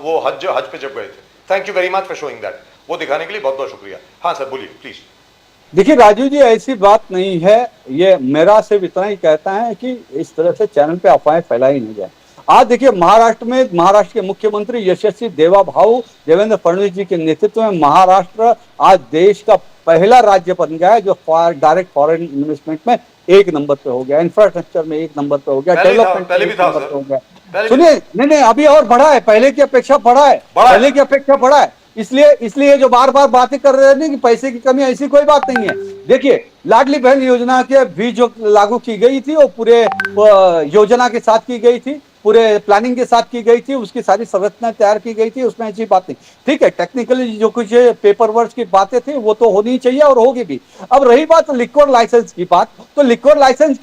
वो हज पे जब गए थे। Thank you very much for showing that, वो दिखाने के लिए बहुत बहुत शुक्रिया। हाँ सर बोलिए प्लीज। देखिए राजू जी, ऐसी बात नहीं है, ये मेरा सिर्फ इतना ही कहता है कि इस तरह से चैनल पे अफवाहें फैलाई नहीं जाए। आज देखिए महाराष्ट्र के मुख्यमंत्री यशस्वी देवेंद्र फडणवीस जी के नेतृत्व में महाराष्ट्र आज देश का पहला राज्य बन गया है जो डायरेक्ट फॉरेन इन्वेस्टमेंट में 1 नंबर पे हो गया, इंफ्रास्ट्रक्चर में 1 नंबर पे हो गया, डेवलपमेंट पहले भी था नंबर पे हो गया। सर। सुनिए, नहीं अभी और बढ़ा है, पहले की अपेक्षा बढ़ा है, पहले की अपेक्षा बढ़ा है। इसलिए जो बार बार बातें कर रहे हैं कि पैसे की कमी, ऐसी कोई बात नहीं है। देखिए लाडली बहन योजना के भी जो लागू की गई थी वो पूरे योजना के साथ की गई थी, पूरे प्लानिंग के साथ की गई थी, उसकी सारी संरचना तैयार की गई थी, उसमें ऐसी बात नहीं। ठीक है, टेक्निकली जो कुछ पेपर वर्क की बातें थी वो तो होनी चाहिए और होगी भी। अब रही बात लिक्विड लाइसेंस की बात, तो लिक्विड लाइसेंस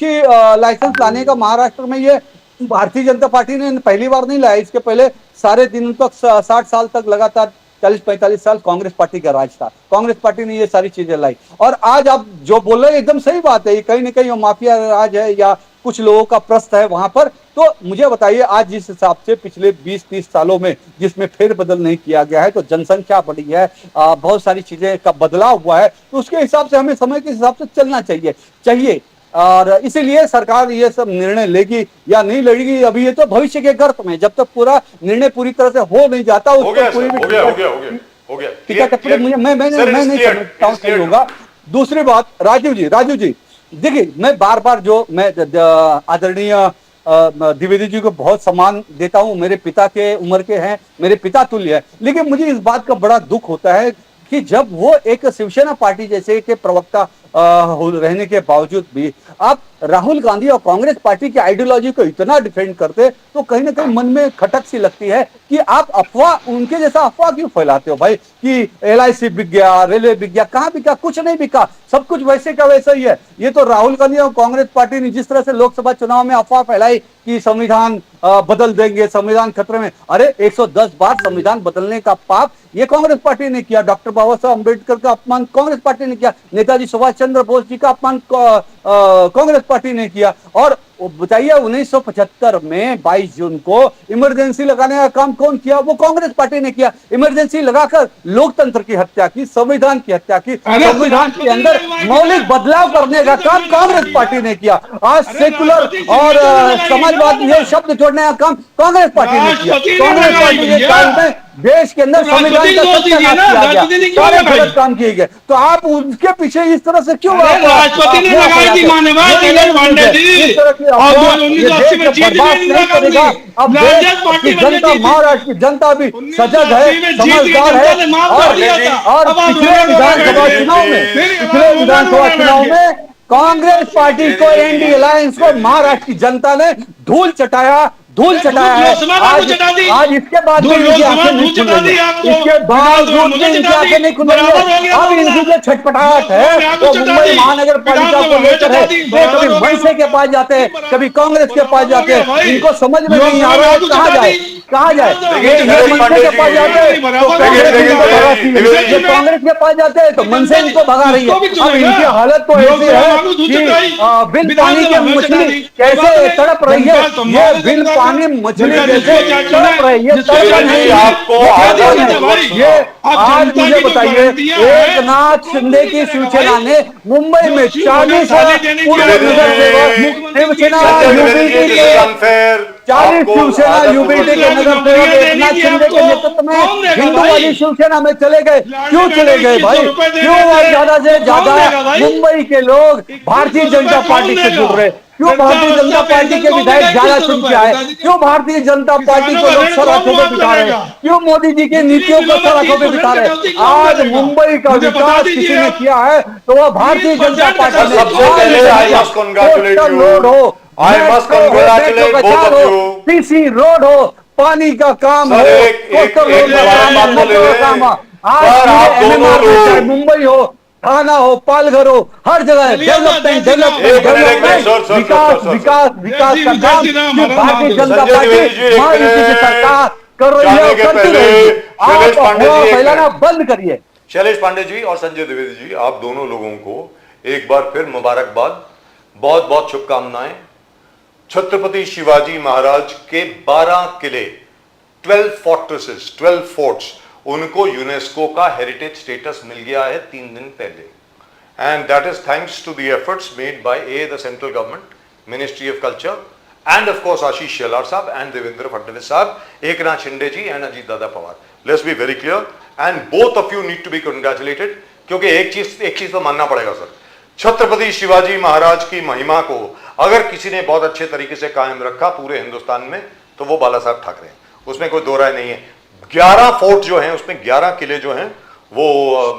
लाने का महाराष्ट्र में ये भारतीय जनता पार्टी ने पहली बार नहीं लाया। इसके पहले सारे दिन तक 60 साल तक लगातार 40-45 साल कांग्रेस पार्टी का राज था, कांग्रेस पार्टी ने ये सारी चीजें लाई। और आज आप जो बोल रहे हैं एकदम सही बात है, कहीं ना कहीं माफिया राज है या कुछ लोगों का प्रस्त है वहां पर। तो मुझे बताइए, आज जिस हिसाब से पिछले 20-30 सालों में जिसमें फेरबदल नहीं किया गया है, तो जनसंख्या बढ़ी है, बहुत सारी चीजें का बदलाव हुआ है, तो उसके हिसाब से हमें समय के हिसाब से चलना चाहिए। और इसीलिए सरकार ये सब निर्णय लेगी या नहीं लेगी, अभी ये तो भविष्य के गर्त में, जब तक पूरा निर्णय पूरी तरह से हो नहीं जाता हो गया टिकट मुझे मैं नहीं समझता हूँ सही होगा। दूसरी बात राजू जी, देखिए, मैं बार बार जो मैं आदरणीय द्विवेदी जी को बहुत सम्मान देता हूं, मेरे पिता के उम्र के हैं, मेरे पिता तुल्य है, लेकिन मुझे इस बात का बड़ा दुख होता है कि जब वो एक शिवसेना पार्टी जैसे के प्रवक्ता रहने के बावजूद भी आप राहुल गांधी और कांग्रेस पार्टी की आइडियोलॉजी को इतना डिफेंड करते, तो कहीं ना कहीं मन में खटक सी लगती है कि आप अफवाह, उनके जैसा अफवाह क्यों फैलाते हो भाई कि LIC बिक गया, रेलवे बिक गया। कहां बिका? कुछ नहीं बिका, सब कुछ वैसे का वैसा ही है। ये तो राहुल गांधी और कांग्रेस पार्टी ने जिस तरह से लोकसभा चुनाव में अफवाह फैलाई कि संविधान बदल देंगे, संविधान खतरे में। अरे 110 बार संविधान बदलने का पाप ये कांग्रेस पार्टी ने किया। डॉक्टर बाबा साहब अम्बेडकर का अपमान कांग्रेस पार्टी ने किया, नेताजी सुभाष चंद्र बोस जी का अपमान कांग्रेस पार्टी ने किया। और बताइए 1975 में 22 जून को इमरजेंसी लगाने का काम कौन किया? वो कांग्रेस पार्टी ने किया। इमरजेंसी लगाकर लोकतंत्र की हत्या की, संविधान की हत्या की, संविधान के अंदर मौलिक बदलाव करने का काम कांग्रेस पार्टी ने किया। आज सेकुलर और समाजवाद ये शब्द जोड़ने का काम कांग्रेस पार्टी ने किया। कांग्रेस पार्टी के काल में देश के अंदर संविधान का सत्यानाश किया गया, सारे गलत काम किए गए। तो आप उसके पीछे इस तरह से क्यों? राष्ट्रपति ने लगाई थी मान्यवर शैलेश पांडे जी, और 1980 में जीत नहीं करेगा। अब जनता, महाराष्ट्र की जनता भी सजग है, समझदार है। और पिछले विधानसभा चुनाव में कांग्रेस पार्टी को, एनडीए अलायंस को महाराष्ट्र की जनता ने धूल चटाया है। आज इसके बाद भी इनकी आंखें नहीं खुलेंगी, इसके बावजूद भी इनकी आंखें नहीं खुलेंगी। अब इनकी जो छटपटाहट है वो मुंबई महानगर पालिका को लेकर है। वो कभी मनसे के पास जाते हैं, कभी कांग्रेस के पास जाते हैं, इनको समझ में नहीं आ रहा है कहाँ जाए। ये मनसे के पास जाते हैं तो कांग्रेस इनको भगाती है, ये कांग्रेस के पास जाते हैं तो मनसे इनको भगा रही है। अब इनकी हालत तो ऐसी है कि बिन पानी की मछली कैसे तड़प रही है, ये बिन पानी मछली जैसे तड़प रही है, तड़प नहीं आपको। ये आज मुझे बताइए, एक नाथ शिंदे की शिवसेना ने मुंबई में 40 पूर्व नगर सेवक शिवसेना यूबीटी के 40 शिवसेना यूबीटी के नगर सेवक एक नाथ शिंदे के नेतृत्व में हिंदू वाली शिवसेना में चले गए। क्यों चले गए भाई? क्यों ज्यादा से ज्यादा मुंबई के लोग भारतीय जनता पार्टी से जुड़ रहे? क्यों भारतीय जनता पार्टी के विधायक ज्यादा चुन के आए? क्यों भारतीय जनता पार्टी को लोग सर आंखों पे बिठा रहे हैं? क्यों मोदी जी की नीतियों को सर आंखों पे बिठा रहे हैं? आज मुंबई का विकास किसी ने किया है तो वह भारतीय जनता पार्टी ने। रोड हो, पीसी रोड हो, पानी का काम हो, कोस्टल रोड का काम हो, आज मुंबई हो, थाना हो, पालघर हो, हर जगह डेवलपमेंट विकास का काम भारतीय जनता पार्टी सरकार कर रही है, करती रहेगी। आप अफवाह फैलाना बंद करिए। शैलेश पांडे जी और संजय द्विवेदी जी, आप दोनों लोगों को एक बार फिर मुबारकबाद, बहुत बहुत शुभकामनाएं। छत्रपति शिवाजी महाराज के 12 किले, 12 फोर्ट्रेसेस, 12 फोर्ट्स, उनको यूनेस्को का हेरिटेज स्टेटस मिल गया है 3 दिन पहले। And that is thanks to the efforts made by the central government, ministry of culture, and of course Ashish Shelar sahab and Devendra Fadnavis sahab, Eknath Shinde ji and Ajit Dada Pawar. Let's be very clear and both of you need to be congratulated, क्योंकि एक चीज तो मानना पड़ेगा सर, छत्रपति शिवाजी महाराज की महिमा को अगर किसी ने बहुत अच्छे तरीके से कायम रखा पूरे हिंदुस्तान में तो वो बाला साहब ठाकरे हैं, उसमें कोई दो राय नहीं है। 11 फोर्ट जो हैं उसमें 11 किले जो हैं वो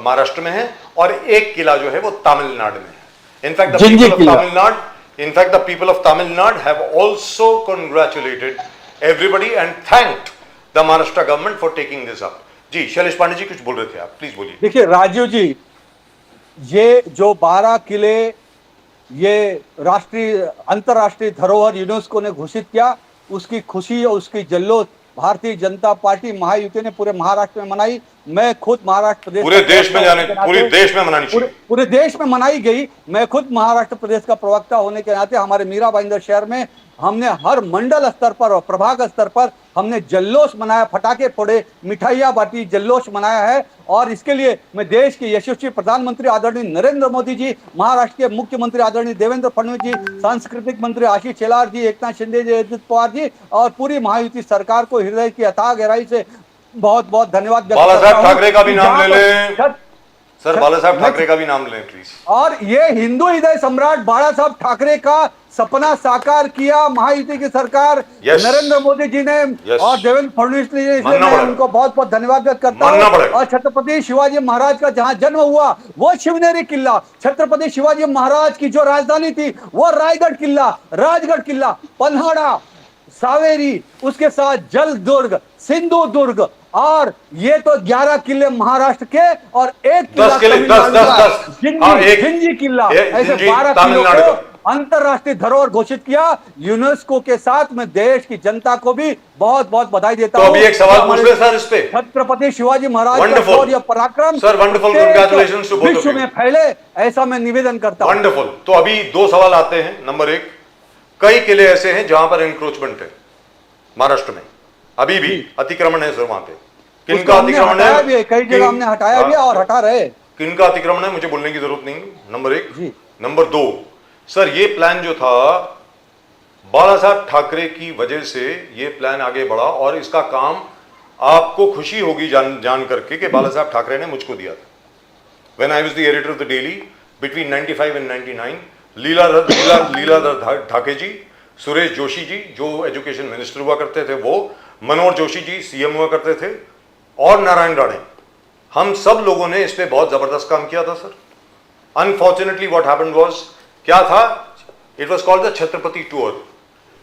महाराष्ट्र में हैं और एक किला जो है वो तमिलनाडु में है। In fact the people of Tamil Nadu have also congratulated everybody and thanked the Maharashtra government for taking this up. जी शैलेश पांडे जी कुछ बोल रहे थे आप, प्लीज बोलिए। देखिए राजीव जी, ये जो 12 किले ये राष्ट्रीय अंतरराष्ट्रीय धरोहर यूनेस्को ने घोषित किया, उसकी खुशी और उसकी जल्लोष भारतीय जनता पार्टी महायुति ने पूरे महाराष्ट्र में मनाई। मैं खुद महाराष्ट्र प्रदेश, पूरे देश में मनानी चाहिए, पूरे देश में मनाई गई। मैं खुद महाराष्ट्र प्रदेश का प्रवक्ता होने के नाते हमारे मीरा भाईंदर शहर में हमने हर मंडल स्तर पर और प्रभाग स्तर पर हमने जल्लोष मनाया, फटाके फोड़े, मिठाइयां बांटी, जल्लोष मनाया है। और इसके लिए मैं देश के यशस्वी प्रधानमंत्री आदरणीय नरेंद्र मोदी जी, महाराष्ट्र के मुख्यमंत्री आदरणीय देवेंद्र फडणवीस जी, सांस्कृतिक मंत्री आशीष शेलार जी, एकनाथ शिंदे जी, अजित पवार जी और पूरी महायुति सरकार को हृदय की अथाह गहराई से बहुत बहुत धन्यवाद। बाला साहब ठाकरे का भी नाम ले लें, सर बाला साहब ठाकरे का भी नाम लें प्लीज। और ये हिंदू हृदय सम्राट बाला साहब ठाकरे का सपना साकार किया महायुति की सरकार, Yes. नरेंद्र मोदी जी ने Yes. और देवेंद्र फडणवीस जी ने, इसलिए मानना मैं पड़ेगा। उनको बहुत बहुत धन्यवाद व्यक्त करता मानना हूँ। पड़ेगा। और छत्रपति शिवाजी महाराज का जहां जन्म हुआ वो शिवनेरी किला, छत्रपति शिवाजी महाराज की जो राजधानी थी वो रायगढ़ किला, राजगढ़ किला, पन्हाड़ा, सावेरी, उसके साथ जलदुर्ग, सिंधु दुर्ग, और ये तो 11 किले महाराष्ट्र के और एक किला 10 किले, 10 तमिलनाडु का, 10 हाँ, एक जिंजी किला, ऐसे जिंजी 12 किलों तमिलनाडु को का। अंतरराष्ट्रीय धरोहर घोषित किया। यूनेस्को के साथ मैं देश की जनता को भी बहुत बहुत बधाई देता तो हूं। अभी एक सवाल पूछ ले सर इस पे। छत्रपति शिवाजी महाराज का Wonderful. शौर्य पराक्रम Sir, wonderful. देश Congratulations to both of विश्व you. में फैले, ऐसा मैं निवेदन करता हूं। वंडरफुल। तो अभी 2 सवाल आते हैं। नंबर 1, कई किले ऐसे हैं जहां पर इंक्रोचमेंट है महाराष्ट्र में, अभी भी अतिक्रमण है सर वहां पे। किनका उसको हमने अतिक्रमण हटाया है? भी है, कई जगह हमने हटाया भी है और हटा रहे। किनका अतिक्रमण है मुझे बोलने की जरूरत नहीं, नंबर 1। जी। नंबर 2, सर ये प्लान जो था बाला साहब ठाकरे की वजह से ये प्लान आगे बढ़ा, और इसका काम आपको खुशी होगी जान करके कि बाला साहब ठाकरे ने मुझको दिया था। When I was the editor of the Daily between 95 and 99, Leeladhar ठाके जी, सुरेश जोशी जी जो एजुकेशन मिनिस्टर हुआ करते थे वो, मनोहर जोशी जी सीएम हुआ करते थे, और नारायण राणे, हम सब लोगों ने इस पे बहुत जबरदस्त काम किया था sir. Unfortunately what happened was, क्या था, it was called the Chhatrapati tour,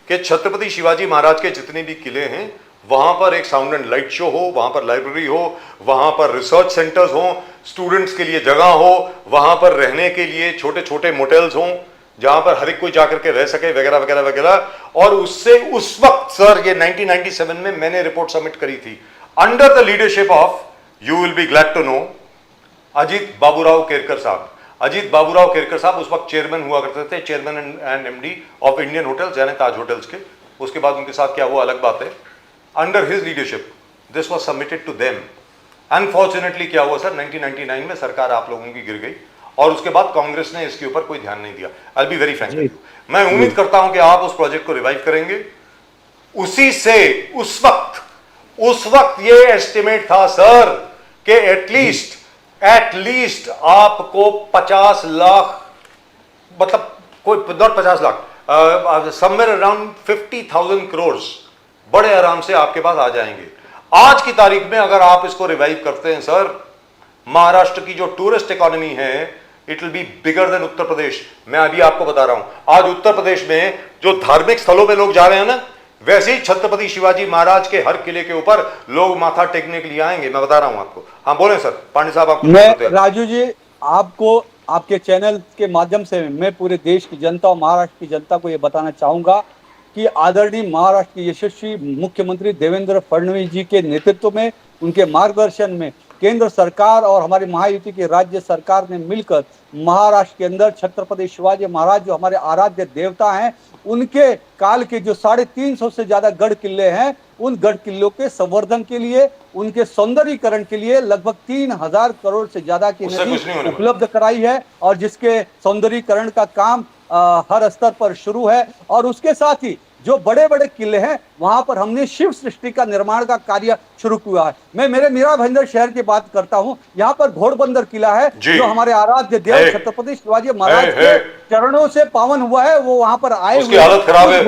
कि छत्रपति शिवाजी महाराज के जितने भी किले हैं वहां पर एक साउंड एंड लाइट शो हो, वहां पर लाइब्रेरी हो, वहां पर रिसर्च सेंटर्स हो, स्टूडेंट्स के लिए जगह हो, वहां पर रहने के लिए छोटे छोटे मोटेल्स हों जहां पर हर एक कोई जाकर के रह सके, वगैरह वगैरह वगैरह। और उससे उस वक्त सर ये 1997 में मैंने रिपोर्ट सबमिट करी थी under the leadership of, you will be glad to know, Ajit Baburao Kerkar साहब। अजीत बाबूराव केरकर साहब उस वक्त चेयरमैन हुआ करते थे, chairman and MD of Indian hotels यानी ताज होटल्स के। उसके बाद उनके साथ क्या हुआ अलग बात है। Under his leadership this was submitted to them. Unfortunately क्या हुआ सर, 1999 में सरकार आप लोगों की गिर गई, और उसके बाद कांग्रेस ने इसके ऊपर कोई ध्यान नहीं दिया। I be very frank with you. मैं उम्मीद करता हूं कि आप उस प्रोजेक्ट को रिवाइव करेंगे। उसी से उस वक्त ये एस्टिमेट था सर कि एटलीस्ट आपको 50 लाख, मतलब कोई not 50 lakh, somewhere around 50,000 crore बड़े आराम से आपके पास आ जाएंगे। आज की तारीख में अगर आप इसको रिवाइव करते हैं सर, महाराष्ट्र की जो टूरिस्ट इकोनॉमी है it will be bigger than Uttar Pradesh. मैं अभी आपको बता रहा हूं, आज उत्तर प्रदेश में जो धार्मिक स्थलों पे लोग जा रहे हैं ना, वैसे ही छत्रपति शिवाजी महाराज के हर किले के ऊपर लोग माथा टेकने के लिए आएंगे। मैं बता रहा हूं आपको। हाँ बोले सर, पांडे साहब आप। मैं राजू जी आपको आपके चैनल के माध्यम से मैं पूरे देश की जनता और महाराष्ट्र की जनता को ये बताना चाहूंगा कि आदरणीय महाराष्ट्र के यशस्वी मुख्यमंत्री देवेंद्र फडणवीस जी के नेतृत्व में, उनके मार्गदर्शन में केंद्र सरकार और हमारी महायुति की राज्य सरकार ने मिलकर महाराष्ट्र के अंदर छत्रपति शिवाजी महाराज जो हमारे आराध्य देवता हैं, उनके काल के जो 350 से ज्यादा गढ़ किले हैं, उन गढ़ किल्लों के संवर्धन के लिए, उनके सौंदर्यीकरण के लिए लगभग 3,000 करोड़ से ज्यादा की निधि उपलब्ध कराई है, और जिसके सौंदर्यीकरण का काम हर स्तर पर शुरू है। और उसके साथ ही जो बड़े बड़े किले हैं वहां पर हमने शिव सृष्टि का निर्माण का कार्य शुरू किया है। मैं मेरे मीरा भाईंदर शहर की बात करता हूं, यहाँ पर घोड़बंदर किला है जो हमारे आराध्य देव छत्रपति शिवाजी महाराज के चरणों से पावन हुआ है, वो वहां पर आए हुए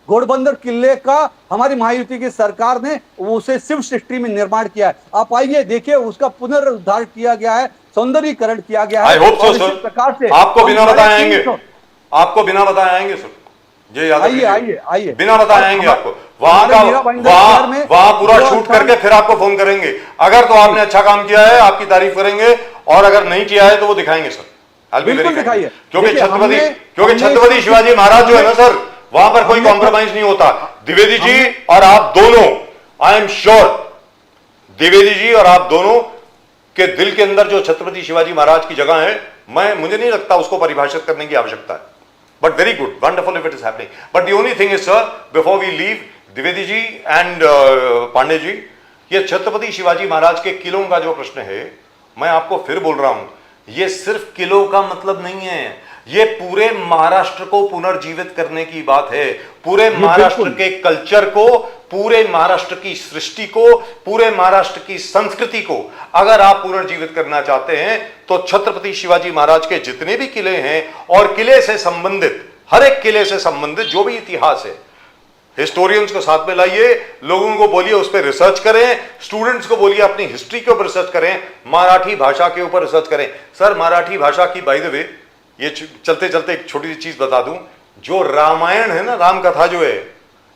घोड़बंदर किले का हमारी महायुति की सरकार ने उसे शिव सृष्टि में निर्माण किया है। आप आइए देखिए, उसका पुनरुद्धार किया गया है, सौंदर्यीकरण किया गया है। इस प्रकार से आपको बिना बताए आएंगे सर, ये याद आइए बिना बताए आएंगे आपको। वहां पूरा शूट करके फिर आपको फोन करेंगे। अगर तो आपने अच्छा काम किया है आपकी तारीफ करेंगे, और अगर नहीं किया है तो वो दिखाएंगे सर। बिल्कुल दिखाइए, क्योंकि छत्रपति शिवाजी महाराज जो है ना सर, वहां पर कोई कॉम्प्रोमाइज नहीं होता। द्विवेदी जी और आप दोनों, I am sure Dwivedi ji और आप दोनों के दिल के अंदर जो छत्रपति शिवाजी महाराज की जगह है, मुझे नहीं लगता उसको परिभाषित करने की आवश्यकता है। But very good, wonderful if it is happening. But the only thing is, sir, before we leave, Dwivedi ji and Pandey ji, ये छत्रपति शिवाजी महाराज के किलों का जो प्रश्न है, मैं आपको फिर बोल रहा हूं, ये सिर्फ किलों का मतलब नहीं है। ये पूरे महाराष्ट्र को पुनर्जीवित करने की बात है, पूरे महाराष्ट्र के कल्चर को, पूरे महाराष्ट्र की सृष्टि को, पूरे महाराष्ट्र की संस्कृति को अगर आप पुनर्जीवित करना चाहते हैं तो छत्रपति शिवाजी महाराज के जितने भी किले हैं और किले से संबंधित, हर एक किले से संबंधित जो भी इतिहास है, हिस्टोरियंस को साथ में लाइए, लोगों को बोलिए उस पर रिसर्च करें, स्टूडेंट्स को बोलिए अपनी हिस्ट्री के ऊपर रिसर्च करें, मराठी भाषा के ऊपर रिसर्च करें। सर मराठी भाषा की बाय द वे, ये चलते चलते एक छोटी सी चीज बता दूं, जो रामायण है ना, राम कथा जो है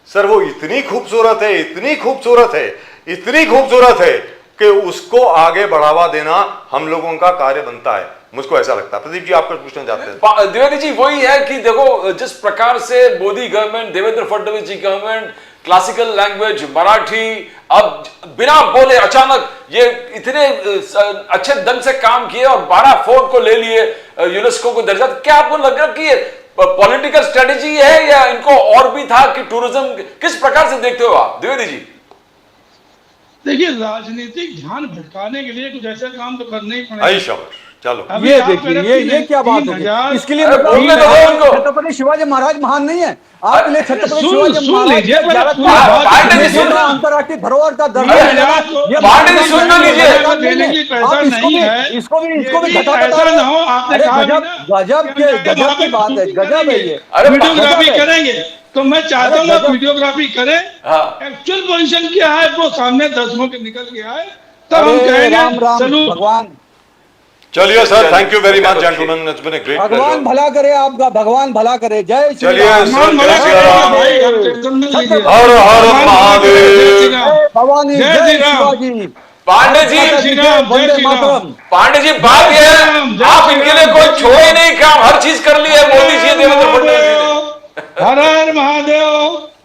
सर, वो इतनी खूबसूरत है, इतनी खूबसूरत है, इतनी खूबसूरत है कि उसको आगे बढ़ावा देना हम लोगों का कार्य बनता है, मुझको ऐसा लगता है। प्रदीप जी आप कुछ पूछना चाहते हैं? द्विवेदी जी वही है कि देखो जिस प्रकार से मोदी गवर्नमेंट, देवेंद्र फडणवीस जी गवर्नमेंट क्लासिकल लैंग्वेज मराठी अब बिना बोले अचानक ये इतने अच्छे ढंग से काम किए और 12 फोर्ट को ले लिए यूनेस्को को दर्जा, क्या आपको लग रहा कि ये पॉलिटिकल स्ट्रेटेजी है या इनको और भी था कि टूरिज्म, किस प्रकार से देखते हो आप द्विवेदी जी? देखिए, राजनीतिक ध्यान भटकाने के लिए कुछ ऐसा काम तो करना ही पड़ेगा। चलो ये देखिए, ये क्या बात होगी? इसके लिए छत्रपति शिवाजी महाराज महान नहीं है, आपके लिए छत्रपति शिवाजी महाराज अंतर्राष्ट्रीय धरोहर का दर्जा, इसको भी गजब की बात है, गजब है ये। वीडियोग्राफी करेंगे तो मैं चाहता हूँ आप वीडियोग्राफी करें, एक्चुअल पोजीशन क्या है वो सामने दर्शकों के निकल के आए, तब हम कहेंगे चलो भगवान। चलिए sir, thank you very much gentleman, it's been a great pleasure. भगवान भला करे आपका, भगवान भला करे। जय श्री चलिए राम। सर, जय श्री राम, हर हर महादेव, भवानी जय शिवाजी। पांडे जी, वंदे मातरम। पांडे जी बात यह है आप इनके लिए कोई छोड़े नहीं, काम हर चीज कर ली है मोदी जी, देवेंद्र फडणवीस जी ने। हर हर महादेव,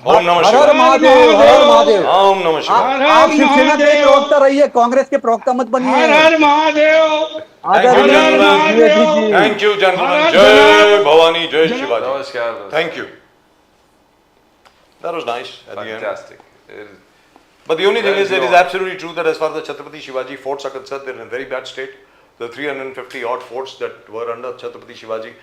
ओम नमः हर शिवाय, हर महादेव, हर हर महादेव। ओम नमः शिवाय। आप शिवसेना के प्रवक्ता रहिए, कांग्रेस के प्रवक्ता मत बनिए। हर हर महादेव, थैंक यू जेंटलमैन, जय भवानी, जय शिवाजी, नमस्कार, thank you. That was nice at the end. fantastic. But the only thing Very is, it is good. absolutely true that as far as the Chhatrapati Shivaji forts are concerned, they're in a very bad state. The 350 odd forts that were under Chhatrapati Shivaji.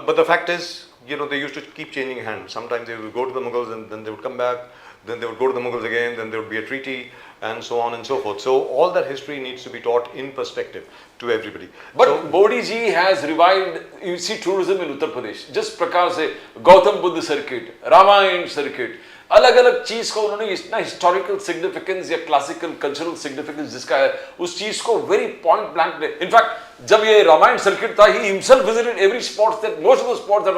But the fact is, you know, they used to keep changing hands. Sometimes they would go to the Mughals and then they would come back. Then they would go to the Mughals again. Then there would be a treaty and so on and so forth. So all that history needs to be taught in perspective to everybody. But So, Modi ji has revived, you see, tourism in Uttar Pradesh. जिस प्रकार से गौतम बुद्ध सर्किट, रामायण सर्किट, अलग अलग चीज को उन्होंने इतना हिस्टोरिकल सिग्निफिकेंस या क्लासिकल कल्चरल सिग्निफिकेंस जिसका है, उस चीज को वेरी पॉइंट ब्लैंक ने, इनफैक्ट जब ये रामायण सर्किट था, he himself visited every spot that most of the spots that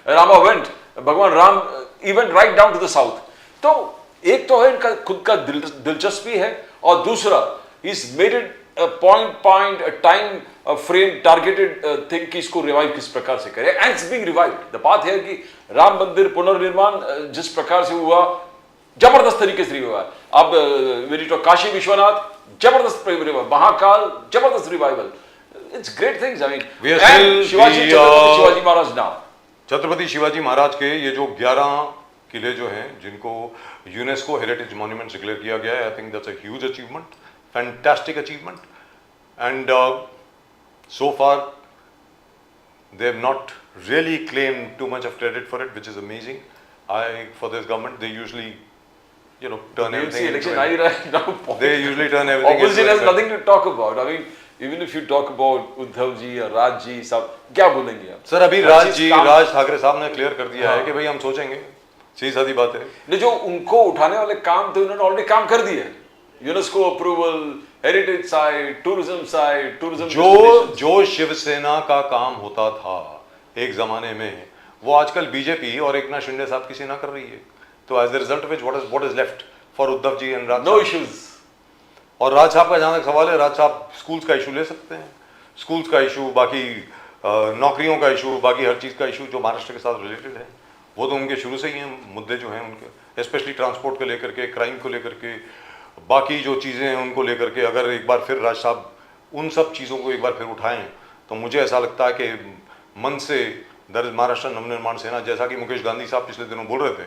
Rama went, भगवान Ram even right down to the south. तो एक तो है इनका खुद का दिलचस्पी है, और दूसरा is made it point time frame targeted thing कि इसको रिवाइव किस प्रकार से करें, and it's being revived. The बात है कि राम मंदिर पुनर्निर्माण जिस प्रकार से हुआ, जबरदस्त तरीके से हुआ। अब वेरी टॉक काशी विश्वनाथ, जबरदस्त महाकाल, जबरदस्त revival, it's great things. I mean Shivaji Maharaj now, Chhatrapati Shivaji Maharaj के ये जो 11 किले जो हैं, जिनको यूनेस्को हेरिटेज मॉन्यूमेंट्स डिक्लेयर किया गया है, I think that's a huge achievement, fantastic achievement, and so far they have not really claimed too much of credit for it, which is amazing. For this government, they usually, you know, turn everything into election आई रहा है now, they usually turn everything opposition into has nothing to talk about. I mean, even if you talk about Uddhav ji और राज जी, सब क्या बोलेंगे आप? सर अभी राज ठाकरे साहब ने क्लियर कर दिया है कि भाई हम सोचेंगे, सीधी सादी बात है। नहीं, जो उनको उठाने वाले काम थे उन्होंने ऑलरेडी काम कर दिए, UNESCO approval, heritage site, tourism जो शिवसेना का काम होता था एक जमाने में, वो आजकल बीजेपी और एकनाथ शिंदे साहब की सेना कर रही है। तो as the result of what is left for Uddhav ji and Raj, no issues. और राज साहब का जहां तक सवाल है, राज साहब स्कूल्स का इशू ले सकते हैं, स्कूल्स का इशू, बाकी नौकरियों का इशू, बाकी हर चीज़ का इशू जो महाराष्ट्र के साथ रिलेटेड है, वो तो उनके शुरू से ही हैं मुद्दे जो हैं उनके, स्पेशली ट्रांसपोर्ट को लेकर के, क्राइम को लेकर के, बाकी जो चीज़ें हैं उनको लेकर के। अगर एक बार फिर राज साहब उन सब चीज़ों को एक बार फिर उठाएं तो मुझे ऐसा लगता है कि मन से महाराष्ट्र नवनिर्माण सेना, जैसा कि मुकेश गांधी साहब पिछले दिनों बोल रहे थे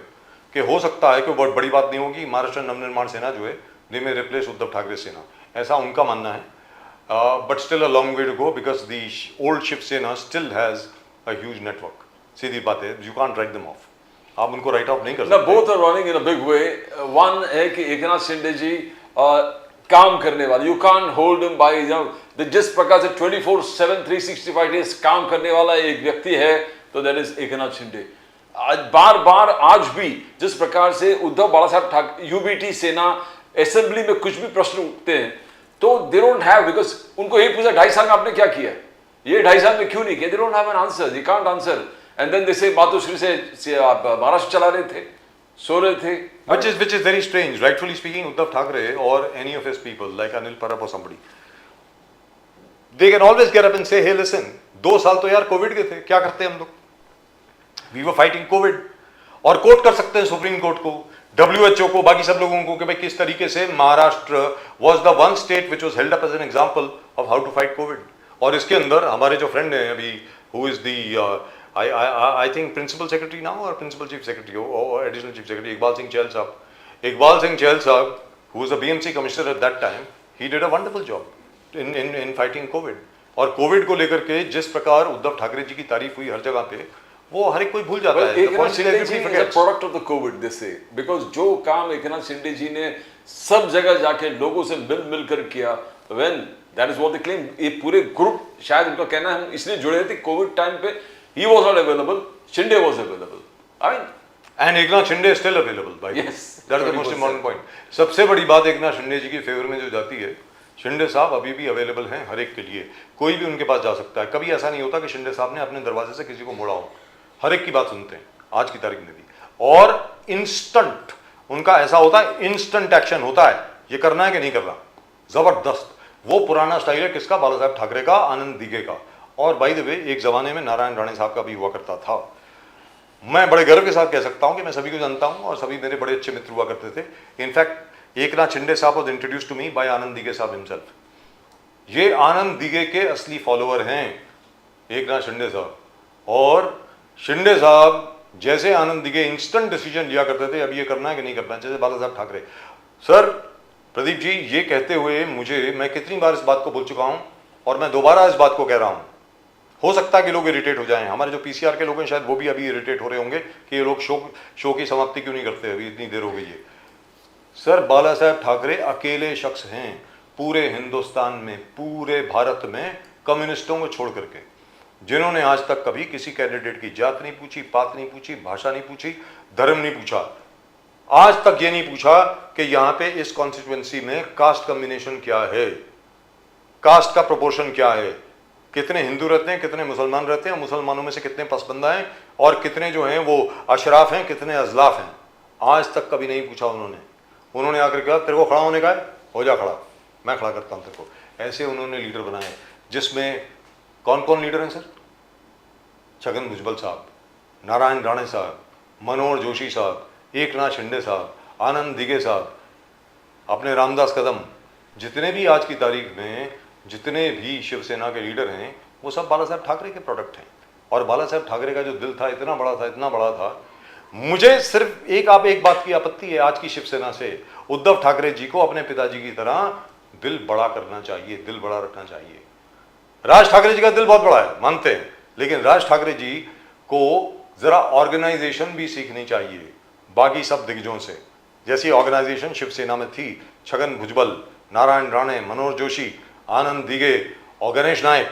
कि हो सकता है कि बहुत बड़ी बात नहीं होगी, महाराष्ट्र नवनिर्माण सेना जो है दे में रिप्लेस उद्धव ठाकरे सेना, ऐसा उनका मानना है। But still a long way to go, because the old Shiv Sena still has a huge network. सीधी बात है, you can't write them off. आप उनको राइट ऑफ नहीं कर Now सकते. both are running in a big way. One है कि एकनाथ शिंदे जी काम करने वाले, you can't hold him by, you know, जिस प्रकार से 24/7 365 days काम करने वाला एक व्यक्ति है, तो that is एकनाथ शिंदे. आज बार बार आज भी जिस प्रकार से उद्धव बाला साहब ठाकरे, यूबीटी सेना असेंबली में कुछ भी प्रश्न उठते हैं, तो दे डोंट हैव, बिकॉज उनको यही पूछा 2.5 साल में आपने क्या किया, ये 2.5 साल में क्यों नहीं किया, they don't have an answer, they can't answer. And then जैसे मातोश्री से आप महाराष्ट्र चला रहे थे, सो रहे थे. Which is very strange. Rightfully speaking, Uddhav Thackeray or any of his people, like Anil Parab or somebody, they can always get up and say, hey, listen, 2 साल तो यार कोविड के थे, क्या करते हम लोग? We were fighting COVID. और कोट कर सकते हैं सुप्रीम कोर्ट को, WHO को, बाकी सब लोगों को कि भाई किस तरीके से Maharashtra was the one state which was held up as an example of how to fight COVID. और इसके अंदर हमारे जो फ्रेंड हैं अभी, who is the I think principal secretary now or principal chief secretary or additional chief secretary, Iqbal Singh Chahal साहब. Iqbal Singh Chahal साहब, who was a BMC commissioner at that time, he did a wonderful job in fighting COVID. और कोविड को लेकर के जिस प्रकार उद्धव ठाकरे जी की तारीफ हुई हर जगह पे, वो हर एक कोई भूल जाता है. Eknath Shinde ji is a product of the covid दिस से, बिकॉज जो काम एकनाथ शिंदे जी ने सब जगह जाके लोगों से मिल कर किया, when that is what they claim, ये पूरे ग्रुप, शायद उनका कहना है हम इसलिए जुड़े थे कोविड टाइम पे, he was not available, Shinde was available. I mean and Eknath Shinde is still available by. Yes, that is the most important point. सबसे बड़ी बात एकनाथ शिंदे जी की फेवर में जो जाती है, शिंदे साहब अभी भी अवेलेबल हैं हर एक के लिए, कोई भी उनके पास जा सकता है. कभी ऐसा नहीं होता कि शिंदे साहब ने अपने दरवाजे से किसी को मोड़ा हो, हर एक की बात सुनते हैं आज की तारीख में भी. और इंस्टेंट उनका ऐसा होता है, इंस्टेंट एक्शन होता है, ये करना है कि नहीं करना, जबरदस्त. वो पुराना स्टाइल है किसका? बाला साहब ठाकरे का, आनंद दिघे का. और बाय द वे एक जमाने में नारायण राणे साहब का भी हुआ करता था. मैं बड़े गर्व के साथ कह सकता हूं कि मैं सभी को जानता हूं और सभी मेरे बड़े अच्छे मित्र हुआ करते थे. In fact Eknath Shinde sahab was introduced to me by Anand Dighe sahab himself. ये आनंद दिघे के असली फॉलोअर हैं एकनाथ शिंदे साहब. और शिंदे साहब जैसे आनंद दिघे इंस्टेंट डिसीजन लिया करते थे, अब ये करना है कि नहीं करना है, जैसे बाला साहब ठाकरे. सर प्रदीप जी, ये कहते हुए मैं कितनी बार इस बात को बोल चुका हूं और मैं दोबारा इस बात को कह रहा हूं. हो सकता है कि लोग इरिटेट हो जाएं, हमारे जो पीसीआर के लोग हैं शायद वो भी अभी इरिटेट हो रहे होंगे कि ये लोग शो की समाप्ति क्यों नहीं करते, अभी इतनी देर हो गई है. सर बाला साहब ठाकरे अकेले शख्स हैं पूरे हिंदुस्तान में, पूरे भारत में, कम्युनिस्टों को छोड़ करके, जिन्होंने आज तक कभी किसी कैंडिडेट की जात नहीं पूछी, पात नहीं पूछी, भाषा नहीं पूछी, धर्म नहीं पूछा. आज तक ये नहीं पूछा कि यहां पे इस कॉन्स्टिट्यूएंसी में कास्ट कॉम्बिनेशन क्या है, कास्ट का प्रोपोर्शन क्या है, कितने हिंदू रहते हैं, कितने मुसलमान रहते हैं, मुसलमानों में से कितने पसबंदा हैं और कितने जो हैं वो अशराफ हैं, कितने अजलाफ हैं. आज तक कभी नहीं पूछा उन्होंने आकर कहा तेरे को खड़ा होने का है, हो जा खड़ा, मैं खड़ा करता हूं तेरे को. ऐसे उन्होंने लीडर बनाए, जिसमें कौन कौन लीडर हैं सर? छगन भुजबल साहब, नारायण राणे साहब, मनोहर जोशी साहब, एकनाथ शिंदे साहब, आनंद दिघे साहब, अपने रामदास कदम, जितने भी आज की तारीख में जितने भी शिवसेना के लीडर हैं वो सब बाला साहब ठाकरे के प्रोडक्ट हैं. और बाला साहब ठाकरे का जो दिल था इतना बड़ा था. मुझे सिर्फ एक बात की आपत्ति है आज की शिवसेना से, उद्धव ठाकरे जी को अपने पिताजी की तरह दिल बड़ा करना चाहिए, दिल बड़ा रखना चाहिए. राज ठाकरे जी का दिल बहुत बड़ा है, मानते हैं, लेकिन राज ठाकरे जी को जरा ऑर्गेनाइजेशन भी सीखनी चाहिए बाकी सब दिग्गजों से. जैसी ऑर्गेनाइजेशन शिवसेना में थी, छगन भुजबल, नारायण राणे, मनोहर जोशी, आनंद दिघे और गणेश नायक,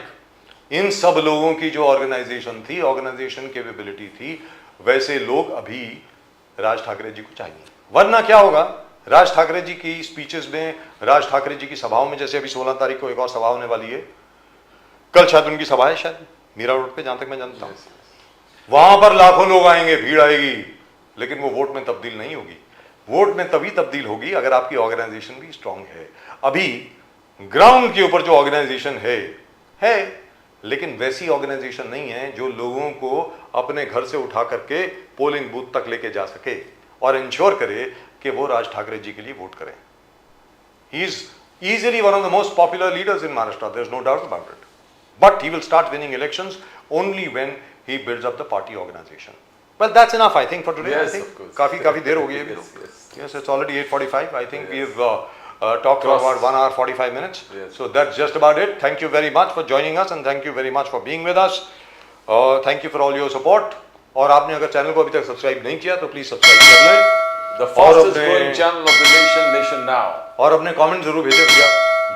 इन सब लोगों की जो ऑर्गेनाइजेशन थी, ऑर्गेनाइजेशन कैपेबिलिटी थी, वैसे लोग अभी राज ठाकरे जी को चाहिए. वरना क्या होगा, राज ठाकरे जी की स्पीचेस में, राज ठाकरे जी की सभाओं में, जैसे अभी 16 तारीख को एक और सभा होने वाली है, कल शायद उनकी सभा है शायद मीरा रोड पे, जहां तक मैं जानता हूं. वहां पर लाखों लोग आएंगे, भीड़ आएगी, लेकिन वो वोट में तब्दील नहीं होगी. वोट में तभी तब्दील होगी अगर आपकी ऑर्गेनाइजेशन भी स्ट्रांग है. अभी ग्राउंड के ऊपर जो ऑर्गेनाइजेशन है लेकिन वैसी ऑर्गेनाइजेशन नहीं है जो लोगों को अपने घर से उठा करके पोलिंग बूथ तक लेके जा सके और इंश्योर करे कि वो राज ठाकरे जी के लिए वोट करें. He is easily one of the most popular leaders in Maharashtra, there's no doubt about it. But he will start winning elections only when he builds up the party organization. Well, that's enough, I think, for today. Yes, I think of course. काफी देर हो गई है. Yes, it's already 8:45. I think we've talked for about 1 hour 45 minutes. Yes. So that's just about it. Thank you very much for joining us and thank you very much for being with us. Thank you for all your support. और आपने अगर चैनल को अभी तक सब्सक्राइब नहीं किया तो प्लीज सब्सक्राइब कर लें The fastest growing channel of the nation now. और अपने कमेंट जरूर भेजें भैया,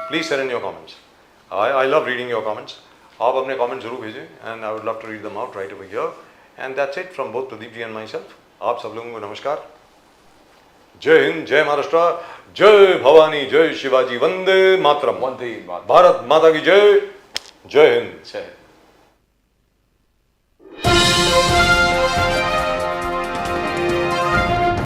please share in your comments. I love reading your comments. आप अपने कमेंट जरूर भेजें and I would love to read them out right over here. And that's it from both Pradeep ji and myself. आप सब लोगों को नमस्कार। जय हिंद, जय महाराष्ट्र, जय भवानी, जय शिवाजी, वंदे मातरम। One thing, भारत माता की जय। जय हिंद। Say.